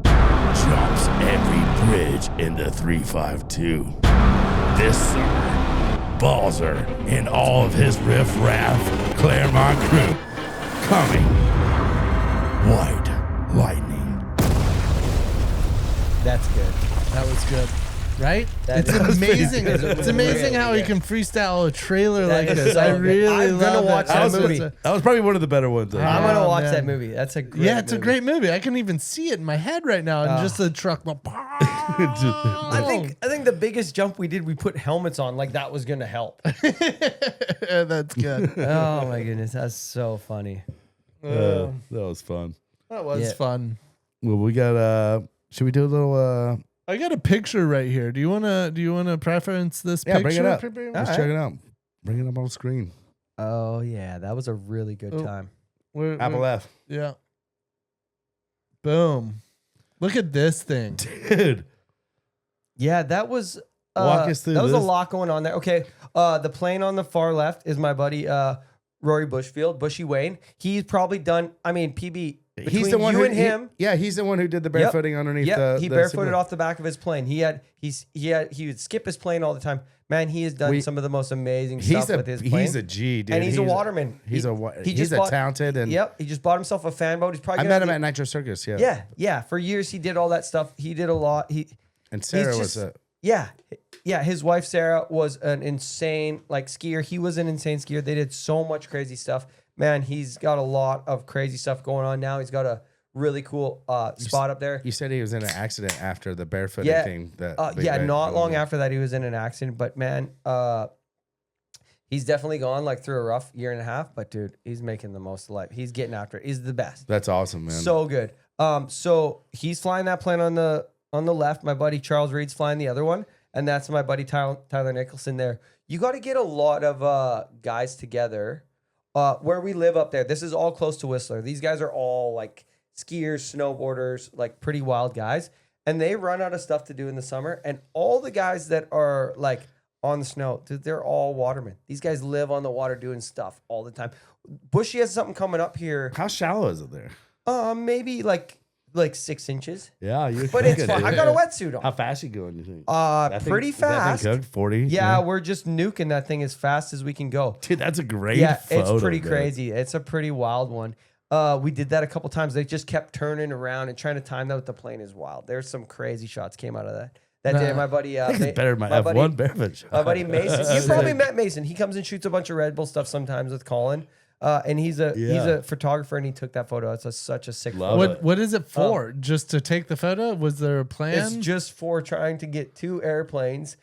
jumps every bridge in the 352. This summer, Balzer and all of his riff-raff Claremont crew coming. White Lightning. That's good. That was good. Right? That It's was pretty amazing. good. It's amazing how he Yeah. can freestyle a trailer That like is this. so I good. really I'm gonna love watch it. that That movie. That was probably one of the better ones. I'm gonna Oh, watch man. that movie. That's a great Yeah, it's a movie. great movie. I can even see it in my head right now. And just the truck. I think the biggest jump we did, we put helmets on like that was gonna help. That's good. Oh my goodness, that's so funny. That was fun. That was Yeah. fun. Well, we got. Should we do a little? I got a picture right here. Do you wanna preference this Yeah, picture? bring it up. All Let's right. check it out. Bring it up on screen. Oh yeah, that was a really good Oh. time. Apple F. Yeah. Boom. Look at this thing. Dude. Yeah, that was Walk us through that was a this. lot going on there. Okay, the plane on the far left is my buddy Rory Bushfield, Bushy Wayne. He's probably done. I mean, PB. He's the one you who and him. he's the one who did the Yep. barefooting underneath Yeah, the. he the barefooted signal. off the back of his plane. He would skip his plane all the time. Man, he has done some of the most amazing stuff with his plane. He's a G, dude. and he's a waterman. He's just a bought- talented and. Yep, he just bought himself a fan boat. He's probably I gonna met him be- at Nitro Circus. Yeah. Yeah. For years, he did all that stuff. He did a lot. And Sarah he's was just- a. Yeah. His wife Sarah was an insane skier. He was an insane skier. They did so much crazy stuff. Man, he's got a lot of crazy stuff going on now. He's got a really cool spot up there. You said he was in an accident after the barefooting thing. Not long after that, he was in an accident. But man, he's definitely gone through a rough year and a half. But dude, he's making the most of life. He's getting after it. He's the best. That's awesome, man. So good. So he's flying that plane on the left. My buddy Charles Reed's flying the other one, and that's my buddy Tyler Nicholson there. You got to get a lot of guys together. Where we live up there, this is all close to Whistler. These guys are all skiers, snowboarders, pretty wild guys, and they run out of stuff to do in the summer. And all the guys that are on the snow, dude, they're all watermen. These guys live on the water doing stuff all the time. Bushy has something coming up here. How shallow is it there? Maybe 6 inches. Yeah, you. But it's fine. I got a wetsuit on. How fast you going? You think? Pretty fast. Is that thing good? 40. Yeah, we're just nuking that thing as fast as we can go. Dude, that's a great. Yeah, photo, it's pretty man. crazy. It's a pretty wild one. We did that a couple times. They just kept turning around and trying to time that with the plane is wild. There's some crazy shots came out of that. That day, my buddy. I think it's better than my F1 barefoot shot. My buddy Mason. You probably met Mason. He comes and shoots a bunch of Red Bull stuff sometimes with Colin. And he's a photographer, and he took that photo. It's such a sick photo. What is it for? Just to take the photo? Was there a plan? It's just for trying to get 2 airplanes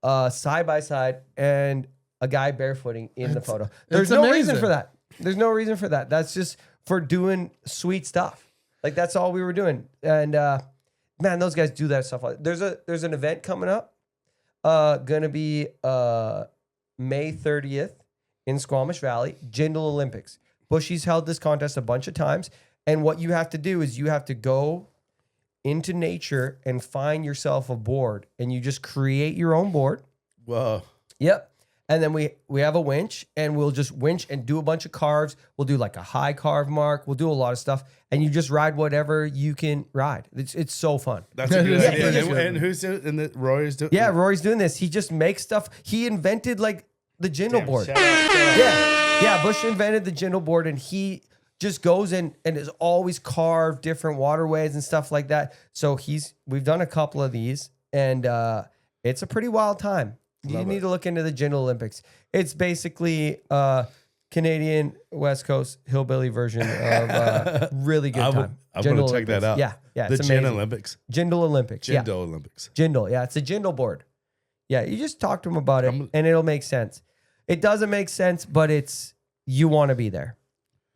side by side and a guy barefooting in the photo. There's no reason amazing. for that. There's no reason for that. That's just for doing sweet stuff. That's all we were doing. And man, those guys do that stuff. There's an event coming up. Gonna be May 30th. In Squamish Valley, Jindle Olympics. Bushy's held this contest a bunch of times. And what you have to do is you have to go into nature and find yourself a board. And you just create your own board. Whoa. Yep. And then we have a winch, and we'll just winch and do a bunch of carves. We'll do a high carve mark. We'll do a lot of stuff. And you just ride whatever you can ride. It's so fun. That's a good Yeah, idea. yeah. And who's doing? And Roy's doing. Yeah, Rory's doing this. He just makes stuff. He invented the Jindle board. Shout out. Yeah. Bush invented the Jindle board, and he just goes in and has always carved different waterways and stuff like that. So we've done a couple of these, and it's a pretty wild time. You need to look into the Jindle Olympics. It's basically Canadian West Coast hillbilly version of really good time. I'm going to check that out. Yeah. The It's Jindle amazing. Olympics. Jindle Olympics. Jindle Yeah. Olympics. Jindle. Yeah, it's a Jindle board. Yeah, you just talk to him about it, and it'll make sense. It doesn't make sense, but you want to be there.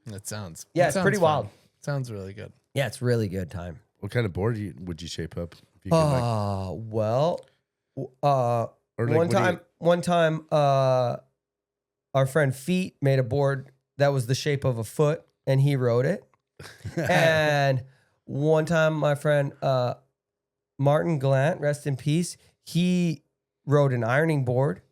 That sounds. Yeah, that it's sounds pretty fun. wild. Sounds really good. Yeah, it's really good time. What kind of board would you shape up? If you could, like, Well, or like, one time, our friend Feet made a board that was the shape of a foot, and he wrote it. And one time, my friend Martin Gallant, rest in peace, he wrote an ironing board.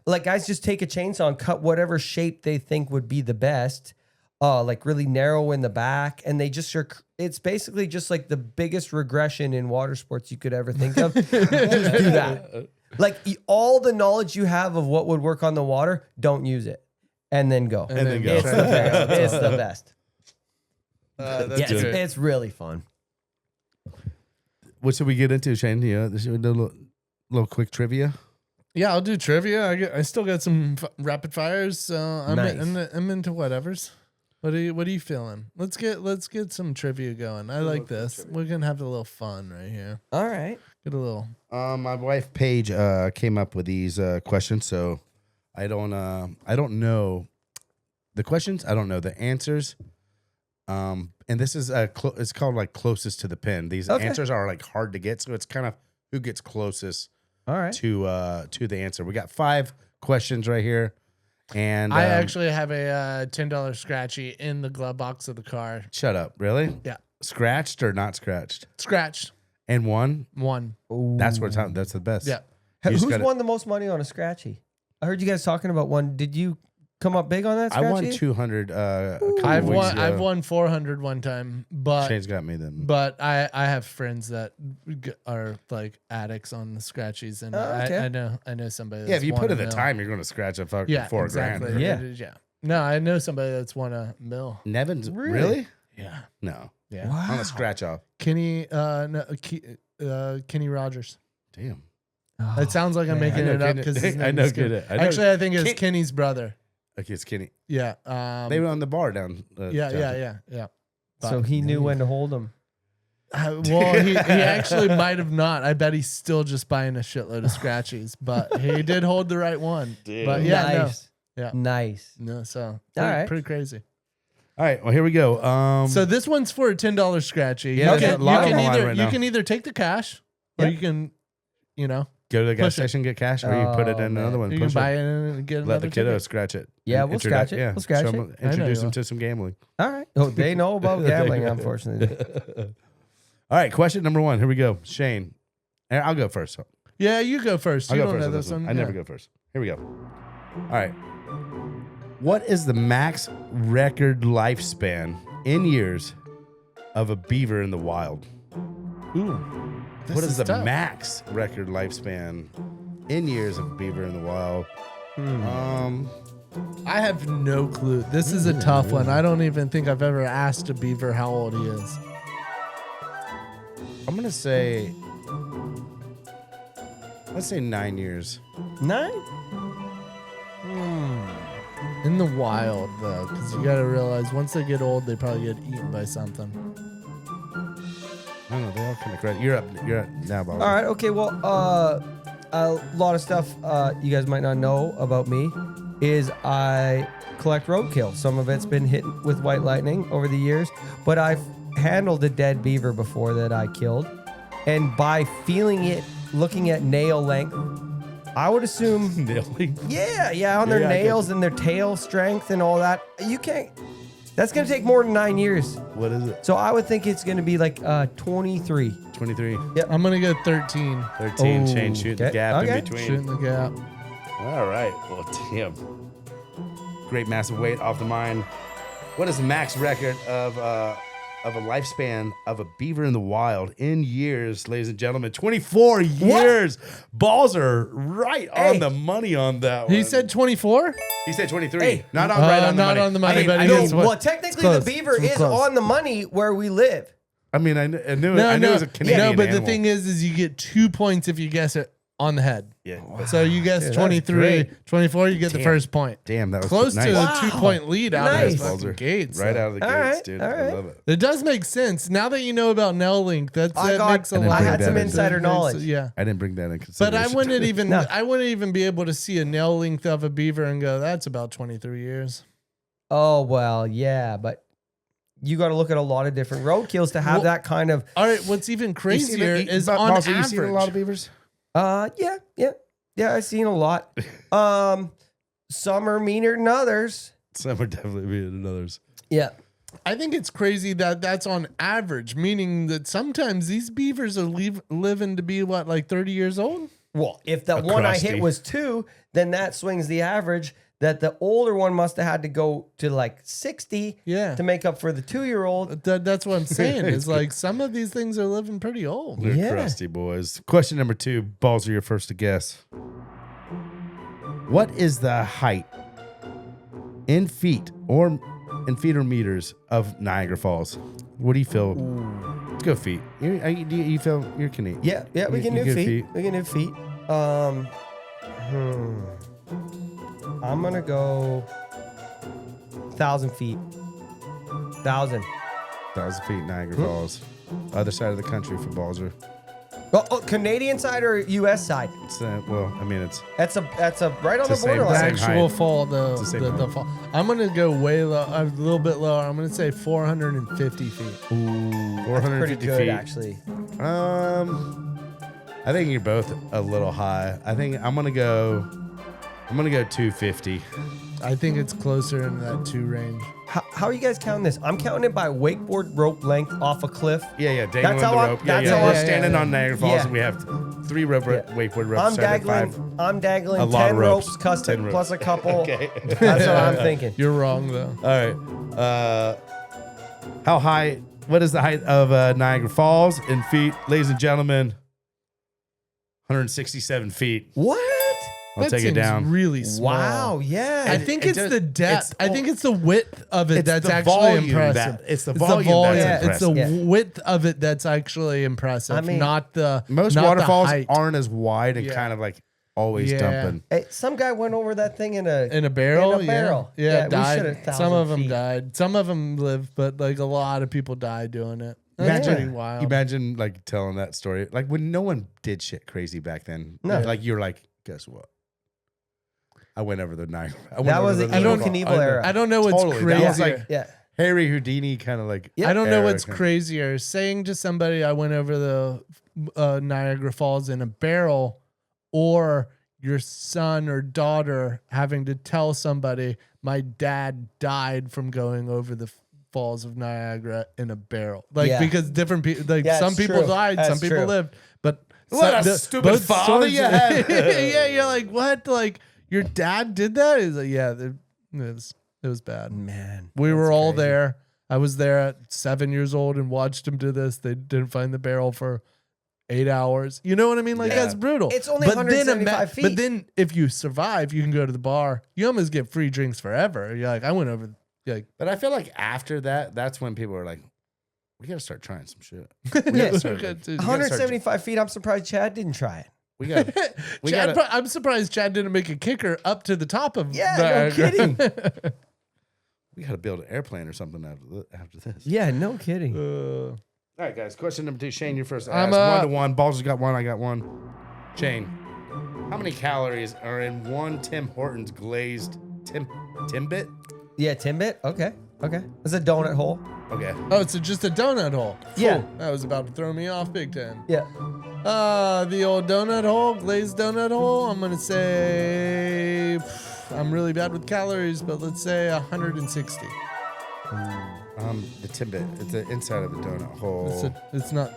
Like, guys just take a chainsaw and cut whatever shape they think would be the best, like really narrow in the back, and they just it's basically just like the biggest regression in water sports you could ever think of. Just do that. Like, all the knowledge you have of what would work on the water, don't use it, and then go. And then go. It's the best. It's the best. That's Yeah, good. it's really fun. What should we get into, Shane? Should we do a little quick trivia? Yeah, I'll do trivia. I still got some rapid fires, so I'm into whatever's. What are you feeling? Let's get some trivia going. I like this. We're gonna have a little fun right here. All right. Get a little. My wife Paige came up with these questions, so I don't know the questions. I don't know the answers. And this is it's called like closest to the pin. These answers are like hard to get, so it's kind of who gets closest. All right. To the answer. We got 5 questions right here, and I actually have a $10 scratchy in the glove box of the car. shut up. Really? Yeah. Scratched or not scratched? Scratched. And one. That's That's the best. Yeah. You just Who's gotta- won the most money on a scratchy? I heard you guys talking about one. Did you come up big on that I scratchy? won 200. A couple I've weeks won. ago. I've won 400 one time, but Shane's got me them. But I have friends that are like addicts on the scratchies, and I know somebody. That's Yeah, if you won put a in the mil. time, you're going to scratch a fucking $4 exactly. grand. Yeah. No, I know somebody that's won a mil. Nevin's Really? really? Yeah. No. Yeah. On a scratch off. Kenny. Kenny Rogers. Damn. It sounds like I'm Man, making I know it up Kenny- because his I name know is Kenny. Kenny. I know- Actually, I think it's Ken- Kenny's brother. Okay, it's Kenny. Yeah. They were on the bar down. Yeah. So he knew when to hold them. Well, he actually might have not. I bet he's still just buying a shitload of scratchies, but he did hold the right one. But yeah, Nice. Yeah. Nice. no, so All pretty, right. pretty crazy. All right. Well, here we go. So this one's for a $10 scratchy. Yeah, you there's can, a lot you on the can line either right you now. can either take the cash or you can, go to the gas push it. station, get cash, or you put it in another one. you Push can buy it. it and get Let another the kiddo ticket. scratch it. Yeah, we'll scratch it. Yeah, We'll scratch show it. 'em- I know Introduce you them will. to some gambling. All right. Oh, they know about gambling, unfortunately. All right, question number 1. Here we go. Shane. And I'll go first. Yeah, you go first. I'll You go don't first know on this this one. one. I never go first. Here we go. All right. What is the max record lifespan in years of a beaver in the wild? Ooh, What is the tough. max record lifespan in years of a beaver in the wild? I have no clue. This is a tough one. I don't even think I've ever asked a beaver how old he is. I'm gonna say, let's say 9 years. 9? In the wild, though, because you got to realize once they get old, they probably get eaten by something. I don't know. They all kind of credit. You're up now, Bob. All right. Okay. Well, a lot of stuff you guys might not know about me is I collect roadkill. Some of it's been hit with white lightning over the years, but I've handled a dead beaver before that I killed, and by feeling it, looking at nail length, I would assume Nailing. yeah, on their Yeah, I get nails and their tail strength and all that. You can't. That's gonna take more than 9 years. What is it? So I would think it's gonna be like 23. 23, I'm going to go 13. 13. Oh, Shane shooting the okay, gap okay. in between. Shooting the gap. All right. Well, damn. Great massive weight off the mine. What is the max record of a lifespan of a beaver in the wild in years, ladies and gentlemen? 24 years. Balls are right on the money on that one. He said 24? He said 23. Hey. Not on right on the not money. on the money, I but mean, he I is know- what- Well, technically, close. the beaver It's is close. on the money where we live. I mean, I knew it No, was a Canadian no, but the animal. thing is you get 2 points if you guess it on the head. Yeah. but So you guess Dude, that's 23, great. 24, you get the Damn. first point. Damn, that was Close nice. to Wow. a 2-point lead out Nice. of his fucking gates. Right out of the All gates, right, dude. all I right. love it. It does make sense. Now that you know about nail link, that I makes a I lot. had of some sense. insider It makes- knowledge. Yeah. I didn't bring that in But consideration. I wouldn't even be able to see a nail length of a beaver and go, that's about 23 years. Oh well, yeah, but you got to look at a lot of different roadkills to have Well, that kind of. All right, what's even crazier is on Balzer, average. you seen a lot of beavers? Yeah. I've seen a lot. Some are meaner than others. Some are definitely better than others. Yeah. I think it's crazy that that's on average, meaning that sometimes these beavers are living to be what, like 30 years old? Well, if the A one I crusty. hit was 2, then that swings the average. That the older one must have had to go to like 60 Yeah. to make up for the 2-year-old. That's what I'm saying. It's like some of these things are living pretty old. They're Yeah. crusty boys. Question number 2. Balzer, you're first to guess. What is the height in feet or meters of Niagara Falls? What do you feel? Let's go feet. You feel you're Canadian? Yeah, we can You do good feet. We can do feet. I'm gonna go 1,000 feet. 1,000. 1,000 feet Niagara Falls. Other side of the country for Balzer. Oh, Canadian side or U.S. side? It's well, I mean it's That's a right on the It's the same The borderline. thing. actual height. fall, It's the same the height. fall. I'm gonna go way low, a little bit lower. I'm gonna say 450 feet. ooh, Pretty 450 good, feet. actually. I think you're both a little high. I think I'm gonna go 250. I think it's closer in that 2 range. How are you guys counting this? I'm counting it by wakeboard rope length off a cliff. Yeah, dangling That's the how I'm- rope. that's yeah. how We're I'm- standing on Niagara Falls, Yeah. and we have 3 rope Yeah. wakeboard ropes. I'm starting at 5. dangling A lot 10 of ropes, ropes. custom 10 ropes. plus a couple. Okay. That's what I'm thinking. You're wrong though. All right. How high? What is the height of Niagara Falls in feet, ladies and gentlemen? 167 feet. What? I'll That take it seems down. really small. Wow, yeah. I think it it's just- the depth. it's- I think it's the width of it It's that's the actually volume impressive. it's the volume that's It's the impressive. width of it that's actually impressive, I mean, not the Most not the waterfalls height. aren't as wide and Yeah. kind of like always Yeah. dumping. Hey, some guy went over that thing in a barrel. In a barrel. Yeah, Yeah, we died. should have Some of 1,000 them feet. died. Some of them lived, but like a lot of people died doing it. That's Imagine, pretty wild. imagine like telling that story, like when no one did shit crazy back then. No. Like you're like, guess what? I went over the Niagara. That was the Evil Knievel era. I don't know what's Totally. crazy. That was like Yeah. Harry Houdini kind of like. Yeah. I don't know era what's kind of- crazier. Saying to somebody I went over the Niagara Falls in a barrel, or your son or daughter having to tell somebody my dad died from going over the falls of Niagara in a barrel. Like Yeah. because different people, like Yeah, some it's people true. died, That's some people true. lived, but What a stupid father you have. Yeah, you're like, what? Like your dad did that? He's like, yeah, it was bad. Man. We were that's all crazy. there. I was there at 7 years old and watched him do this. They didn't find the barrel for 8 hours. You know what I mean? Like Yeah. that's brutal. It's only then 175 feet. But then if you survive, you can go to the bar. You almost get free drinks forever. You're like, I went over. You're like, But I feel like after that, that's when people are like, we got to start trying some shit. Yeah. start- good too. 175 feet. I'm surprised Chad didn't try it. We got. We Chad, gotta- I'm surprised Chad didn't make a kicker up to the top of. Yeah, no Niagara. kidding. We got to build an airplane or something after this. Yeah, no kidding. All right, guys. Question number 2. Shane, you're first. to I'm, ask. 1-1. Balls got 1. I got 1. Shane, how many calories are in one Tim Hortons glazed Timbit? Yeah, Timbit. Okay. It's a donut hole. Okay. Oh, it's just a donut hole. Yeah. Phew, that was about to throw me off big time. Yeah. The old donut hole, glazed donut hole. I'm gonna say I'm really bad with calories, but let's say 160. The Timbit. It's the inside of the donut hole. It's not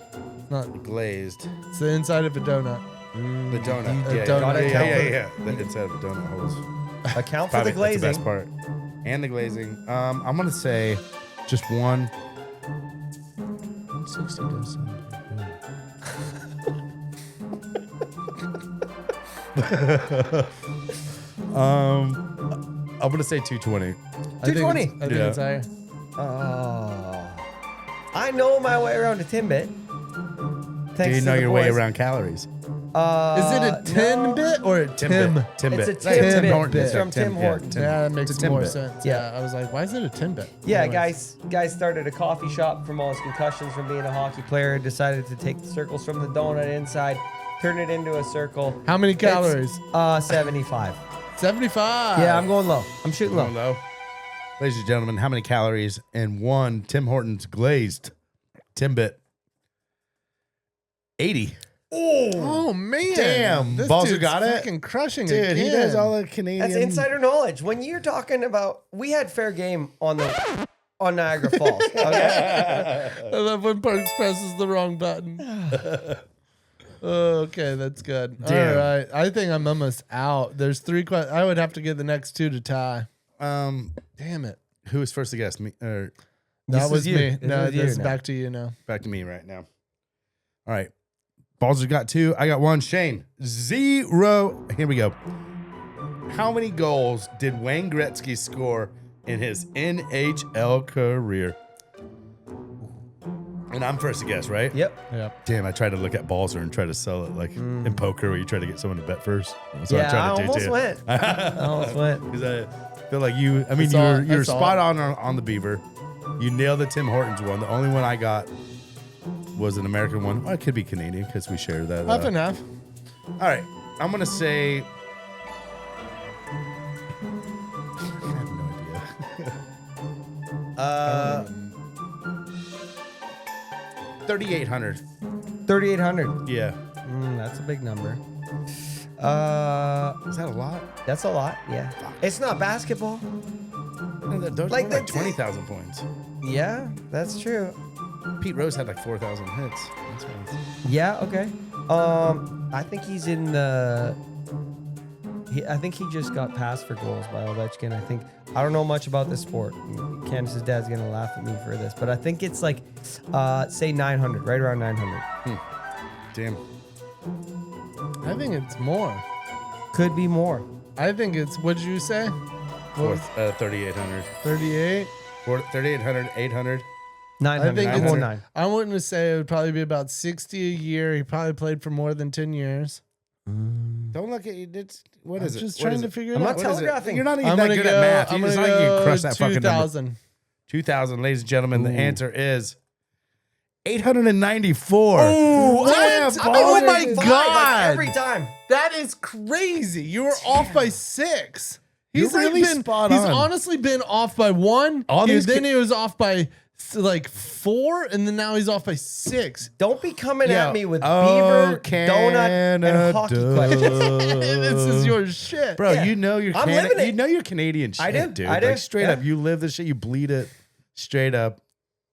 glazed. It's the inside of a donut. The donut. Yeah, donut yeah. The inside of the donut holes. Account for Probably the that's the glazing. best part. And the glazing. I'm gonna say just 1. 160 does sound good. I'm gonna say 220. 220. I think Yeah. it's higher. Oh. I know my way around a Timbit. Do Thanks you to know the your way boys. around calories? Is it a tin bit or a Tim? Timbit. It's a Like Timbit. Hortons. It's Yeah, from Tim yeah, Hortons. Yeah, that makes It's a more Timbit. sense. Yeah. Yeah, I was like, why is it a tin bit? Yeah, Anyways. guys started a coffee shop from all his concussions from being a hockey player. Decided to take the circles from the donut inside, turn it into a circle. How many calories? It's, 75. 75. Yeah, I'm going low. I'm shooting Going low. low. Ladies and gentlemen, how many calories in one Tim Hortons glazed Timbit? 80. Oh man! Damn, this Balzer dude's got it? fucking crushing Dude, again. he does all the Canadian. That's insider knowledge. When you're talking about, we had fair game on Niagara Falls. Okay? I love when Parks presses the wrong button. Okay, that's good. Damn. All right, I think I'm almost out. There's 3 questions. I would have to get the next 2 to tie. Damn it! Who was first to guess? Me or That was you. me. This No, was you this is now. back to you now. back to me right now. All right. Balzer got 2. I got 1. Shane, 0. Here we go. How many goals did Wayne Gretzky score in his NHL career? And I'm first to guess, right? Yep. Yeah. Damn, I tried to look at Balzer and try to sell it like in poker where you try to get someone to bet first. That's what Yeah, I tried to do almost to you. went. I almost went. Because I feel like you, I mean, That's you're all- spot on the Beaver. You nailed the Tim Hortons one. The only one I got was an American one. Well, it could be Canadian because we share that. Half and half. All right. I'm going to say. I have no idea. 3,800. 3,800. Yeah. That's a big number. Is that a lot? That's a lot. Yeah. It's not basketball. No, those Like like the- 20,000 points. Yeah, that's true. Pete Rose had like 4,000 hits. That's why it's- Yeah. Okay. I think he's in the. I think he just got passed for goals by Ovechkin. I don't know much about this sport. Candace's dad's gonna laugh at me for this, but I think it's like, say 900, right around 900. Damn. I think it's more. Could be more. I think it's. What'd you say? 3,800. 38. 3,800, 800. 900. I think I'm it's. going 9. I wouldn't say it would probably be about 60 a year. He probably played for more than 10 years. Don't look at it. What I'm is it? just What trying is to it? figure it I'm out. not What is it? telegraphing. You're not even I'm that gonna good go, at math. I'm It's gonna not like you can go crush that fucking number. 2,000. 2,000, ladies and gentlemen. The answer is 894. Oh, Damn, what? Balzer. Oh my Like God. every time. That is crazy. You were off by 6. You're He's like really been, spot He's on. honestly been off by 1. All these Then he was off by like 4, and then now he's off by 6. Don't be coming Yo, at me with beaver, donut, and hockey Canada. questions. This is your shit. Bro, Yeah. you know you're I'm living it. You know you're Canadian shit, I do. dude. I do. Like straight Yeah. up. You live this shit. You bleed it straight up.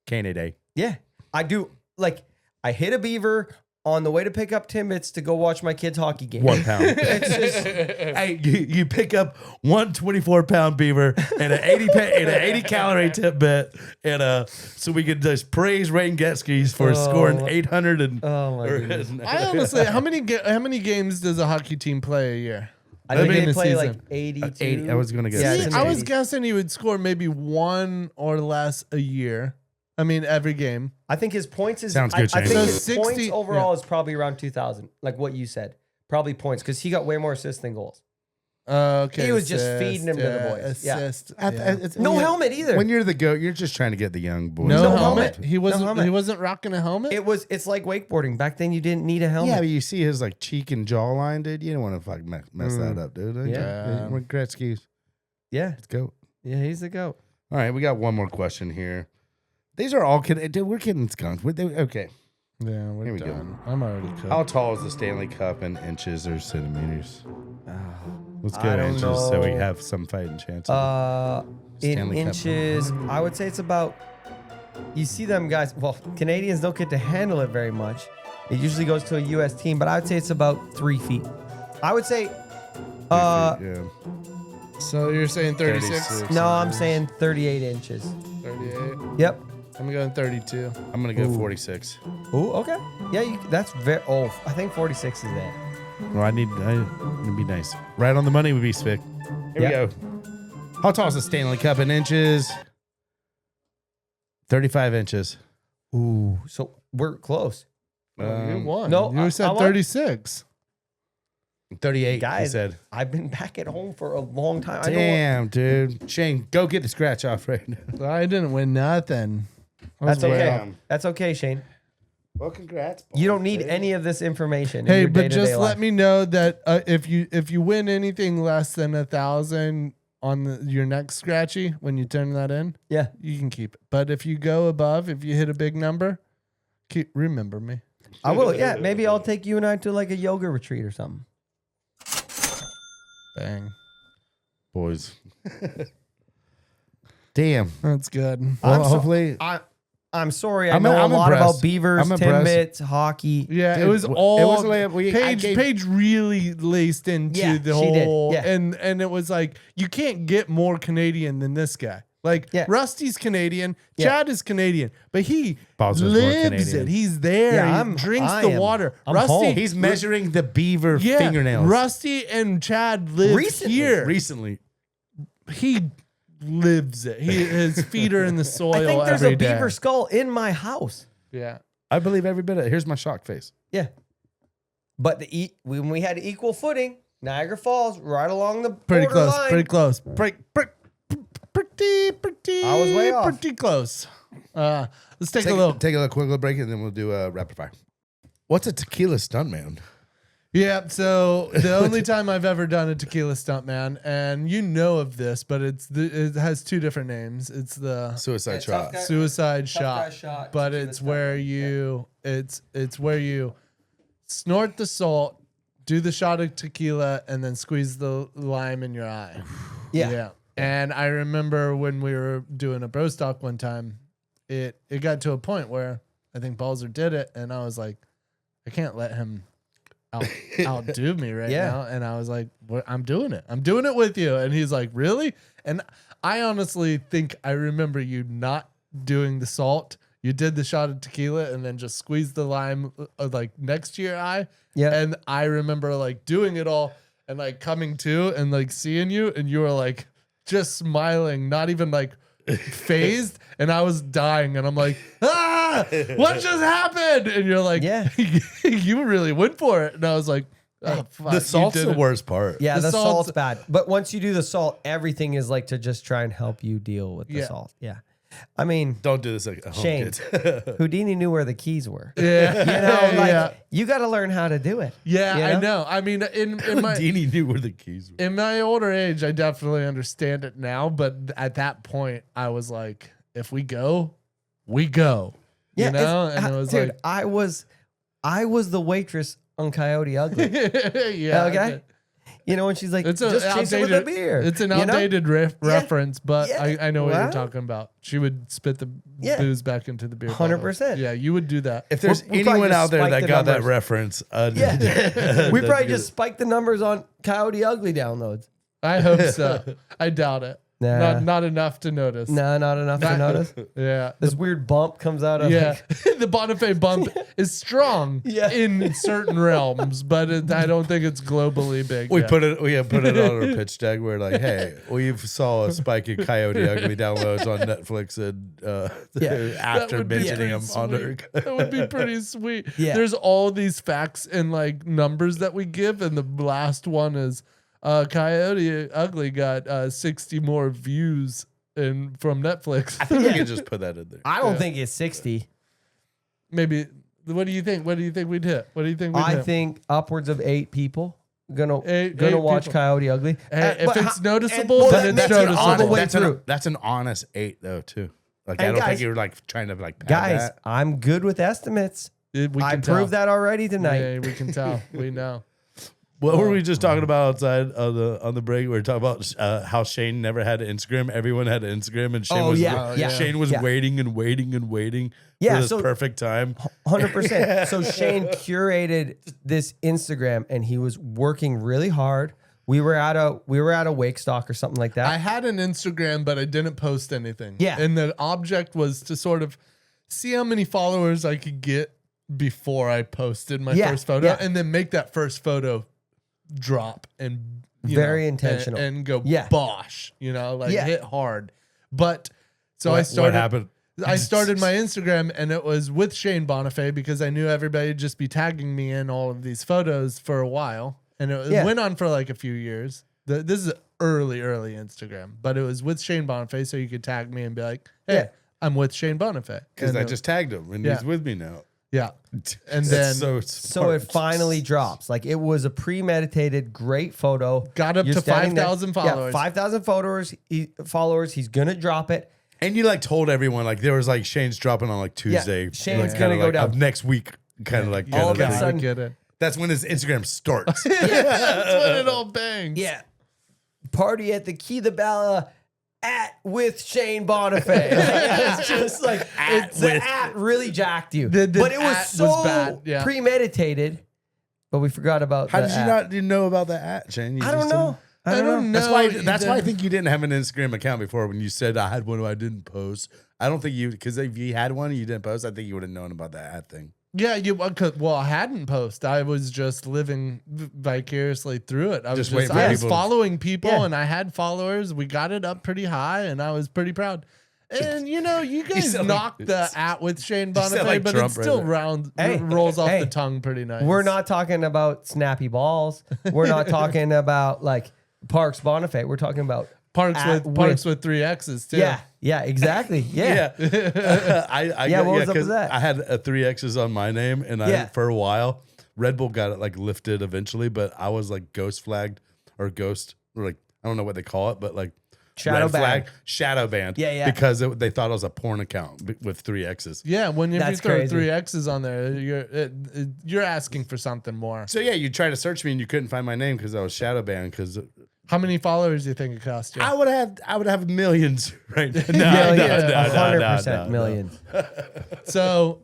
Canada. Yeah, I do. Like, I hit a beaver on the way to pick up Timbits to go watch my kids' hockey game. 1 pound. It's just, Hey, you pick up 1 24-pound beaver and an 80 calorie tidbit, and so we could just praise Wayne Gretzky for scoring 800 and. oh my goodness. I honestly, how many games does a hockey team play a year? I think in they the play season. like 82. 80. I was gonna guess. Yeah, See, it's I in was 80. guessing he would score maybe 1 or less a year. I mean, every game. I think his points is. Sounds good, I Shane. think So his 60 points overall is probably around 2,000, like what you said. Probably points because he got way more assists than goals. Okay. He was just feeding him to the boys. Yeah. Assist. No helmet either. When you're the goat, you're just trying to get the young boys. No, No helmet. helmet. He wasn't. No helmet. He wasn't rocking a helmet. It's like wakeboarding. Back then, you didn't need a helmet. Yeah, but you see his like cheek and jawline, dude. You don't want to fucking mess that up, dude. Yeah. We're Gretzky's. yeah, Let's go. yeah. He's the goat. All right, we got one more question here. These are all dude, we're kidding skunks. Okay. yeah, we're Here we go. done. I'm already cooked. How tall is the Stanley Cup in inches or centimeters? Let's go I in don't inches so we know. have some fighting chance. In Stanley Cup. inches, I would say it's about. You see them guys. Well, Canadians don't get to handle it very much. It usually goes to a U.S. team, but I would say it's about 3 feet. I would say. Yeah. So you're saying 36? 36. No, I'm saying 38 inches. 38. Yep. I'm going 32. I'm gonna go 46. Ooh, okay. Yeah, that's very. Oh, I think 46 is that. Well, it'd be nice. Right on the money would be Spick. Here Yeah. we go. How tall is the Stanley Cup in inches? 35 inches. Ooh, so we're close. You won. no, you I said won. 36. 38, he Guys, said. I've been back at home for a long time. Damn, dude. Shane, go get the scratch off right now. I didn't win nothing. That's okay. Damn. That's okay, Shane. Well, congrats. You don't need any of this information. in Hey, your but day-to-day just life. let me know that if you win anything less than 1,000, your neck scratchy when you turn that in, Yeah. you can keep it. But if you go above, if you hit a big number, remember me. I will. Yeah. Maybe I'll take you and I to like a yoga retreat or something. Bang. Boys. Damn. That's good. Well, hopefully. I'm sorry. I I'm know a lot impressed. about beavers, I'm impressed. Timbits, hockey. Yeah, Dude, it was it all. was like Paige really laced into Yeah, the she did, whole, yeah. and it was like you can't get more Canadian than this guy. Like Yeah. Rusty's Canadian, Yeah. Chad is Canadian, but he Balzer's more lives Canadian. it. He's there. Yeah, He drinks I the am. water. I'm Rusty, home. He's measuring the beaver yeah, fingernails. Rusty and Chad live Recently. here. Recently. He lives it. His feet are in the soil I think there's every a day. beaver skull in my house. Yeah. I believe every bit of it. Here's my shock face. Yeah. But when we had equal footing, Niagara Falls, right along the Pretty close. borderline. Pretty close. Pretty. I was way off. Pretty close. Let's take a Take little. a little quick little break and then we'll do a rapid fire. What's a tequila stunt, man? Yeah. So the only time I've ever done a tequila stunt, man, and you know of this, but it has two different names. It's the Suicide shot. suicide Tough guy shot, shot, but tequila it's stunt, where you it's where you snort the salt, do the shot of tequila, and then squeeze the lime in your eye. Yeah. And I remember when we were doing a Brostock one time, it got to a point where I think Balzer did it, and I was like, I can't let him outdo me right Yeah. now. And I was like, I'm doing it. I'm doing it with you. And he's like, really? And I honestly think I remember you not doing the salt. You did the shot of tequila and then just squeezed the lime like next to your eye. Yeah. And I remember like doing it all and like coming to and like seeing you, and you were like just smiling, not even like phased. And I was dying, and I'm like, what just happened? And you're like, Yeah. you really went for it. And I was like, oh, fuck, The salt's you did the it. worst part. Yeah, The the salt's- salt's bad. But once you do the salt, everything is like to just try and help you deal with the Yeah. salt. Yeah. I mean, Don't do this at home, Shane, kids. Houdini knew where the keys were. Yeah. You know, like yeah. you got to learn how to do it. Yeah, you I know? know. I mean, in my Houdini knew where the keys were. in my older age, I definitely understand it now. But at that point, I was like, if we go, we go. Yeah, you know, and it was dude, I was the waitress on Coyote Ugly. like, yeah, Okay. You know, when she's like, It's an just chase it with a beer. It's an you know? outdated reference, but Yeah. I know what you're Well. talking about. She would spit the Yeah. booze back into the beer. bottle. 100%. Yeah, you would do that. If there's We probably anyone just out there spiked that the got that numbers. reference, Yeah. we that's probably good. just spiked the numbers on Coyote Ugly downloads. I hope so. I doubt it. Nah. Not enough to notice. No, not enough to notice. Yeah. This weird bump comes out of Yeah, the Bonifay bump is strong Yeah. in certain realms, but I don't think it's globally big. We yet. put it on our pitch deck. We're like, hey, we've saw a spike in Coyote Ugly downloads on Netflix, and after That would be mentioning pretty them on their. sweet. That would be pretty sweet. Yeah. There's all these facts and like numbers that we give, and the last one is Coyote Ugly got 60 more views from Netflix. I think we can just put that in there. I don't think it's 60. Maybe. What do you think? What do you think we'd hit? What do you think we'd I hit? think upwards of 8 people gonna Eight watch people. Coyote Ugly. Hey, if But it's how- noticeable, and- then but it's that's noticeable. all the way that's, through. that's an honest 8 though too. Like I And don't think guys- you're like trying to like pad Guys, that. I'm good with estimates. We I can proved tell. that already tonight. Yeah, we can tell. We know. What were we just talking about outside on the break? We were talking about how Shane never had an Instagram. Everyone had an Instagram, and Shane Oh, was yeah, yeah. Shane was Yeah. waiting and waiting and waiting Yeah, for this so- perfect time. 100%. So Shane curated this Instagram and he was working really hard. We were at a wakestock or something like that. I had an Instagram, but I didn't post anything. Yeah. And the object was to sort of see how many followers I could get before I posted my Yeah, first photo, yeah. and then make that first photo drop and Very intentional. and go Yeah. bosh, like Yeah. hit hard. But so I What started. happened? I started my Instagram, and it was with Shane Bonifay because I knew everybody would just be tagging me in all of these photos for a while, and it Yeah. went on for like a few years. This is early Instagram, but it was with Shane Bonifay, so you could tag me and be like, "Hey, Yeah. I'm with Shane Bonifay." Because And I it- just tagged him and Yeah. he's with me now. Yeah. And That's then so So it finally drops. Like it was a premeditated, great photo. got up You're to standing there. 5,000 followers. Yeah, 5,000 followers. He's gonna drop it. And you like told everyone like there was like Shane's dropping on like Tuesday. Shane's like, gonna kinda go like, down. of next week. Kind of like All of a kinda sudden- I get it. that's when his Instagram starts. That's when it all bangs. Yeah. Party at the Key the Bala with Shane Bonifay. It's just like the at really jacked you. The but it was at so was bad, yeah. premeditated. But we forgot about How the did you at. not know about the at, Shane? You I don't just know. didn't- I don't know. That's why I either. think you didn't have an Instagram account before when you said I had one I didn't post. I don't think you because if you had one and you didn't post, I think you would have known about that ad thing. Yeah, I hadn't posted. I was just living vicariously through it. I was Just waiting for I was people to- following people Yeah. and I had followers. We got it up pretty high and I was pretty proud. And you guys sound knocked like- the at with Shane sound Bonifay, like but Trump it right still there. rolls off Hey. the tongue pretty nice. We're not talking about snappy balls. We're not talking about like Parks Bonifay. We're talking about Parks at with 3 X's too. Yeah, exactly. Yeah. I what was up 'cause with that? I had a 3X's on my name, and Yeah. for a while, Red Bull got it like lifted eventually, but I was like ghost flagged or like I don't know what they call it, but like Shadow red flag, banned. shadow banned. Yeah. because they thought it was a porn account with 3X's. Yeah, when you That's throw crazy. 3 X's on there, you're asking for something more. So yeah, you tried to search me and you couldn't find my name because I was shadow banned. Because How many followers do you think it cost you? I would have millions right now. Yeah, 100% millions. So,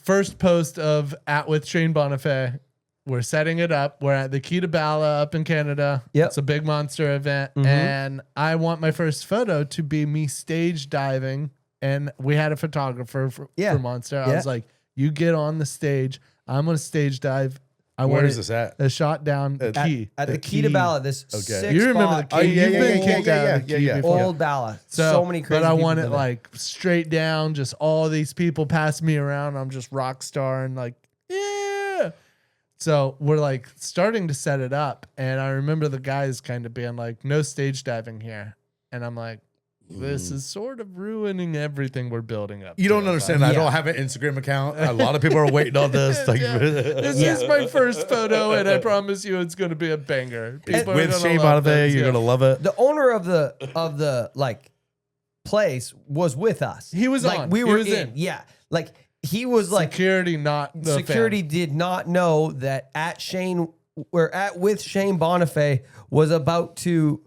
first post of at with Shane Bonifay. We're setting it up. We're at the Key to Bala up in Canada. Yep. It's a big monster event. And I want my first photo to be me stage diving. And we had a photographer for Monster. I Yeah. was like, you get on the stage. I'm going to stage dive. Where is this at? A shot down the key. At the Key to Bala, this sick You remember spot. the key? You've been kicked out of the key yeah. before. Old Bala. So many crazy But I people want it do that. like straight down, just all these people pass me around. I'm just rock star and like, yeah. So we're like starting to set it up. And I remember the guys kind of being like, no stage diving here. And I'm like, this is sort of ruining everything we're building up. You don't to. understand. Yeah. I don't have an Instagram account. A lot of people are waiting on this. Like, This is my first photo, and I promise you it's going to be a banger. People are with gonna Shane love Bonifay, this. you're Yeah. gonna love it. The owner of the like place was with us. He was like on. we He were was in. Yeah. Like he was like Security, not the security fan. did not know that with Shane Bonifay was about to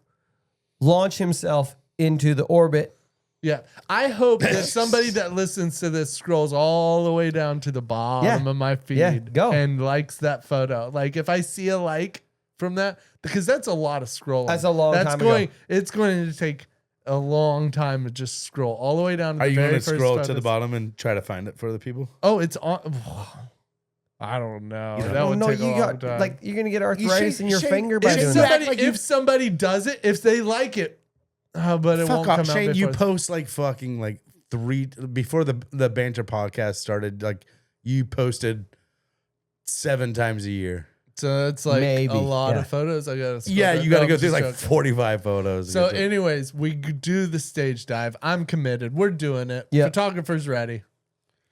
launch himself into the orbit. Yeah, I hope that somebody that listens to this scrolls all the way down to the bottom of my feed Yeah, go. and likes that photo. Like if I see a like from that, because that's a lot of scrolling. That's a long time ago. It's going to take a long time to just scroll all the way down to Are the you very going to first scroll to photos. the bottom and try to find it for the people? Oh, it's on. I don't know. That Oh would no, take a you long got time. like you're gonna get arthritis should- in your Shane, finger by if doing somebody- that. like if somebody does it, if they like it, but it won't Fuck come off, out Shane. You before- post like fucking like before the banter podcast started. Like you posted 7 times a year. So it's like Maybe, a lot yeah. of photos. I gotta. scroll Yeah, down. you got to No, go I'm through just like joking. 45 photos. So, anyways, we do the stage dive. I'm committed. We're doing it. Yep. Photographer's ready.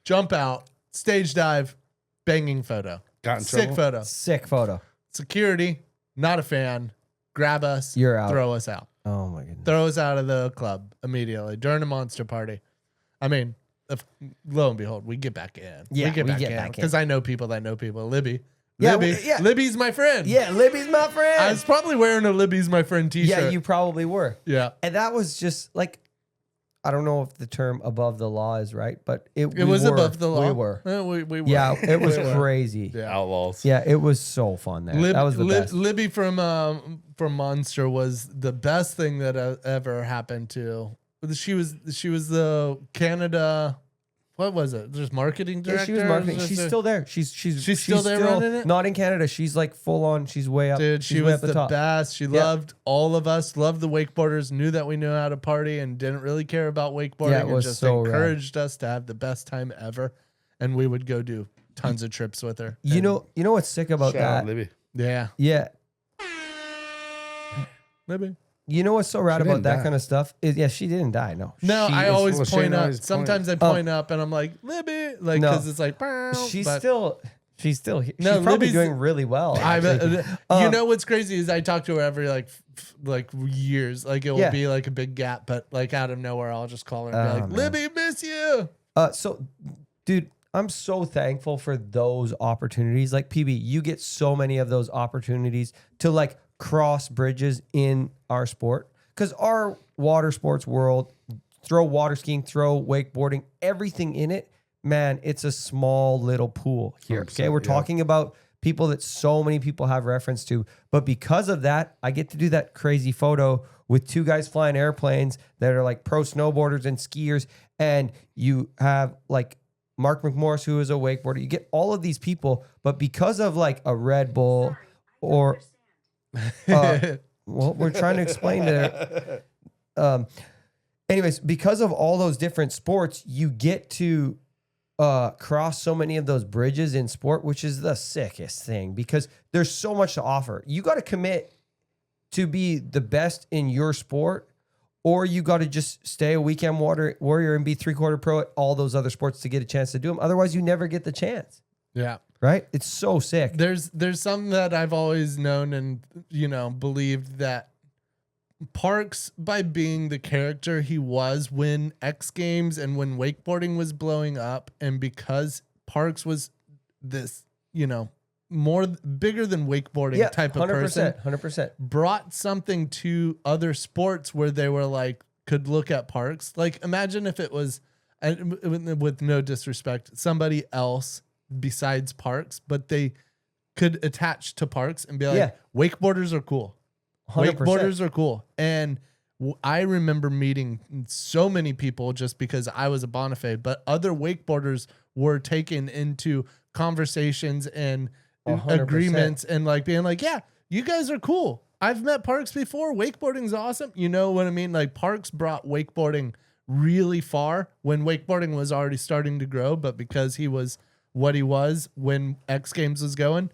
Jump out. Stage dive. Banging photo. Got in Sick trouble? photo. Sick photo. Security. Not a fan. Grab us. You're out. Throw us out. Oh my goodness. Throw us out of the club immediately during a monster party. I mean, lo and behold, we get back in. Yeah, we get we back get in back in. because I know people that know people. Libby. Yeah, Libby. yeah. Libby's my friend. Yeah, Libby's my friend. I was probably wearing a Libby's my friend t-shirt. yeah, you probably were. Yeah. And that was just like, I don't know if the term above the law is right, but It was above the law. We were. We were. Yeah, it was We were. crazy. Yeah. Outlaws. Yeah, it was so fun there. that was the best. Libby from Monster was the best thing that ever happened to. She was the Canada. What was it? Just marketing Yeah, director. she was marketing. She's still there. She's still there running it? Not in Canada. She's like full on. She's way up. Dude, she's she way was up the top. best. She loved all of us, loved the wakeboarders, knew that we knew how to party and didn't really care about wakeboarding Yeah, it and was just so rad. encouraged us to have the best time ever. And we would go do tons of trips with her. You And- know what's sick about Shout out that? Libby. Yeah. Yeah, Libby. You know what's so rad She about didn't that die. kind of stuff is, she didn't die. No, No, She I is- always well, point Shane up. always Sometimes I points. point up and I'm like, Libby, like, No. because it's like, "Bow," she's but still here. No, She's probably Libby's- doing really well. I actually. you know what's crazy is I talk to her every like years. Like it will Yeah. be like a big gap, but like out of nowhere, I'll just call her and be Oh, like, man. Libby, miss you. So, dude, I'm so thankful for those opportunities. Like PB, you get so many of those opportunities to like cross bridges in our sport because our water sports world, throw water skiing, throw wakeboarding, everything in it, man, it's a small little pool here. Okay, we're 100%, talking about people that so many people have reference to, but because of that, I get to do that crazy photo with two guys flying airplanes that are like pro snowboarders and skiers, and you have like Mark McMorris, who is a wakeboarder. You get all of these people, but because of like a Red Bull or well, we're trying to explain to anyways, because of all those different sports, you get to cross so many of those bridges in sport, which is the sickest thing because there's so much to offer. You got to commit to be the best in your sport, or you got to just stay a weekend warrior and be 3/4 pro at all those other sports to get a chance to do them. Otherwise, you never get the chance. Yeah. Right? It's so sick. There's something that I've always known and believed that Parks, by being the character he was when X Games and when wakeboarding was blowing up, and because Parks was this, more bigger than wakeboarding type of 100%, person, 100%. brought something to other sports where they were like, could look at Parks. Like, imagine if it was, with no disrespect, somebody else besides Parks, but they could attach to Parks and be like, wakeboarders are cool. 100%. Wakeboarders are cool. And I remember meeting so many people just because I was a Bonifay, but other wakeboarders were taken into conversations and 100%. agreements and like being like, yeah, you guys are cool. I've met Parks before. Wakeboarding's awesome. You know what I mean? Like Parks brought wakeboarding really far when wakeboarding was already starting to grow, but because he was what he was when X Games was going,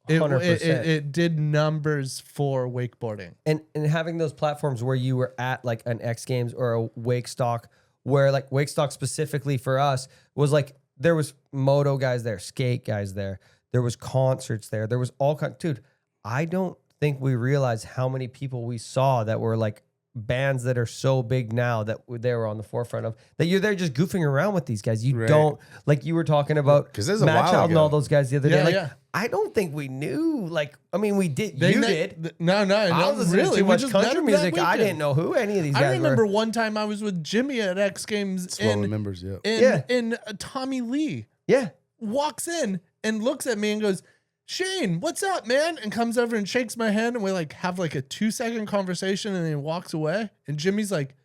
it did numbers for wakeboarding. And having those platforms where you were at like an X Games or a Wakestock, where like Wakestock specifically for us was like there was moto guys there, skate guys there, there was concerts there was all kinds. Dude, I don't think we realize how many people we saw that were like bands that are so big now that they were on the forefront of, that you're there just goofing around with these guys. You don't, like you were talking about 'Cause this is a Matt while Child and ago. all those guys the other day. Yeah, Like, yeah. I don't think we knew. Like, I mean, we did. They You met- did. No, I was listening to too We much just met country them that music. I weekend. didn't know who any of these guys I remember were. one time I was with Jimmy at X Games Swollen members, yeah. and Tommy Lee Yeah. walks in and looks at me and goes, Shane, what's up, man? And comes over and shakes my hand, and we like have like a 2-second conversation, and then he walks away. And Jimmy's like,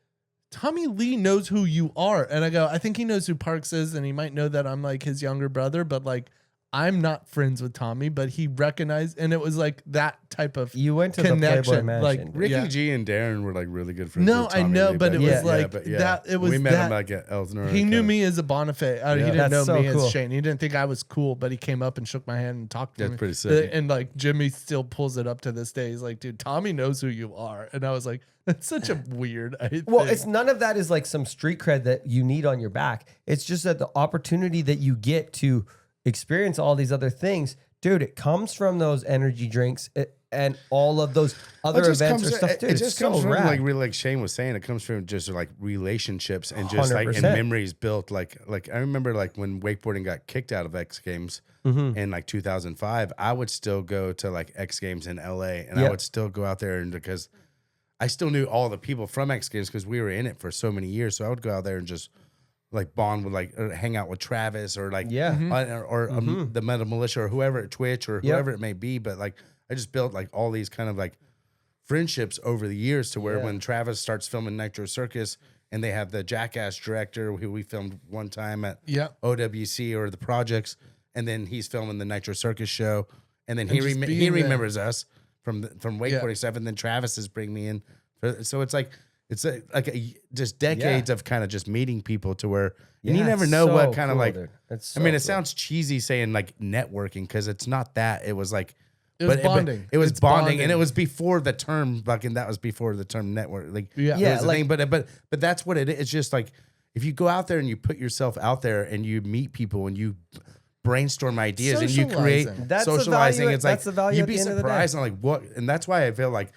Tommy Lee knows who you are. And I go, I think he knows who Parks is, and he might know that I'm like his younger brother, but like I'm not friends with Tommy, but he recognized, and it was like that type of You went to the connection. Playboy Mansion. Like Ricky yeah. G and Darren were like really good friends. No, with I Tommy know, Lee but back it was then. like but that. It was we met that. him like at Elsner. He knew me as a Bonifay. He didn't That's know so me cool. as Shane. He didn't think I was cool, but he came up and shook my hand and talked to That's me. pretty sick. And like Jimmy still pulls it up to this day. He's like, dude, Tommy knows who you are. And I was like, that's such a weird. Well, thing. it's none of that is like some street cred that you need on your back. It's just that the opportunity that you get to experience all these other things, dude, it comes from those energy drinks and all of those other It just events comes- or stuff. Dude, it it's just so comes from rad. like really, like Shane was saying, it comes from just like relationships and just like and 100%. memories built. Like I remember like when wakeboarding got kicked out of X Games in like 2005, I would still go to like X Games in LA, and I Yeah. would still go out there, and because I still knew all the people from X Games because we were in it for so many years. So I would go out there and just like bond with like or hang out with Travis or like Yeah. or the Metal Militia or whoever at Twitch or whoever it may be. But like I just built like all these kind of like friendships over the years to where when Travis starts filming Nitro Circus and they have the Jackass director who we filmed one time at OWC or the projects, and then he's filming the Nitro Circus show, and then he just being there. remembers us from wakeboarding stuff, and then Travis is bringing me in. So it's like just decades of kind of just meeting people to where and you Yeah, never it's know so what kind of cool, like. dude. It's I mean, so it cool. sounds cheesy saying like networking because it's not that. It was like It was but bonding. It was It's bonding, and it was before the term fucking. That was before the term network. Like, Yeah. it was a like- thing, but that's what it is. It's just like if you go out there and you put yourself out there and you meet people and you brainstorm ideas and you create Socializing. That's the socializing. value- It's like that's the value you'd at be the end of the day. surprised on like what, and that's why I feel like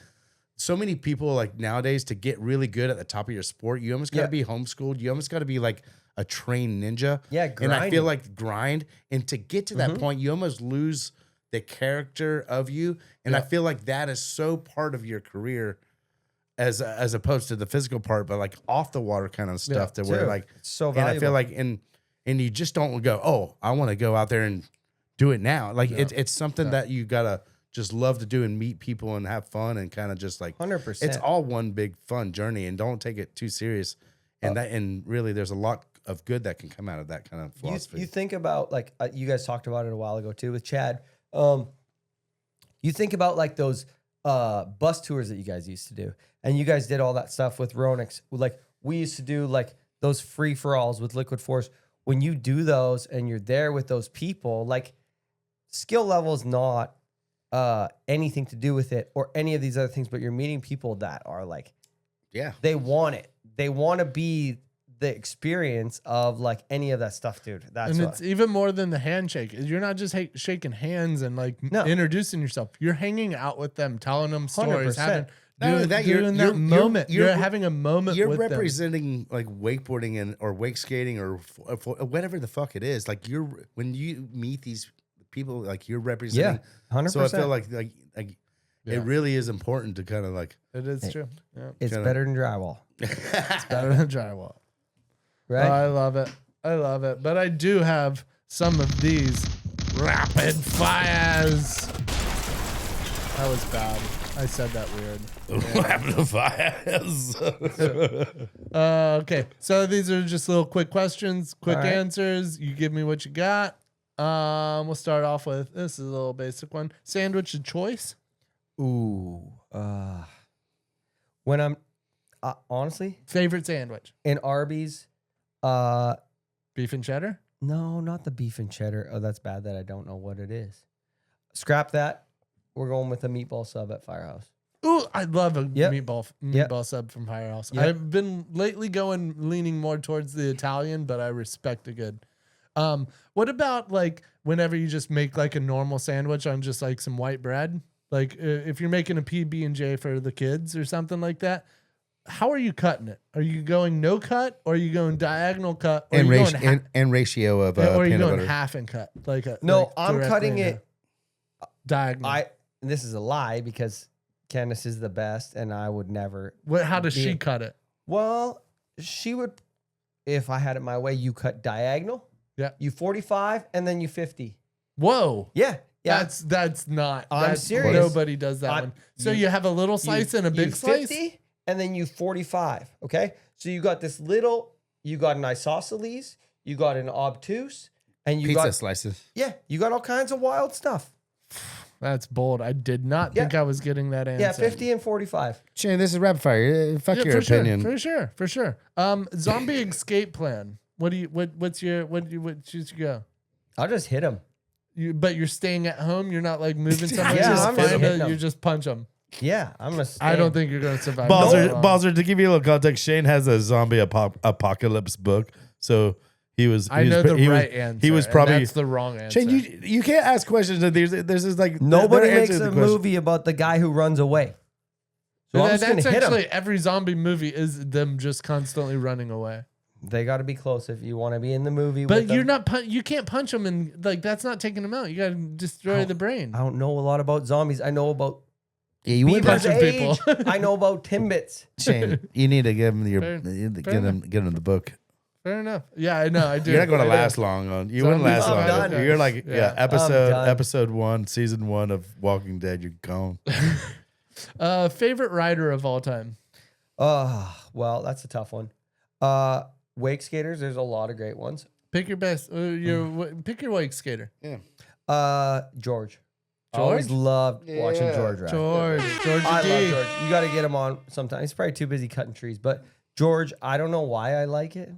so many people like nowadays to get really good at the top of your sport, you almost got to Yeah. be homeschooled. You almost got to be like a trained ninja. Yeah, and I grinding. feel like grind, and to get to that point, you almost lose the character of you, and I feel like that is so part of your career. As opposed to the physical part, but like off the water kind of stuff that we're Dude, like it's so and I feel valuable. like and you just don't go, oh, I want to go out there and do it now. Like it's something that you gotta just love to do and meet people and have fun and kind of just like 100%. It's all one big fun journey, and don't take it too serious. And and really, there's a lot of good that can come out of that kind of philosophy. You think about like you guys talked about it a while ago too with Chad. You think about like those bus tours that you guys used to do, and you guys did all that stuff with Ronix. Like we used to do like those free for alls with Liquid Force. When you do those and you're there with those people, like skill level is not anything to do with it or any of these other things, but you're meeting people that are like, yeah, they want it. They want to be the experience of like any of that stuff, dude. That's And what, it's even more than the handshake. You're not just shaking hands and like No. introducing yourself. You're hanging out with them, telling them stories, 100%. having Not only that, you're- doing you're- that moment. you're- You're having a moment you're with them. representing like wakeboarding and or wake skating or whatever the fuck it is. Like when you meet these people, like you're representing. 100%. So I feel like it Yeah. really is important to kind of like. It is true. Yeah. it's kinda- better than drywall, It's better than drywall. right? I love it. I love it. But I do have some of these rapid fires. That was bad. I said that weird. Okay. So these are just little quick questions, quick All right. answers. You give me what you got. We'll start off with this is a little basic one. Sandwich of choice. Ooh. When I'm honestly Favorite sandwich. in Arby's, Beef and cheddar. no, not the beef and cheddar. Oh, that's bad that I don't know what it is. Scrap that. We're going with a meatball sub at Firehouse. Ooh, I love a Yep. meatball sub from Firehouse. Yep. I've been lately leaning more towards the Italian, but I respect the good. What about like whenever you just make like a normal sandwich on just like some white bread? Like if you're making a PB&J for the kids or something like that, how are you cutting it? Are you going no cut or are you going diagonal cut? Or and, are you going and ratio of or are you peanut going butter. half and cut? Like No, like I'm directly cutting into it. diagonal. This is a lie because Candace is the best, and I would never. How does she Yeah. cut it? Well, she would. If I had it my way, you cut diagonal. Yeah. You 45 and then you 50. Whoa. Yeah. Yeah. That's not. I'm that's, serious. Nobody does that I'm- one. So you- you have a little slice and a big slice. 50 and then you 45. Okay. So you got this little. You got an isosceles. You got an obtuse, and you Pizza got slices. you got all kinds of wild stuff. That's bold. I did not Yeah. think I was getting that answer. Yeah, 50 and 45. Shane, this is rapid fire. Fuck Yeah, your for opinion. for sure. Zombie escape plan. What's your choose you go? I'll just hit him. But you're staying at home. You're not like moving somewhere. Yeah, just I'm just find hitting you them. just punch them. Yeah, I'm gonna. I don't think you're gonna survive. Balzer, to give you a little context, Shane has a zombie apocalypse book, so he was. I he know was, the he right was, answer. He was and probably. that's the wrong answer. Shane, you can't ask questions of these. This is like Nobody they're makes answering a the question. movie about the guy who runs away. So I'm that's just gonna hit him. actually every zombie movie is them just constantly running away. They got to be close if you want to be in the movie. But with you're them. not. You can't punch them, and like that's not taking them out. You got to destroy the brain. I don't know a lot about zombies. I know about Yeah, you would Beaver's punching age. people. I know about Timbits. Shane, you need to give him your Fair- get fair him the book. Fair enough. Yeah, I know. I do. You're not going to I know. last long on. You Zombie wouldn't last survival. long. I'm done. You're like Yeah. episode 1, season 1 of Walking Dead. You're gone. Favorite rider of all time. Well, that's a tough one. Wake skaters, there's a lot of great ones. Pick your best. Pick your wake skater. George. I always loved watching George ride. George I D. love George. You got to get him on sometime. He's probably too busy cutting trees, but George, I don't know why I like it.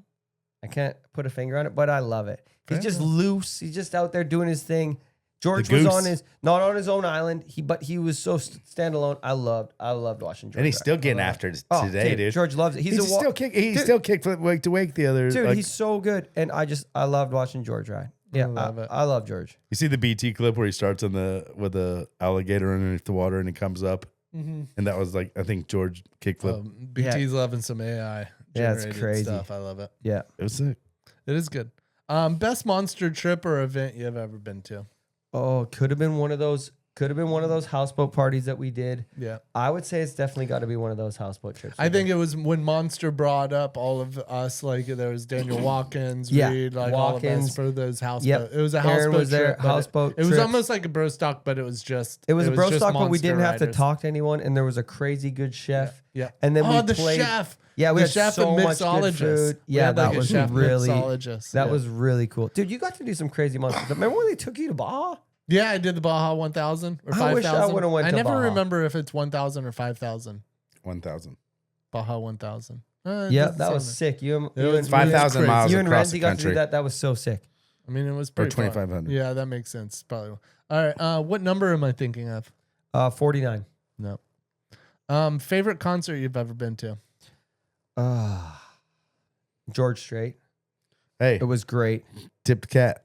I can't put a finger on it, but I love it. He's just loose. He's just out there doing his thing. George The was goose. not on his own island. But he was so standalone. I loved watching George. And he's ride. still getting after it Oh, today, dude. George loves it. He's He's still kick. He Dude. still kick flip wake to wake the other. dude. like- He's so good, and I loved watching George ride. Yeah, love it. I love George. You see the BT clip where he starts with the alligator underneath the water and he comes up, and that was like I think George kickflip. BT's loving some AI. Yeah, it's generated crazy. stuff. I love it. Yeah. It was sick. It is good. Best monster trip or event you've ever been to? Oh, could have been one of those. Could have been one of those houseboat parties that we did. Yeah. I would say it's definitely got to be one of those houseboat trips. I think it was when Monster brought up all of us, like there was Daniel Watkins, Yeah, Reed, like all of us Watkins. for those houseboat. Yep. It was a Aaron houseboat was there, trip. but houseboat It was trips. almost like a Brostock, but it was just It was a bro just stock, but we monster didn't have to riders. talk to anyone, and there was a crazy good chef. Yeah. And then we the played. chef. Yeah, we the had chef so and much good mixologist. food. We Yeah, had, that like, a was chef really. mixologist. That Yeah. was really cool, dude. You got to do some crazy monsters. Remember when they took you to Baja? Yeah, I did the Baja 1000 or 5000. I wish I would've went I to never Baja. remember if it's 1000 or 5000. 1,000. Baja 1000. Yeah, that was sick. You It was and 5,000 crazy. miles you and across Renzi the got to do country. that. That was so sick. I mean, it was Or pretty fun. 2,500. Yeah, that makes sense. Probably. All right. What number am I thinking of? 49. No. Favorite concert you've ever been to? George Strait. Hey, It was great. tip the cat.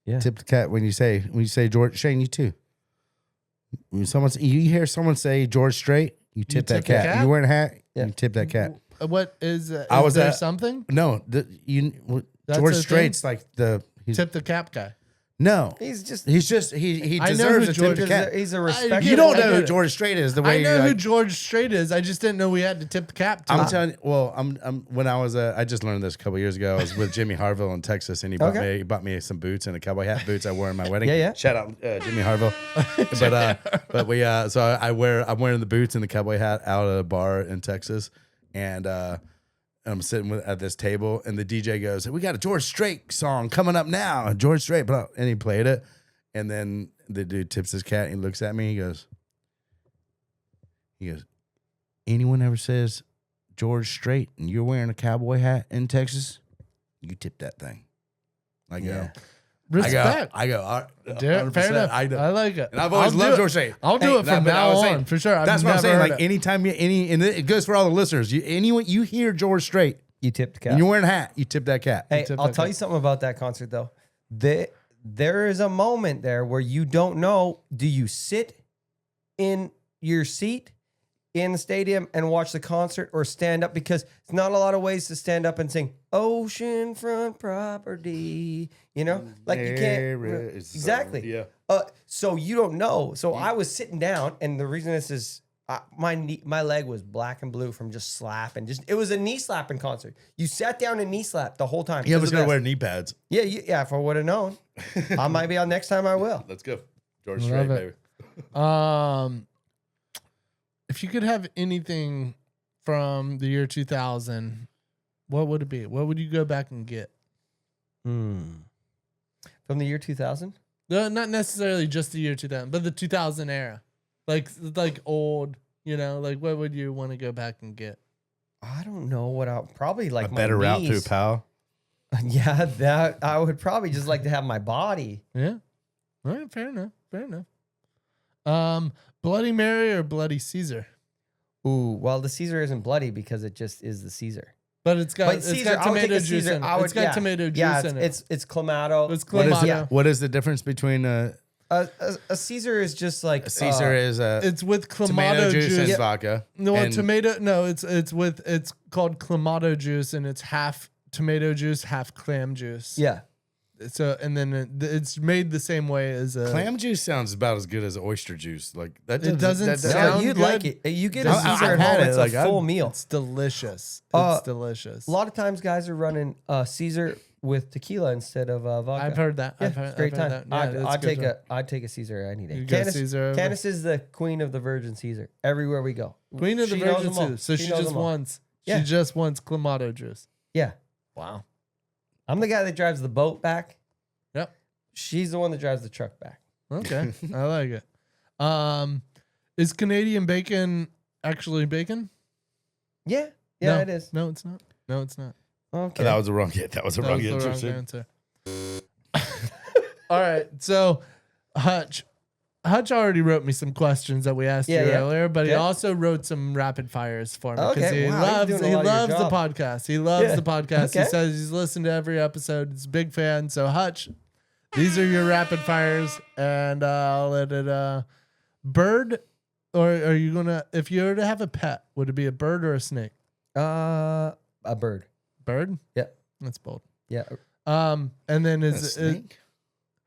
Yeah. Tip the cat when you say George Shane. You too. When you hear someone say George Strait, you tip that tip the cat. cat? You wearing a hat, Yeah. you tip that cat. What is I was there at- something? No, That's George a Strait's like he's Tip the cap guy. no. He's just. He I know deserves who a tip George the is. cat. He's a I respected. get You don't I know get who it. George Strait is. The I way know you're who like, George Strait is. I just didn't know we had to tip the cap to I'm him. telling you. Well, I'm when I was I just learned this a couple years ago. I was with Jimmy Harville in Texas, and he bought me some boots and a cowboy hat boots I wore in my wedding. Yeah, yeah. Shout out Jimmy Harville. but we so I'm wearing the boots and the cowboy hat out at a bar in Texas, and I'm sitting at this table, and the DJ goes, "We got a George Strait song coming up now." George Strait, and he played it, and then the dude tips his cat, and he looks at me, he goes, "Anyone ever says George Strait and you're wearing a cowboy hat in Texas, you tip that thing." I go, Yeah. Respect. I go, all right, Fair 100%. enough. I know. I like it. And I've always I'll loved do George Strait. I'll do it from but I now was on saying- for sure. That's what I'm saying. never Like heard it. anytime and it goes for all the listeners. Anyone you hear George Strait You tipped the cat. and you're wearing a hat, you tip that cat. Hey, tip I'll that tell cat. you something about that concert though. There is a moment there where you don't know, do you sit in your seat in the stadium and watch the concert or stand up? Because it's not a lot of ways to stand up and sing oceanfront property, you know? Like you There can't. is some- Exactly. yeah. So you don't know. So I was sitting down, and the reason this is my leg was black and blue from just slapping. It was a knee slapping concert. You sat down and knee slapped the whole time. You It was was the gonna best. wear knee pads. Yeah, yeah. If I would have known, I might be on next time. I will. Let's go, George Love Strait, it. baby. If you could have anything from the year 2000, what would it be? What would you go back and get? From the year 2000. No, not necessarily just the year 2000, but the 2000 era, like old. You know, like what would you want to go back and get? I don't know what I'll probably like. A my better route through knees. Powell. Yeah, that I would probably just like to have my body. Yeah. All right. Fair enough. Fair enough. Bloody Mary or Bloody Caesar? Ooh, well, the Caesar isn't bloody because it just is the Caesar. But it's got But it's Caesar, got I would take tomato a juice Caesar. in it. I would, It's got tomato juice yeah, in it. it's clamato. It's What is clamato. Yeah. What is the difference between A Caesar is just like Caesar is It's with clamato tomato juice juice. and vodka? No, and tomato. No, it's called clamato juice, and it's half tomato juice, half clam juice. yeah. So and then it's made the same way as a clam juice sounds about as good as oyster juice. Like that. It doesn't that- sound- No, you'd good. like it. You get a I've Caesar at had home. it, It's like, a full I've- meal. It's delicious. Uh, It's delicious. A lot of times, guys are running Caesar with tequila instead of vodka. I've heard that. Yeah, I've heard, it's a great I've heard time. that. Yeah, I'd that's good. I'd take a Caesar any day. You go Candace, Caesar over. Candace is the queen of the virgin Caesar. Everywhere we go, Queen of the She knows Virgin them all. Caesar. So she knows just them all. wants. Yeah. She just wants clamato juice. Yeah, Wow. I'm the guy that drives the boat back. Yep. She's the one that drives the truck back. Okay. I like it. Is Canadian bacon actually bacon? Yeah, No. it is. No, it's not. No, it's not. Okay. That was a wrong. Yeah, that was a That wrong was the answer. wrong Sid. answer. All right. So Hutch already wrote me some questions that we asked you earlier, but he also wrote some rapid fires for me because he loves the podcast. He loves the podcast. He says he's listened to every episode. He's a big fan. So Hutch, these are your rapid fires, and I'll let it. Bird, or are you gonna? If you were to have a pet, would it be a bird or a snake? A bird. Bird? Yeah, that's bold. Yeah. And then is it?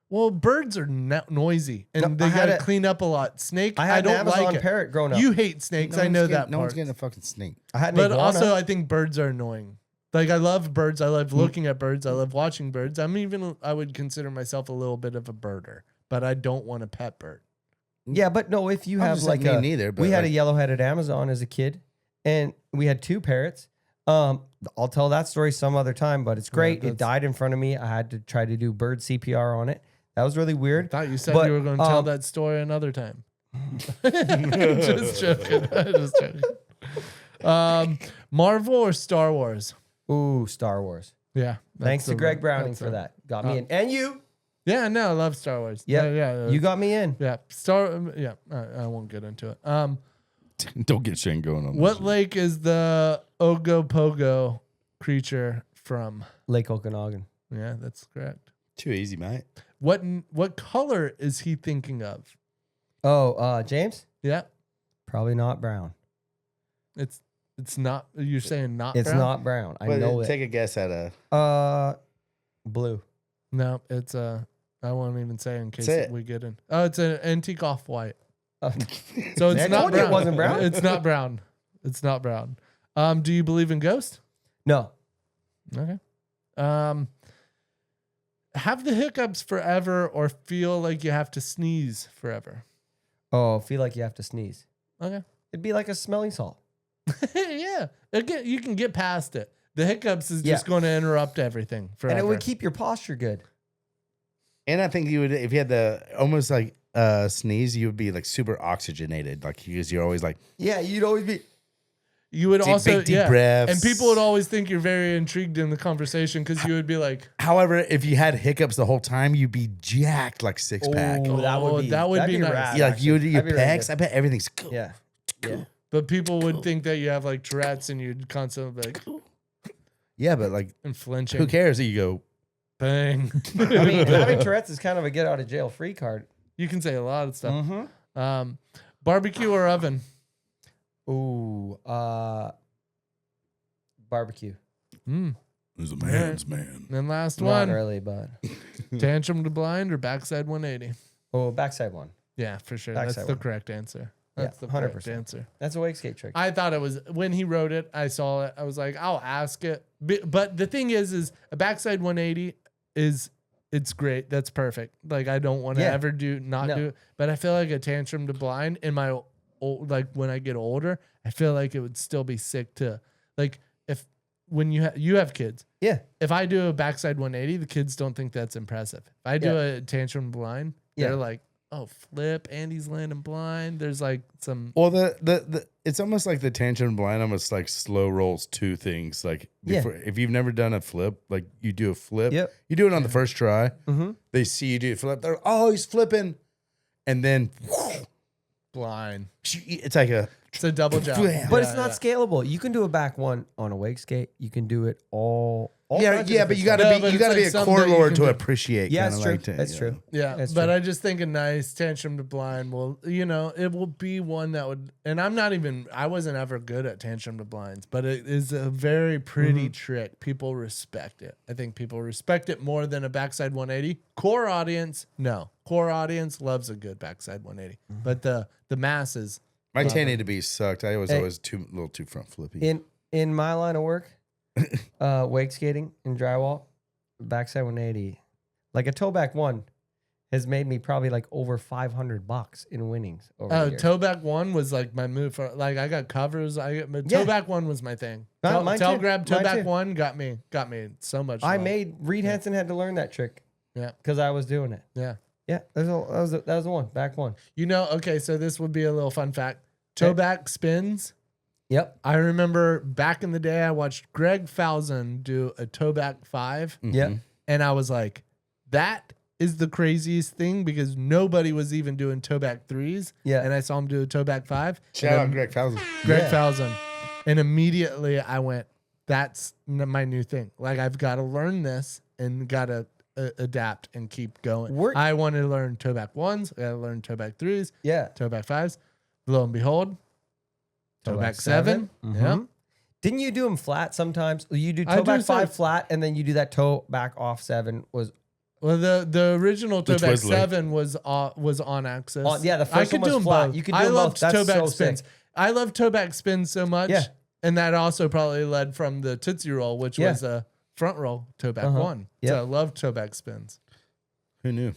Well, birds are noisy, and they gotta clean up a lot. Snake, I don't Amazon like it. Parrot growing up. You hate snakes, I know that. No one's getting a fucking snake. But also, I think birds are annoying. Like, I love birds. I love looking at birds. I love watching birds. I would consider myself a little bit of a birder, but I don't want a pet bird. Yeah, but no, if you have like me neither. But we had a yellow-headed Amazon as a kid, and we had 2 parrots. I'll tell that story some other time, but it's great. It died in front of me. I had to try to do bird CPR on it. That was really weird. I thought you said you were going to tell that story another time. Just joking. Just joking. Marvel or Star Wars? Ooh, Star Wars. Yeah. Thanks to Greg Browning for that. Got me in. And you. Yeah, no, I love Star Wars. Yeah. You got me in. Yeah. I won't get into it. Don't get Shane going on. What lake is the Ogopogo creature from? Lake Okanagan. Yeah, that's correct. Too easy, mate. What color is he thinking of? Oh, James? Yeah. Probably not brown. It's not. You're saying not. It's brown? not brown. I know it. Take a guess at a. Blue. No, it's I won't even say in case we get in. Oh, it's an antique off white. So it's not brown. It wasn't brown. It's not brown. It's not brown. Do you believe in ghosts? No. Okay. Have the hiccups forever or feel like you have to sneeze forever? Oh, feel like you have to sneeze. Okay. It'd be like a smelling salt. Yeah. Again, you can get past it. The hiccups is just going to interrupt everything forever. And it would keep your posture good. And I think you would, if you had the almost like sneeze, you would be like super oxygenated, like because you're always like. Yeah, you'd always be. You would also, deep breaths. And people would always think you're very intrigued in the conversation because you would be like. However, if you had hiccups the whole time, you'd be jacked like 6-pack. Oh, that would be nice. Rad, yeah, like you would your pecs. I bet everything's cool. Yeah. But people would think that you have like Tourette's and you'd constantly be like. Yeah, but like. And flinching. Who cares that you go. Bang. I mean, having Tourette's is kind of a get out of jail free card. You can say a lot of stuff. Barbecue or oven? Ooh, barbecue. Who's a man's man? And last one. Not really, but tantrum to blind or backside 180? Oh, backside one. Yeah, for sure. Backside That's the one. correct answer. That's the 100% correct answer. That's a wake skate trick. I thought it was when he wrote it. I saw it. I was like, I'll ask it. But the thing is a backside 180 it's great. That's perfect. Like I don't want to ever do it. But I feel like a tantrum to blind in my like when I get older, I feel like it would still be sick to like if when you have kids. Yeah. If I do a backside 180, the kids don't think that's impressive. If I do a tantrum blind, they're like, oh, flip, Andy's landing blind. There's like some. Well, the it's almost like the tantrum blind almost like slow rolls 2 things. Like before, if you've never done a flip, like you do a flip, you do it on the first try. They see you do a flip. They're he's flipping, and then blind. It's like it's a double jump, but it's not scalable. You can do a back one on a wake skate. You can do it all but you gotta be a core lord to appreciate. Yeah, that's true. Like that's true. Yeah, that's but true. I just think a nice tantrum to blind will, it will be one that would. And I wasn't ever good at tantrum to blinds, but it is a very pretty trick. People respect it. I think people respect it more than a backside 180. Core audience loves a good backside 180, but the masses. My 1080 to be sucked. I was always a little too front flippy. In my line of work. Wake skating and drywall, backside 180, like a toe back one, has made me probably like over $500 in winnings. Toe back one was like my move for like I got covers. Toe back one was my thing. Tail grab toe back one got me so much. Reed Hansen had to learn that trick. Yeah, because I was doing it. Yeah. That was the one back one. Okay, so this would be a little fun fact. Toe back spins. Yep. I remember back in the day, I watched Greg Falzon do a toe back 5. Yep. And I was like, that is the craziest thing because nobody was even doing toe back 3s. Yeah. And I saw him do a toe back 5. Shout and out then Greg Fowler. Greg Yeah. Falzon. And immediately I went, that's my new thing. Like, I've got to learn this and got to adapt and keep going. I want to learn toe back 1s. I got to learn toe back 3s. Yeah. Toe back 5s. Lo and behold, toe back 7. Mm-hmm. Yeah. Didn't you do them flat sometimes? You do I toe do back say- 5 flat, and then you do that toe back off 7 was Well, the original toe The back Twizzler. 7 was on axis. Yeah, the I first could one do was them flat. both. You could do I them loved both. That's toe back so spins. sick. I love toe back spins so much. Yeah. And that also probably led from the Tootsie Roll, which Yeah. was a front roll toe back Uh-huh. 1. Yeah. So I love toe back spins. Who knew?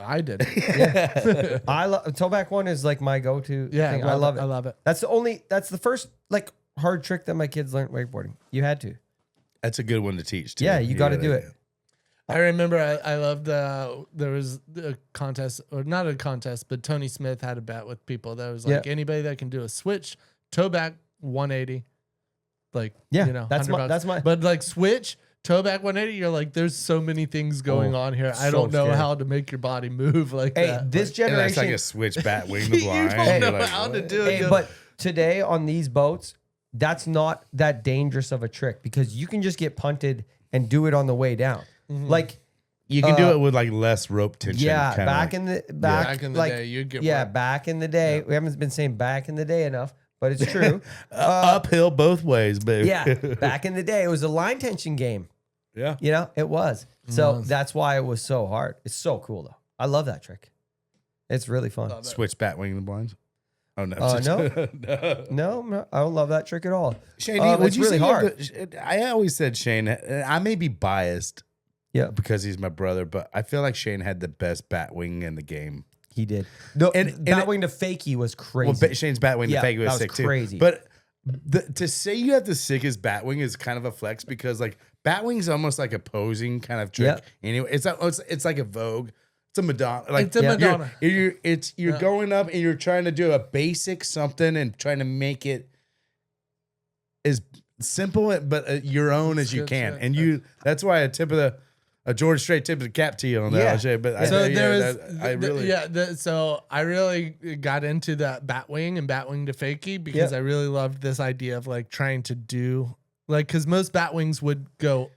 I did. Yeah. I love toe back 1 is like my go-to Yeah, thing. I love it. I love it. That's the first like hard trick that my kids learned wakeboarding. You had to. That's a good one to teach, too. Yeah, you got to do it. I remember I loved there was a contest, or not a contest, but Tony Smith had a bet with people that was like, Yeah. anybody that can do a switch, toe back 180, like, Yeah, you know, that's $100. my But like switch, toe back 180, you're like, there's so many things going on here. I so don't know scary. how to make your body move like Hey, that. this And that's generation like a switch bat wing the You blind. don't know You're like, how to what? do it. Hey, but today on these boats, that's not that dangerous of a trick because you can just get punted and do it on the way down. Like, You can do it with like less rope tension. yeah, kinda back in the back, Back in the like, day, you'd get yeah, wrecked. back in the day. We haven't been saying back in the day enough, but it's true. uphill both ways, baby. Yeah, back in the day, it was a line tension game. Yeah. You know, it was. So that's why it was so hard. It's so cool though. I love that trick. It's really fun. Switch bat wing the blinds. Oh no. No. No, I don't love that trick at all. Shane, It's would you really say hard. I always said Shane. I may be biased, Yeah, because he's my brother, but I feel like Shane had the best bat wing in the game. he did. No, And Batwing to fakie was crazy. Well, Shane's bat wing, Yeah, the fake was that was sick crazy. too. But to say you have the sickest bat wing is kind of a flex because like bat wing's almost like a posing kind of trick. Yeah. Anyway, it's like a Vogue. It's a Madonna. Like It's a Madonna. You're going up and you're trying to do a basic something and trying to make it as simple but your own as you good can. shit. And that's why a George Strait tip of the cap to you on that. Yeah. Jay, but So I really got into that bat wing and bat wing to fakie because I really loved this idea of like trying to do like because most bat wings would go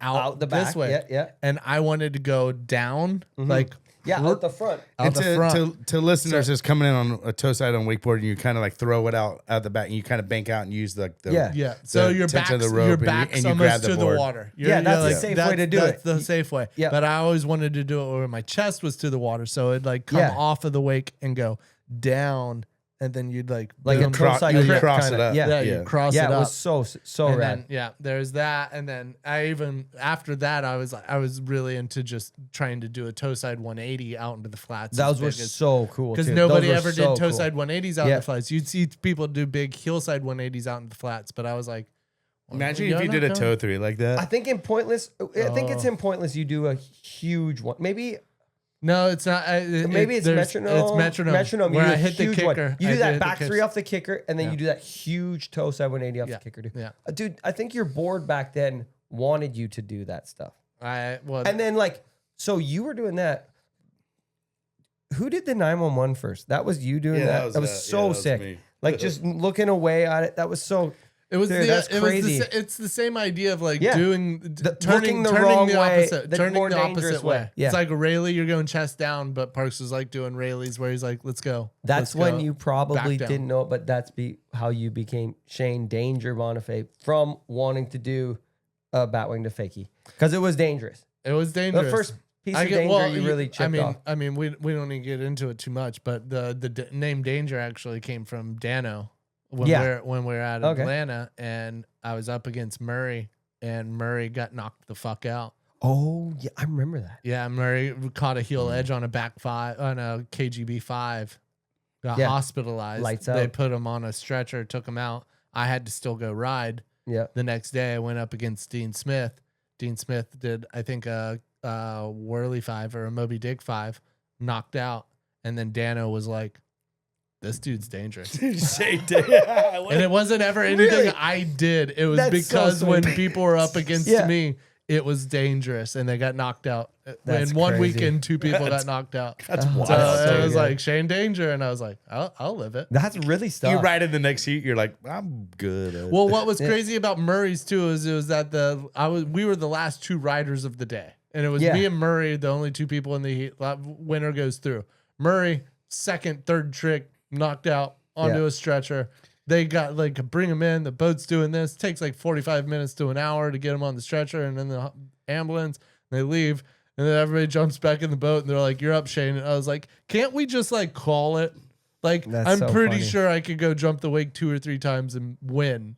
out the this back. way, Yeah. and I wanted to go down like Yeah, out the front. out And the front. to listeners just coming in on a toe side on wakeboarding, you kind of like throw it out the back and you kind of bank out and use the Yeah. Yeah, so the your tension back's of the rope your and you- back's and you almost grab the to the board. water. Yeah, that's the safe way to do that's it. the safe way. Yeah. But I always wanted to do it where my chest was to the water, so it'd like come Yeah. off of the wake and go down, and then you'd like Like a boom, toe-side you grip cross kinda. it up. Yeah. yeah, Yeah. you cross Yeah, it it up. was so And rad. then, yeah, there's that, and then after that, I was really into just trying to do a toe side 180 out into the flats. Those were so cool because too. nobody Those were ever so did toe cool. side 180s out in Yeah. the flats. You'd see people do big heel side 180s out in the flats, but I was like, Imagine you're if you not did a going- toe three like that. I think in Pointless, it's in Pointless you do a huge one. Maybe No, it's not. maybe it's there's- metronome. It's metronome. Metronome. Where You do I a hit the huge kicker. one. You I do that hit the back kick. three off the kicker, and then Yeah. you do that huge toe side 180 off Yeah. the kicker. Too. Yeah. Dude, I think your board back then wanted you to do that stuff. Well, And then so you were doing that. Who did the 911 first? That was you doing that. That was so sick. me. Like just looking away at it. That was so. it was Dude, that's crazy. it's the same idea of like Yeah. doing looking the wrong way, opposite, the turning more the dangerous opposite way. way. Yeah. It's like a Rayleigh, you're going chest down, but Parks was like doing Rayleighs where he's like, let's go. That's Let's when go. you probably Back down. didn't know it, but that's how you became Shane Danger Bonifay from wanting to do a batwing to fakie because it was dangerous. It was dangerous. The first piece of danger you really chipped off. I mean, we don't need to get into it too much, but the name Danger actually came from Dano when we were at Atlanta, and I was up against Murray, and Murray got knocked the fuck out. Oh yeah, I remember that. Yeah, Murray caught a heel edge on a back 5 on a KGB 5. Got hospitalized. Lights They out. put him on a stretcher, took him out. I had to still go ride. Yeah. The next day, I went up against Dean Smith. Dean Smith did, I think, a Whirly 5 or a Moby Dick 5, knocked out. And then Dano was like, this dude's dangerous. Shane did. And it wasn't ever anything Really? I did. It was That's so because when sweet. people were up against Yeah. me, it was dangerous, and they got knocked out. That's In one crazy. weekend, 2 people got knocked out. That's Oh, wild. So so it was good. like Shane Danger, and I was like, I'll live it. That's really You stuff. ride in the next seat, you're like, I'm good. At Well, what was crazy about Murray's too is it was that we were the last 2 riders of the day, and it was Yeah. me and Murray, the only 2 people in the heat. Winner goes through. Murray, second, third trick, knocked out onto Yeah. a stretcher. They got bring him in. The boat's doing this. Takes 45 minutes to an hour to get him on the stretcher, and then the ambulance. They leave, and then everybody jumps back in the boat, and they're like, "You're up, Shane." And I was like, "Can't we just call it?" That's I'm so pretty funny. sure I could go jump the wake 2 or 3 times and win.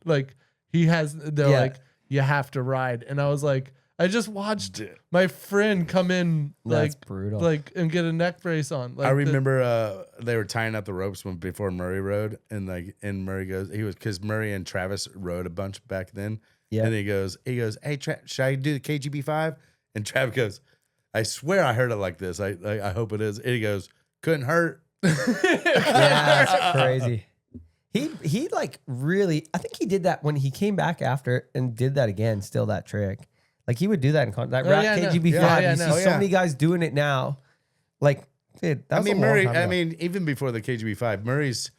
He has. They're Yeah. like, you have to ride, and I was like, I just watched my friend come in That's brutal. and get a neck brace on. I remember they were tying up the ropes before Murray rode, and Murray goes, because Murray and Travis rode a bunch back then. Yeah. And he goes, hey, should I do the KGB 5? And Travis goes, I swear I heard it like this. I hope it is. And he goes, couldn't hurt. Yeah, that's crazy. He really, I think he did that when he came back after and did that again, still that trick. He would do that in that rap yeah, no. KGB5. Yeah, you no. see Oh, so yeah. many guys doing it now. Dude, that was a long Murray, time ago. even before the KGB 5, Murray's,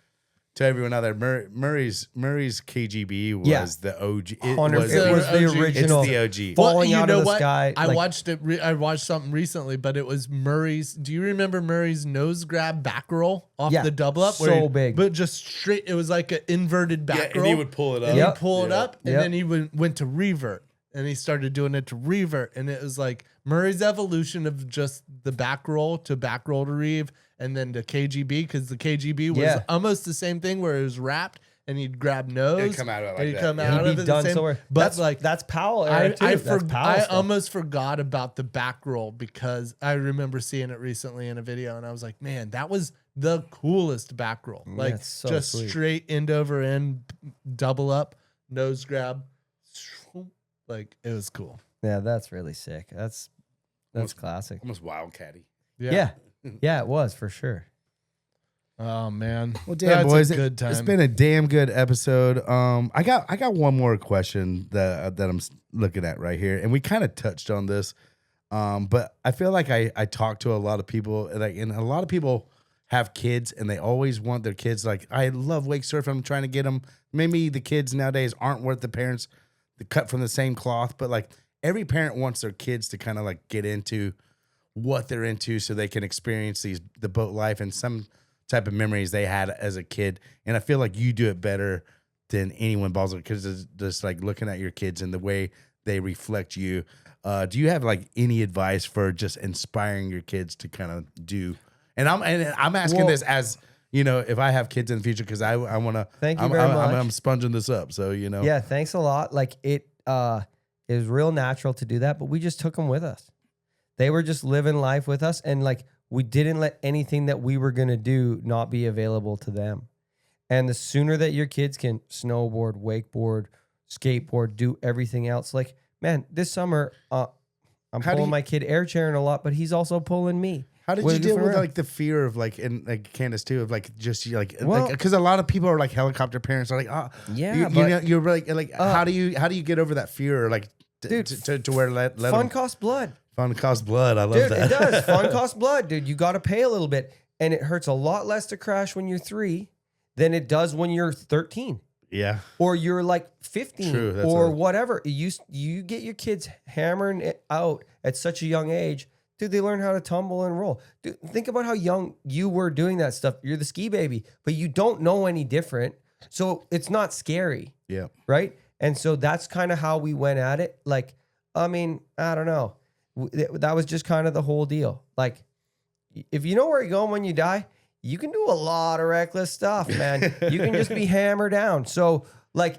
to everyone out there, Murray's KGB was Yeah. the OG. It 100 was it was the OG. original. It's the OG. Falling out of the sky. I watched it. I watched something recently, but it was Murray's. Do you remember Murray's nose grab back roll off Yeah, the double up? so big. but just straight. It was like an inverted back and roll. he would pull it up. And Yep. he'd pull it up, and Yep. then he went to revert, and he started doing it to revert, and it was like Murray's evolution of just the back roll to reeve, and then to KGB, because the KGB was Yeah. almost the same thing where it was wrapped, and he'd grab nose, It'd come out of it like and he'd that. come Yeah. out He'd of be it done the same. somewhere. But That's Powell I era too. That's Powell I stuff. almost forgot about the back roll because I remember seeing it recently in a video, and I was like, man, that was the coolest back roll. it's so just sweet. straight end over end, double up, nose grab. It was cool. Yeah, that's really sick. That's classic. Almost wildcatty. Yeah. Yeah, it was for sure. Oh man. Well, damn, That's boys, a good time. it's been a damn good episode. I got one more question that I'm looking at right here, and we kind of touched on this, but I feel like I talk to a lot of people, and a lot of people have kids, and they always want their kids. I love wake surfing. I'm trying to get them. Maybe the kids nowadays aren't worth the parents cut from the same cloth, but every parent wants their kids to kind of get into what they're into, so they can experience the boat life and some type of memories they had as a kid. And I feel like you do it better than anyone, Balzer, because it's just looking at your kids and the way they reflect you. Do you have any advice for just inspiring your kids to kind of do? And I'm asking this as, if I have kids in the future, because I want to. Thank you very much. I'm sponging this up, so Yeah, thanks a lot. It is real natural to do that, but we just took them with us. They were just living life with us, and we didn't let anything that we were going to do not be available to them. And the sooner that your kids can snowboard, wakeboard, skateboard, do everything else, man, this summer, I'm pulling my kid air chairing a lot, but he's also pulling me. How did with you a deal different with route. the fear of and Candace too, of just Well- because a lot of people are helicopter parents are Yeah, you're how do you get over that fear, Dude, to where let Fun them costs blood. fun cost blood. I love Dude, that. it does. Fun costs blood, dude. You got to pay a little bit. And it hurts a lot less to crash when you're 3 than it does when you're 13 Yeah, or you're 15 True, that's or a- whatever. You get your kids hammering it out at such a young age. Dude, they learn how to tumble and roll. Dude, think about how young you were doing that stuff. You're the ski baby, but you don't know any different. So it's not scary, yeah. right? And so that's kind of how we went at it. I don't know. That was just kind of the whole deal. If you know where you're going when you die, you can do a lot of reckless stuff, man. You can just be hammered down. So,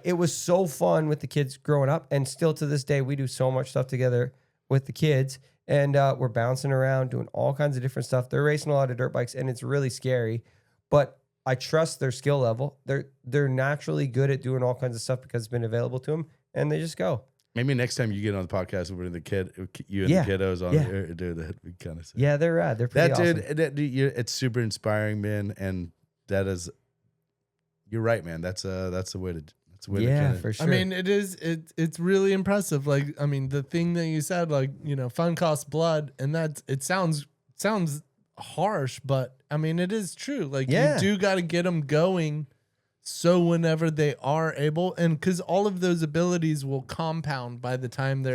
it was so fun with the kids growing up. And still to this day, we do so much stuff together with the kids. And we're bouncing around, doing all kinds of different stuff. They're racing a lot of dirt bikes, and it's really scary. But I trust their skill level. They're naturally good at doing all kinds of stuff because it's been available to them, and they just go. Maybe next time you get on the podcast with the Yeah, the kiddos on yeah. here, dude, that'd be kind of sick. Yeah, they're rad. They're pretty awesome. It's super inspiring, man, and that is, you're right, man. That's a way to It's the way they Yeah, kinda- for sure. I mean, it's really impressive. Like, I mean, the thing that you said, like, you know, fun costs blood, and it sounds harsh, but I mean, it is true. Like, Yeah. you do got to get them going, so whenever they are able, and because all of those abilities will compound by the time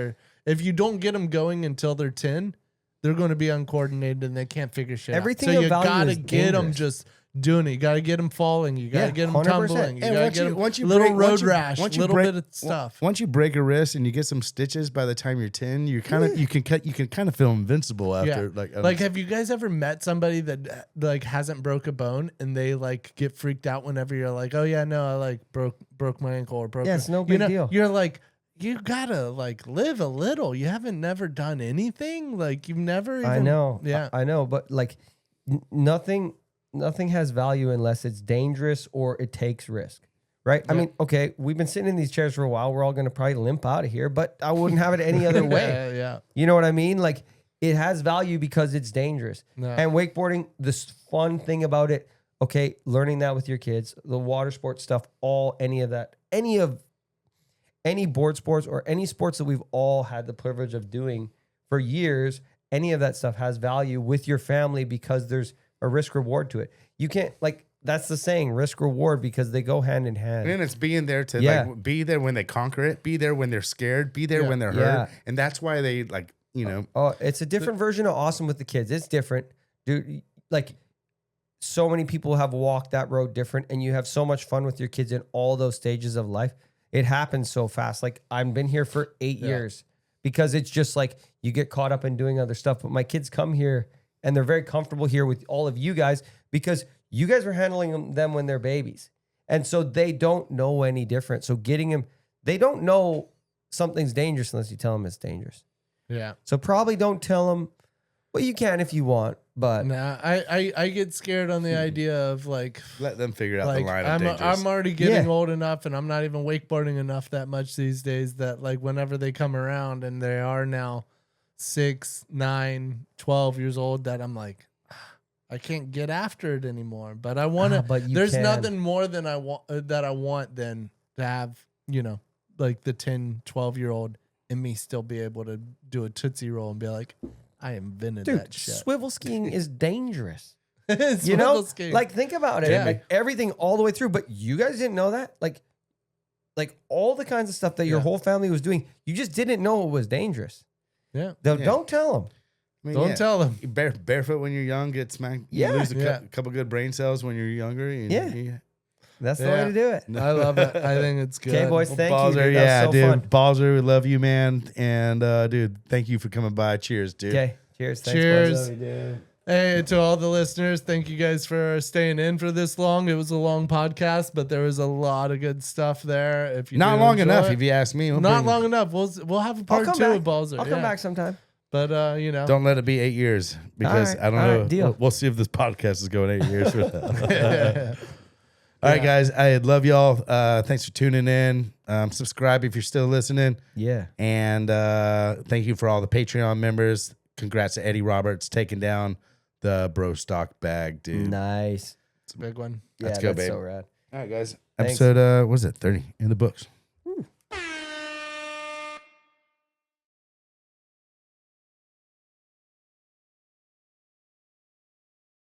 if you don't get them going until they're 10, they're going to be uncoordinated and they can't figure shit Everything out. So of you value got to is get them dangerous. just doing it. You got to get them falling. You got to Yeah, get them 100%. tumbling. You And got to once get you- them once you little break- road once you- rash, once you little break- bit of stuff. Once you break a wrist and you get some stitches by the time you're 10, you can kind of feel invincible after Like, have you guys ever met somebody that like hasn't broke a bone and they like get freaked out whenever you're like, oh yeah, no, I like broke my ankle or broke. Yeah, it's no big deal. You're like, you gotta like live a little. You haven't never done anything. Like you've never. Even, I know. Yeah. I know. But like nothing has value unless it's dangerous or it takes risk. Right? I Yeah. mean, okay, we've been sitting in these chairs for a while. We're all going to probably limp out of here, but I wouldn't have it any other way. Yeah. You know what I mean? Like it has value because it's dangerous. No. And wakeboarding, this fun thing about it, okay, learning that with your kids, the water sports stuff, any of that, any board sports or any sports that we've all had the privilege of doing for years, any of that stuff has value with your family because there's a risk reward to it. You can't that's the saying, risk reward, because they go hand in hand. And it's being there to Yeah. like be there when they conquer it, be there when they're scared, be there Yeah. when they're Yeah. hurt, and that's why they like Oh, it's a different version of awesome with the kids. It's different, dude. Like so many people have walked that road different, and you have so much fun with your kids in all those stages of life. It happens so fast. Like I've been here for 8 years because it's just like you get caught up in doing other stuff. But my kids come here and they're very comfortable here with all of you guys because you guys were handling them when they're babies. And so they don't know any different. So getting them, they don't know something's dangerous unless you tell them it's dangerous. Yeah. So probably don't tell them. Well, you can if you want, but Nah, I get scared on the idea of like let them figure out like the line of dangerous. I'm already getting Yeah. old enough and I'm not even wakeboarding enough that much these days that like whenever they come around and they are now 6, 9, 12 years old that I'm like, I can't get after it anymore. But I want to. but you There's can. nothing more than I want than to have, you know, like the 10, 12-year-old and me still be able to do a Tootsie Roll and be like, I invented dude, that shit. swivel skiing is dangerous. Swivel You know, skiing. like think about it, Yeah. like, everything all the way through. But you guys didn't know that, like all the kinds of stuff that your Yeah. whole family was doing, you just didn't know it was dangerous. yeah. Don't tell them. I mean, Don't tell them. barefoot when you're young, get smacked. Yeah. You lose a Yeah. couple good brain cells when you're younger. And Yeah. That's the way Yeah. to do it. I love it. I think it's good. Okay, boys, thank you. Balzer, Dude. yeah, That was so dude. fun. Balzer, we love you, man. And dude, thank you for coming by. Cheers, dude. Okay, cheers. Thanks, Cheers. boys. Hey, to all the listeners, thank you guys for staying in for this long. It was a long podcast, but there was a lot of good stuff there. If you Not do long enjoy enough, it. if you ask me. We'll Not bring- long enough. We'll have a I'll part come 2 back. of Balzer. I'll come back sometime. But you know, Don't let it be 8 years because right, I don't all know. right, deal. We'll see if this podcast is going 8 years. All yeah. right, guys. I love y'all. Thanks for tuning in. Subscribe if you're still listening. Yeah. And thank you for all the Patreon members. Congrats to Eddie Roberts taking down the Brostock bag, dude. Nice. It's a big one. Let's Yeah, go, that's babe. so rad. All right, guys. Thanks. Episode, what is it? 30 in the books.